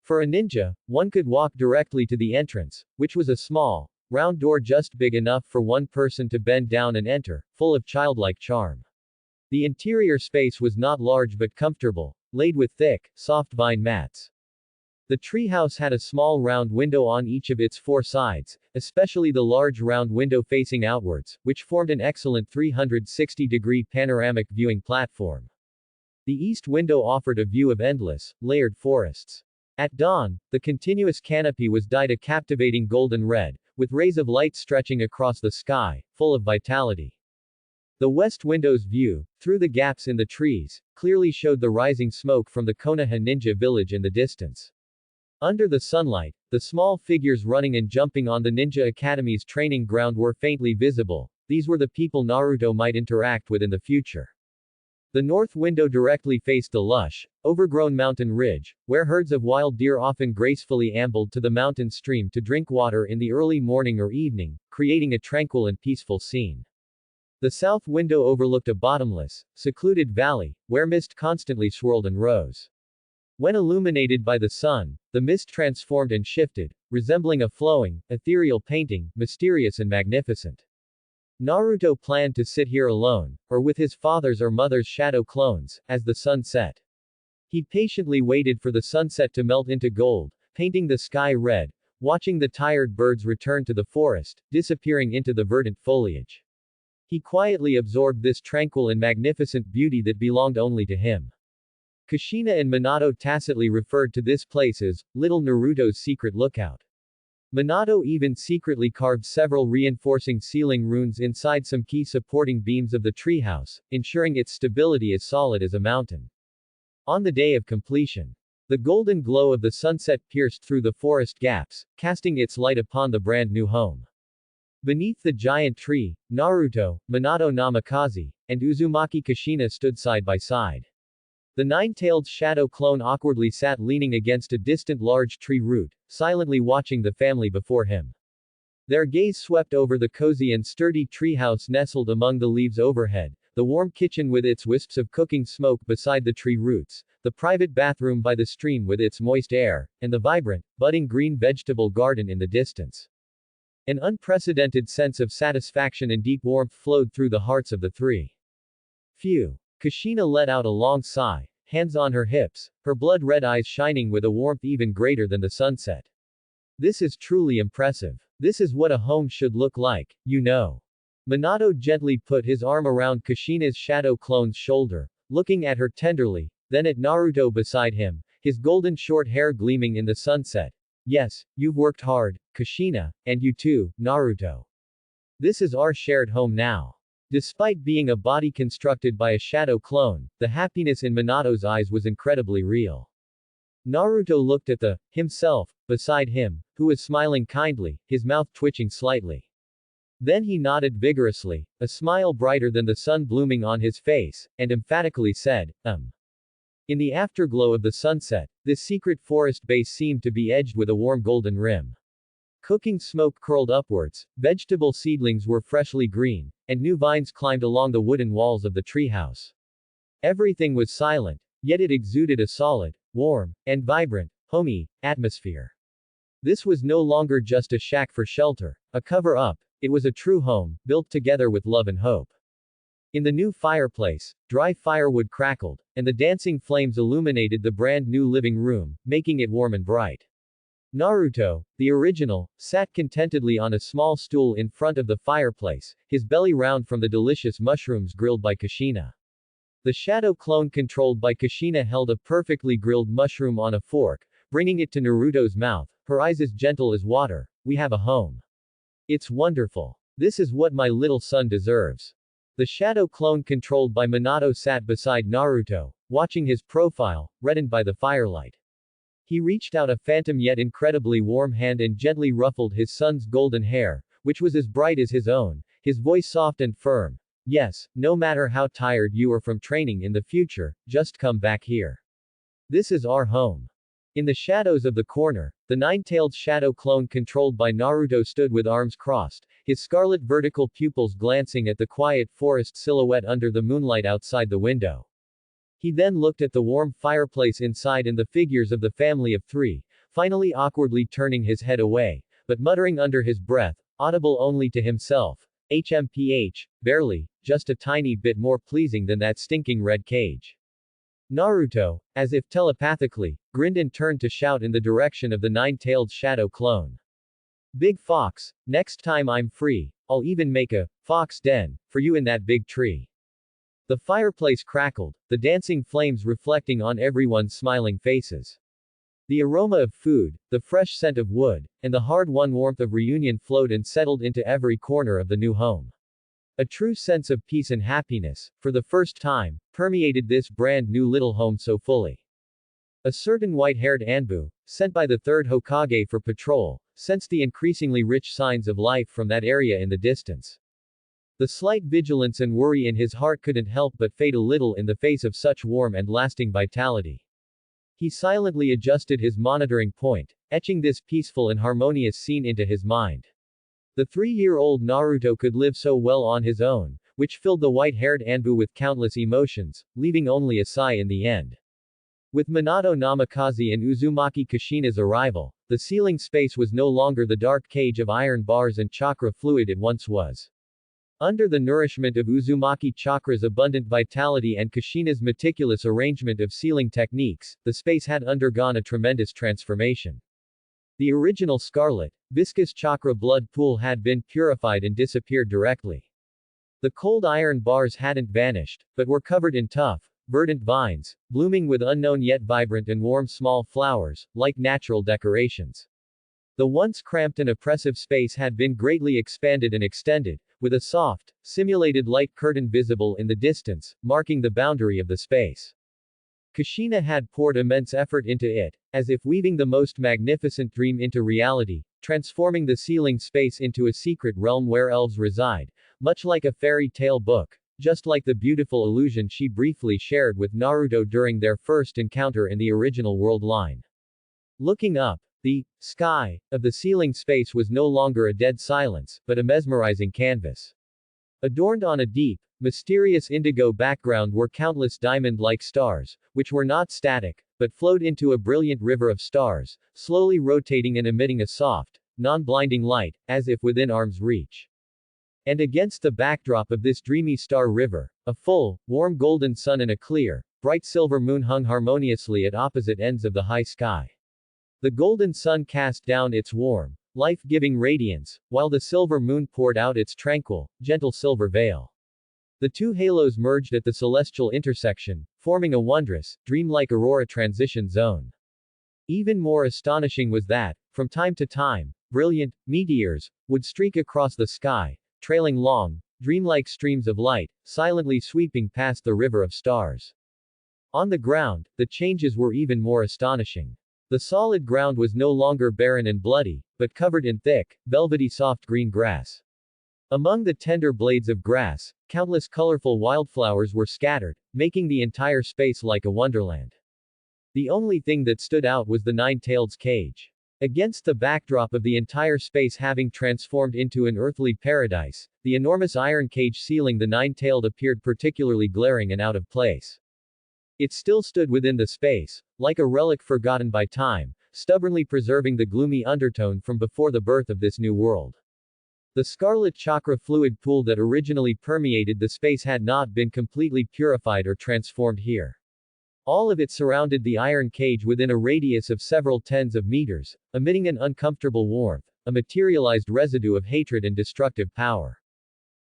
For a ninja, one could walk directly to the entrance, which was a small, round door just big enough for one person to bend down and enter, full of childlike charm. The interior space was not large but comfortable, laid with thick, soft vine mats. The treehouse had a small round window on each of its four sides, especially the large round window facing outwards, which formed an excellent 360-degree panoramic viewing platform. The east window offered a view of endless, layered forests. At dawn, the continuous canopy was dyed a captivating golden red, with rays of light stretching across the sky, full of vitality. The west window's view, through the gaps in the trees, clearly showed the rising smoke from the Konoha ninja village in the distance. Under the sunlight, the small figures running and jumping on the Ninja Academy's training ground were faintly visible. These were the people Naruto might interact with in the future. The north window directly faced the lush, overgrown mountain ridge, where herds of wild deer often gracefully ambled to the mountain stream to drink water in the early morning or evening, creating a tranquil and peaceful scene. The south window overlooked a bottomless, secluded valley, where mist constantly swirled and rose. When illuminated by the sun, the mist transformed and shifted, resembling a flowing, ethereal painting, mysterious and magnificent. Naruto planned to sit here alone, or with his father's or mother's shadow clones, as the sun set. He patiently waited for the sunset to melt into gold, painting the sky red, watching the tired birds return to the forest, disappearing into the verdant foliage. He quietly absorbed this tranquil and magnificent beauty that belonged only to him. Kushina and Minato tacitly referred to this place as Little Naruto's secret lookout. Minato even secretly carved several reinforcing ceiling runes inside some key supporting beams of the treehouse, ensuring its stability as solid as a mountain. On the day of completion, the golden glow of the sunset pierced through the forest gaps, casting its light upon the brand new home. Beneath the giant tree, Naruto, Minato Namikaze, and Uzumaki Kushina stood side by side. The nine-tailed shadow clone awkwardly sat leaning against a distant large tree root, silently watching the family before him. Their gaze swept over the cozy and sturdy treehouse nestled among the leaves overhead, the warm kitchen with its wisps of cooking smoke beside the tree roots, the private bathroom by the stream with its moist air, and the vibrant, budding green vegetable garden in the distance. An unprecedented sense of satisfaction and deep warmth flowed through the hearts of the three. Phew. Kushina let out a long sigh, hands on her hips, her blood-red eyes shining with a warmth even greater than the sunset. This is truly impressive. This is what a home should look like, you know. Minato gently put his arm around Kushina's shadow clone's shoulder, looking at her tenderly, then at Naruto beside him, his golden short hair gleaming in the sunset. Yes, you've worked hard, Kushina, and you too, Naruto. This is our shared home now. Despite being a body constructed by a shadow clone, the happiness in Minato's eyes was incredibly real. Naruto looked at himself, beside him, who was smiling kindly, his mouth twitching slightly. Then he nodded vigorously, a smile brighter than the sun blooming on his face, and emphatically said, In the afterglow of the sunset, this secret forest base seemed to be edged with a warm golden rim. Cooking smoke curled upwards, vegetable seedlings were freshly green, and new vines climbed along the wooden walls of the treehouse. Everything was silent, yet it exuded a solid, warm, and vibrant, homey atmosphere. This was no longer just a shack for shelter, a cover-up, it was a true home, built together with love and hope. In the new fireplace, dry firewood crackled, and the dancing flames illuminated the brand new living room, making it warm and bright. Naruto, the original, sat contentedly on a small stool in front of the fireplace, his belly round from the delicious mushrooms grilled by Kushina. The shadow clone controlled by Kushina held a perfectly grilled mushroom on a fork, bringing it to Naruto's mouth, her eyes as gentle as water. We have a home. It's wonderful. This is what my little son deserves. The shadow clone controlled by Minato sat beside Naruto, watching his profile, reddened by the firelight. He reached out a phantom yet incredibly warm hand and gently ruffled his son's golden hair, which was as bright as his own, his voice soft and firm. Yes, no matter how tired you are from training in the future, just come back here. This is our home. In the shadows of the corner, the nine-tailed shadow clone controlled by Naruto stood with arms crossed, his scarlet vertical pupils glancing at the quiet forest silhouette under the moonlight outside the window. He then looked at the warm fireplace inside and the figures of the family of three, finally awkwardly turning his head away, but muttering under his breath, audible only to himself, HMPH, barely, just a tiny bit more pleasing than that stinking red cage. Naruto, as if telepathically, grinned and turned to shout in the direction of the nine-tailed shadow clone. Big Fox, next time I'm free, I'll even make a fox den for you in that big tree. The fireplace crackled, the dancing flames reflecting on everyone's smiling faces. The aroma of food, the fresh scent of wood, and the hard-won warmth of reunion flowed and settled into every corner of the new home. A true sense of peace and happiness, for the first time, permeated this brand new little home so fully. A certain white-haired Anbu, sent by the third Hokage for patrol, sensed the increasingly rich signs of life from that area in the distance. The slight vigilance and worry in his heart couldn't help but fade a little in the face of such warm and lasting vitality. He silently adjusted his monitoring point, etching this peaceful and harmonious scene into his mind. The 3-year-old Naruto could live so well on his own, which filled the white-haired Anbu with countless emotions, leaving only a sigh in the end. With Minato Namikaze and Uzumaki Kushina's arrival, the ceiling space was no longer the dark cage of iron bars and chakra fluid it once was. Under the nourishment of Uzumaki chakra's abundant vitality and Kushina's meticulous arrangement of sealing techniques, the space had undergone a tremendous transformation. The original scarlet, viscous chakra blood pool had been purified and disappeared directly. The cold iron bars hadn't vanished, but were covered in tough, verdant vines, blooming with unknown yet vibrant and warm small flowers, like natural decorations. The once cramped and oppressive space had been greatly expanded and extended, with a soft, simulated light curtain visible in the distance, marking the boundary of the space. Kushina had poured immense effort into it, as if weaving the most magnificent dream into reality, transforming the ceiling space into a secret realm where elves reside, much like a fairy tale book, just like the beautiful illusion she briefly shared with Naruto during their first encounter in the original world line. Looking up, the sky of the ceiling space was no longer a dead silence, but a mesmerizing canvas. Adorned on a deep, mysterious indigo background were countless diamond-like stars, which were not static, but flowed into a brilliant river of stars, slowly rotating and emitting a soft, non-blinding light, as if within arm's reach. And against the backdrop of this dreamy star river, a full, warm golden sun and a clear, bright silver moon hung harmoniously at opposite ends of the high sky. The golden sun cast down its warm, life-giving radiance, while the silver moon poured out its tranquil, gentle silver veil. The two halos merged at the celestial intersection, forming a wondrous, dreamlike aurora transition zone. Even more astonishing was that, from time to time, brilliant meteors would streak across the sky, trailing long, dreamlike streams of light, silently sweeping past the river of stars. On the ground, the changes were even more astonishing. The solid ground was no longer barren and bloody, but covered in thick, velvety soft green grass. Among the tender blades of grass, countless colorful wildflowers were scattered, making the entire space like a wonderland. The only thing that stood out was the nine-tailed cage. Against the backdrop of the entire space having transformed into an earthly paradise, the enormous iron cage sealing the nine-tailed appeared particularly glaring and out of place. It still stood within the space, like a relic forgotten by time, stubbornly preserving the gloomy undertone from before the birth of this new world. The scarlet chakra fluid pool that originally permeated the space had not been completely purified or transformed here. All of it surrounded the iron cage within a radius of several tens of meters, emitting an uncomfortable warmth, a materialized residue of hatred and destructive power.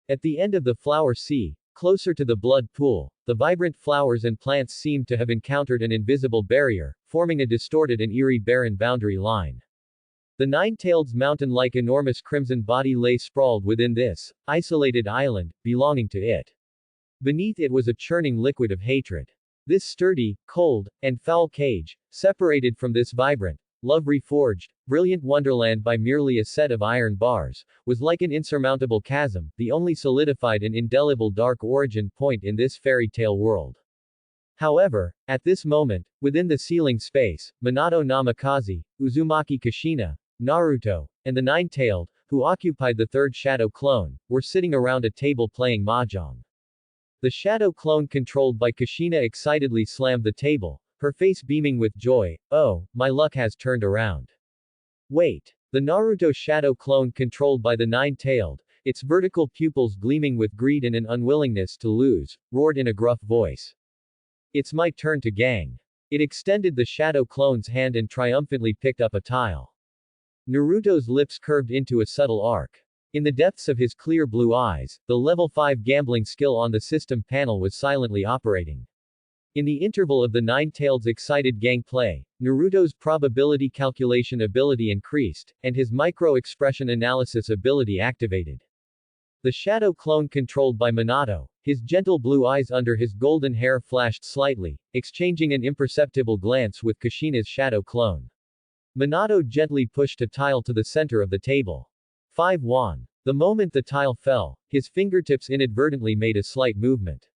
At the end of the flower sea, closer to the blood pool, the vibrant flowers and plants seemed to have encountered an invisible barrier, forming a distorted and eerie barren boundary line. The nine-tailed mountain-like enormous crimson body lay sprawled within this isolated island, belonging to it. Beneath it was a churning liquid of hatred. This sturdy, cold, and foul cage, separated from this vibrant, love-reforged, brilliant wonderland by merely a set of iron bars, was like an insurmountable chasm, the only solidified and indelible dark origin point in this fairy tale world. However, at this moment, within the ceiling space, Minato Namikaze, Uzumaki Kushina, Naruto, and the nine-tailed, who occupied the third shadow clone, were sitting around a table playing mahjong. The shadow clone controlled by Kushina excitedly slammed the table, her face beaming with joy. "Oh, my luck has turned around." "Wait." The Naruto shadow clone controlled by the nine-tailed, its vertical pupils gleaming with greed and an unwillingness to lose, roared in a gruff voice. "It's my turn to gang." It extended the shadow clone's hand and triumphantly picked up a tile. Naruto's lips curved into a subtle arc. In the depths of his clear blue eyes, the level 5 gambling skill on the system panel was silently operating. In the interval of the nine-tailed excited gang play, Naruto's probability calculation ability increased, and his micro-expression analysis ability activated. The shadow clone controlled by Minato, his gentle blue eyes under his golden hair flashed slightly, exchanging an imperceptible glance with Kushina's shadow clone. Minato gently pushed a tile to the center of the table. 5 won. The moment the tile fell, his fingertips inadvertently made a slight movement.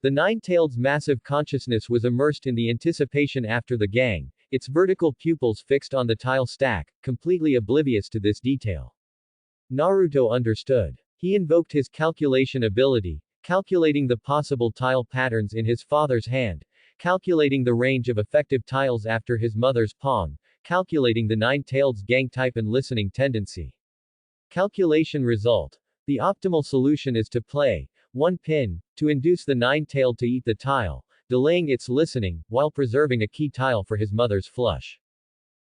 The nine-tailed's massive consciousness was immersed in the anticipation after the gang, its vertical pupils fixed on the tile stack, completely oblivious to this detail. Naruto understood. He invoked his calculation ability, calculating the possible tile patterns in his father's hand, calculating the range of effective tiles after his mother's palm, calculating the nine-tailed's gang type and listening tendency. Calculation result. The optimal solution is to play one pin, to induce the nine-tailed to eat the tile, delaying its listening, while preserving a key tile for his mother's flush.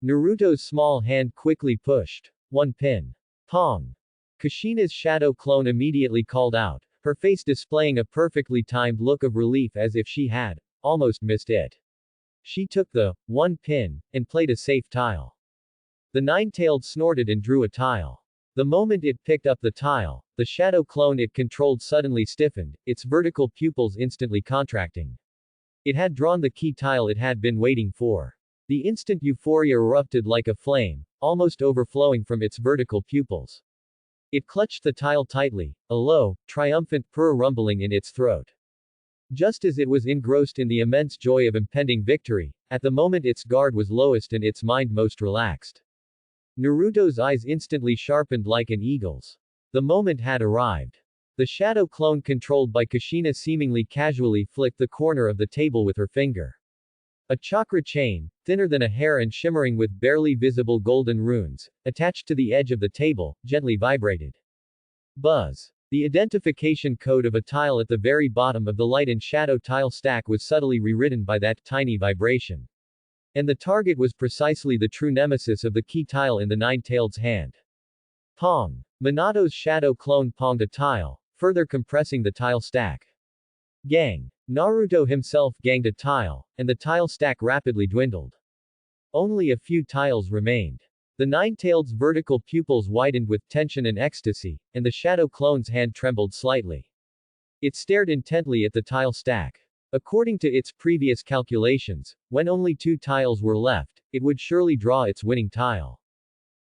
Naruto's small hand quickly pushed one pin. Pong. Kushina's shadow clone immediately called out, her face displaying a perfectly timed look of relief as if she had almost missed it. She took the one pin and played a safe tile. The nine-tailed snorted and drew a tile. The moment it picked up the tile, the shadow clone it controlled suddenly stiffened, its vertical pupils instantly contracting. It had drawn the key tile it had been waiting for. The instant euphoria erupted like a flame, almost overflowing from its vertical pupils. It clutched the tile tightly, a low, triumphant purr rumbling in its throat. Just as it was engrossed in the immense joy of impending victory, at the moment its guard was lowest and its mind most relaxed. Naruto's eyes instantly sharpened like an eagle's. The moment had arrived. The shadow clone controlled by Kushina seemingly casually flicked the corner of the table with her finger. A chakra chain, thinner than a hair and shimmering with barely visible golden runes, attached to the edge of the table, gently vibrated. Buzz. The identification code of a tile at the very bottom of the light and shadow tile stack was subtly rewritten by that tiny vibration. And the target was precisely the true nemesis of the key tile in the nine-taled's hand. Pong. Minato's shadow clone ponged a tile, further compressing the tile stack. Gang. Naruto himself ganged a tile, and the tile stack rapidly dwindled. Only a few tiles remained. The nine-tailed's vertical pupils widened with tension and ecstasy, and the shadow clone's hand trembled slightly. It stared intently at the tile stack. According to its previous calculations, when only 2 tiles were left, it would surely draw its winning tile.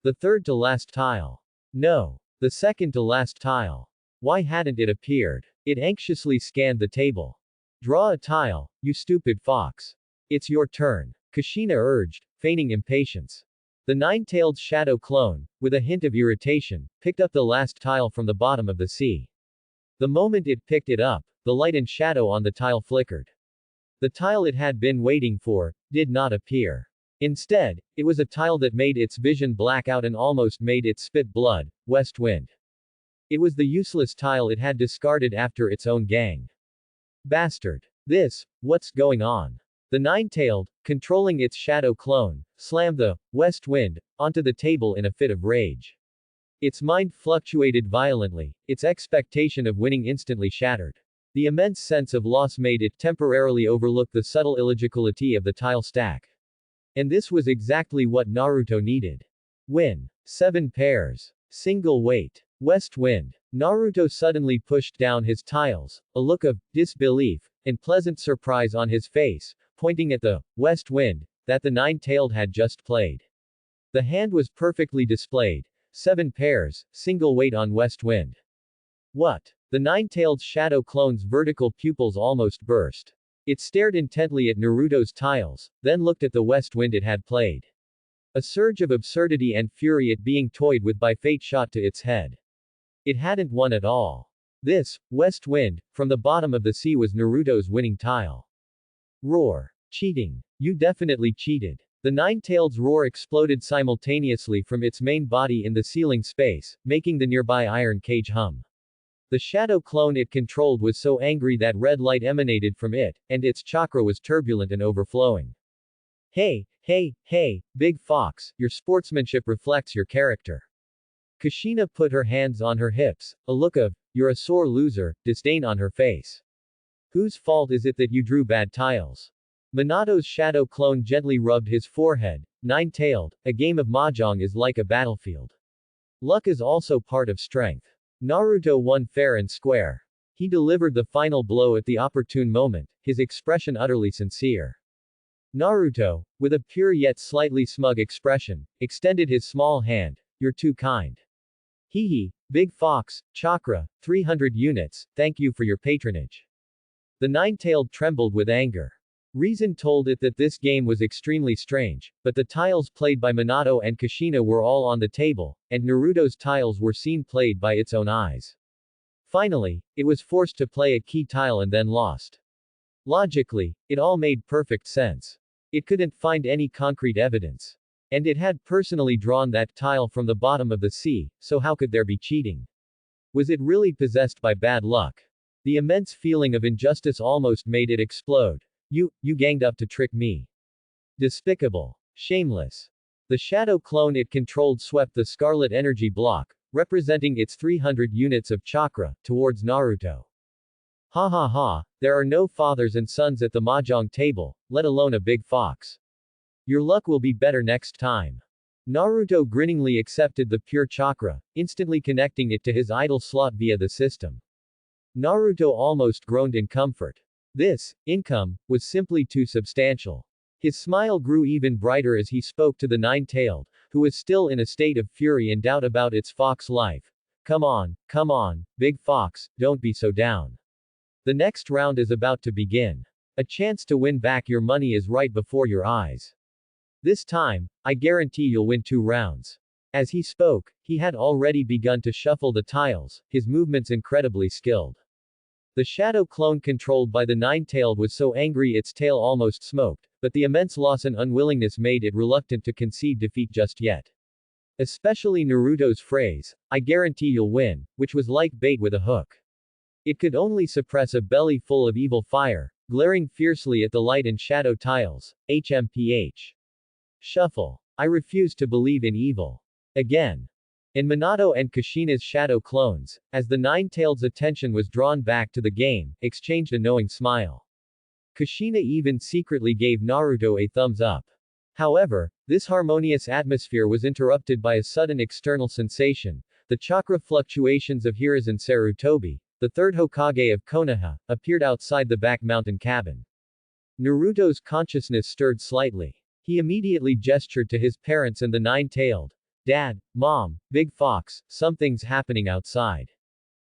The third to last tile. No. The second to last tile. Why hadn't it appeared? It anxiously scanned the table. Draw a tile, you stupid fox. It's your turn. Kushina urged, feigning impatience. The nine-tailed shadow clone, with a hint of irritation, picked up the last tile from the bottom of the sea. The moment it picked it up, the light and shadow on the tile flickered. The tile it had been waiting for did not appear. Instead, it was a tile that made its vision black out and almost made it spit blood, West Wind. It was the useless tile it had discarded after its own gang. Bastard. What's going on? The nine-tailed, controlling its shadow clone, slammed the West Wind onto the table in a fit of rage. Its mind fluctuated violently, its expectation of winning instantly shattered. The immense sense of loss made it temporarily overlook the subtle illogicality of the tile stack. And this was exactly what Naruto needed. Win. 7 pairs. Single weight. West Wind. Naruto suddenly pushed down his tiles, a look of disbelief and pleasant surprise on his face, pointing at the West Wind that the nine-tailed had just played. The hand was perfectly displayed. 7 pairs, single weight on West Wind. What? The nine-tailed shadow clone's vertical pupils almost burst. It stared intently at Naruto's tiles, then looked at the West Wind it had played. A surge of absurdity and fury at being toyed with by fate shot to its head. It hadn't won at all. This, West Wind, from the bottom of the sea was Naruto's winning tile. Roar. Cheating. You definitely cheated. The nine-tailed's roar exploded simultaneously from its main body in the ceiling space, making the nearby iron cage hum. The shadow clone it controlled was so angry that red light emanated from it, and its chakra was turbulent and overflowing. Hey, big fox, your sportsmanship reflects your character. Kushina put her hands on her hips, a look of, you're a sore loser, disdain on her face. Whose fault is it that you drew bad tiles? Minato's shadow clone gently rubbed his forehead. Nine-tailed, a game of mahjong is like a battlefield. Luck is also part of strength. Naruto won fair and square. He delivered the final blow at the opportune moment, his expression utterly sincere. Naruto, with a pure yet slightly smug expression, extended his small hand. You're too kind. Hee, big fox, chakra, 300 units, thank you for your patronage. The nine-tailed trembled with anger. Reason told it that this game was extremely strange, but the tiles played by Minato and Kushina were all on the table, and Naruto's tiles were seen played by its own eyes. Finally, it was forced to play a key tile and then lost. Logically, it all made perfect sense. It couldn't find any concrete evidence. And it had personally drawn that tile from the bottom of the sea, so how could there be cheating? Was it really possessed by bad luck? The immense feeling of injustice almost made it explode. You ganged up to trick me. Despicable. Shameless. The shadow clone it controlled swept the scarlet energy block, representing its 300 units of chakra, towards Naruto. Ha, there are no fathers and sons at the mahjong table, let alone a big fox. Your luck will be better next time. Naruto grinningly accepted the pure chakra, instantly connecting it to his idol slot via the system. Naruto almost groaned in comfort. This income was simply too substantial. His smile grew even brighter as he spoke to the nine-tailed, who was still in a state of fury and doubt about its fox life. Come on, big fox, don't be so down. The next round is about to begin. A chance to win back your money is right before your eyes. This time, I guarantee you'll win 2 rounds. As he spoke, he had already begun to shuffle the tiles, his movements incredibly skilled. The shadow clone controlled by the nine-tailed was so angry its tail almost smoked, but the immense loss and unwillingness made it reluctant to concede defeat just yet. Especially Naruto's phrase, "I guarantee you'll win," which was like bait with a hook. It could only suppress a belly full of evil fire, glaring fiercely at the light and shadow tiles. HMPH. Shuffle. I refuse to believe in evil. Again. In Minato and Kushina's shadow clones, as the nine-tailed's attention was drawn back to the game, exchanged a knowing smile. Kushina even secretly gave Naruto a thumbs up. However, this harmonious atmosphere was interrupted by a sudden external sensation. The chakra fluctuations of Hiruzen Sarutobi, the third Hokage of Konoha, appeared outside the back mountain cabin. Naruto's consciousness stirred slightly. He immediately gestured to his parents and the nine-tailed. Dad, Mom, Big Fox, something's happening outside.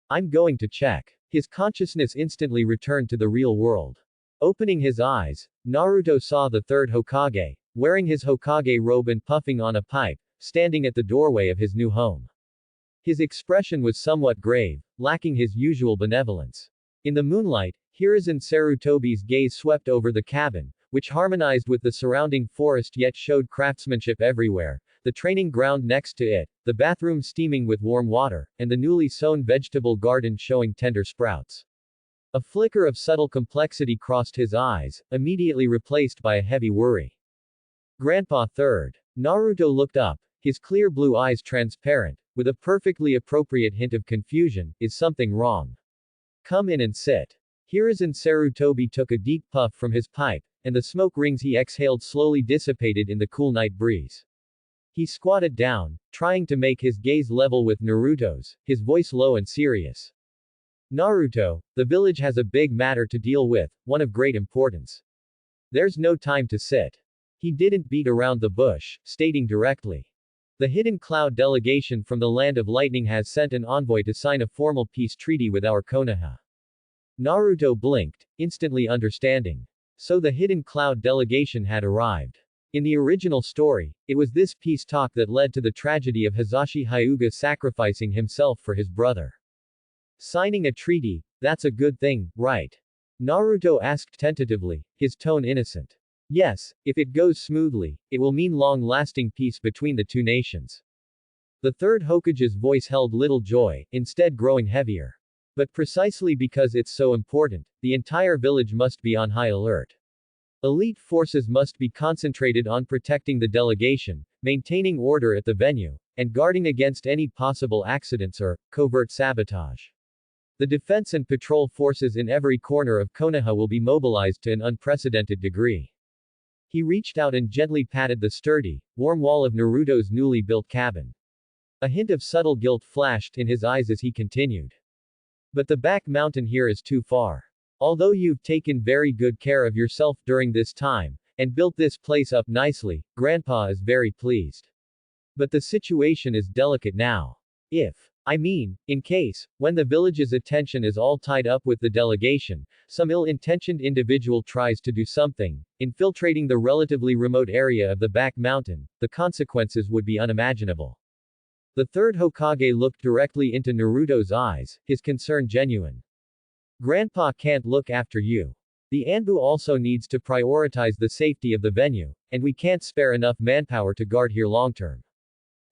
I'm going to check. His consciousness instantly returned to the real world. Opening his eyes, Naruto saw the third Hokage, wearing his Hokage robe and puffing on a pipe, standing at the doorway of his new home. His expression was somewhat grave, lacking his usual benevolence. In the moonlight, Hiruzen Sarutobi's gaze swept over the cabin, which harmonized with the surrounding forest yet showed craftsmanship everywhere, the training ground next to it, the bathroom steaming with warm water, and the newly sown vegetable garden showing tender sprouts. A flicker of subtle complexity crossed his eyes, immediately replaced by a heavy worry. Grandpa third. Naruto looked up, his clear blue eyes transparent, with a perfectly appropriate hint of confusion. Is something wrong? Come in and sit. Hiruzen Sarutobi took a deep puff from his pipe, and the smoke rings he exhaled slowly dissipated in the cool night breeze. He squatted down, trying to make his gaze level with Naruto's, his voice low and serious. Naruto, the village has a big matter to deal with, one of great importance. There's no time to sit. He didn't beat around the bush, stating directly. The Hidden Cloud delegation from the Land of Lightning has sent an envoy to sign a formal peace treaty with our Konoha. Naruto blinked, instantly understanding. So the Hidden Cloud delegation had arrived. In the original story, it was this peace talk that led to the tragedy of Hisashi Hyuga sacrificing himself for his brother. Signing a treaty, that's a good thing, right? Naruto asked tentatively, his tone innocent. Yes, if it goes smoothly, it will mean long-lasting peace between the two nations. The third Hokage's voice held little joy, instead growing heavier. But precisely because it's so important, the entire village must be on high alert. Elite forces must be concentrated on protecting the delegation, maintaining order at the venue, and guarding against any possible accidents or covert sabotage. The defense and patrol forces in every corner of Konoha will be mobilized to an unprecedented degree. He reached out and gently patted the sturdy, warm wall of Naruto's newly built cabin. A hint of subtle guilt flashed in his eyes as he continued. But the back mountain here is too far. Although you've taken very good care of yourself during this time, and built this place up nicely, Grandpa is very pleased. But the situation is delicate now. In case, when the village's attention is all tied up with the delegation, some ill-intentioned individual tries to do something, infiltrating the relatively remote area of the back mountain, the consequences would be unimaginable. The third Hokage looked directly into Naruto's eyes, his concern genuine. Grandpa can't look after you. The Anbu also needs to prioritize the safety of the venue, and we can't spare enough manpower to guard here long-term.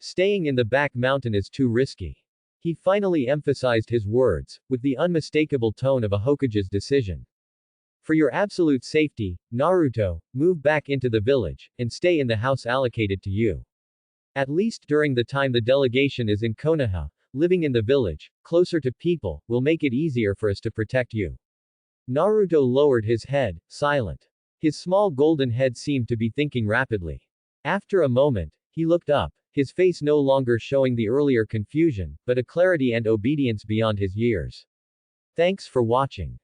Staying in the back mountain is too risky. He finally emphasized his words, with the unmistakable tone of a Hokage's decision. For your absolute safety, Naruto, move back into the village, and stay in the house allocated to you. At least during the time the delegation is in Konoha, living in the village, closer to people, will make it easier for us to protect you. Naruto lowered his head, silent. His small golden head seemed to be thinking rapidly. After a moment, he looked up, his face no longer showing the earlier confusion, but a clarity and obedience beyond his years. Thanks for watching.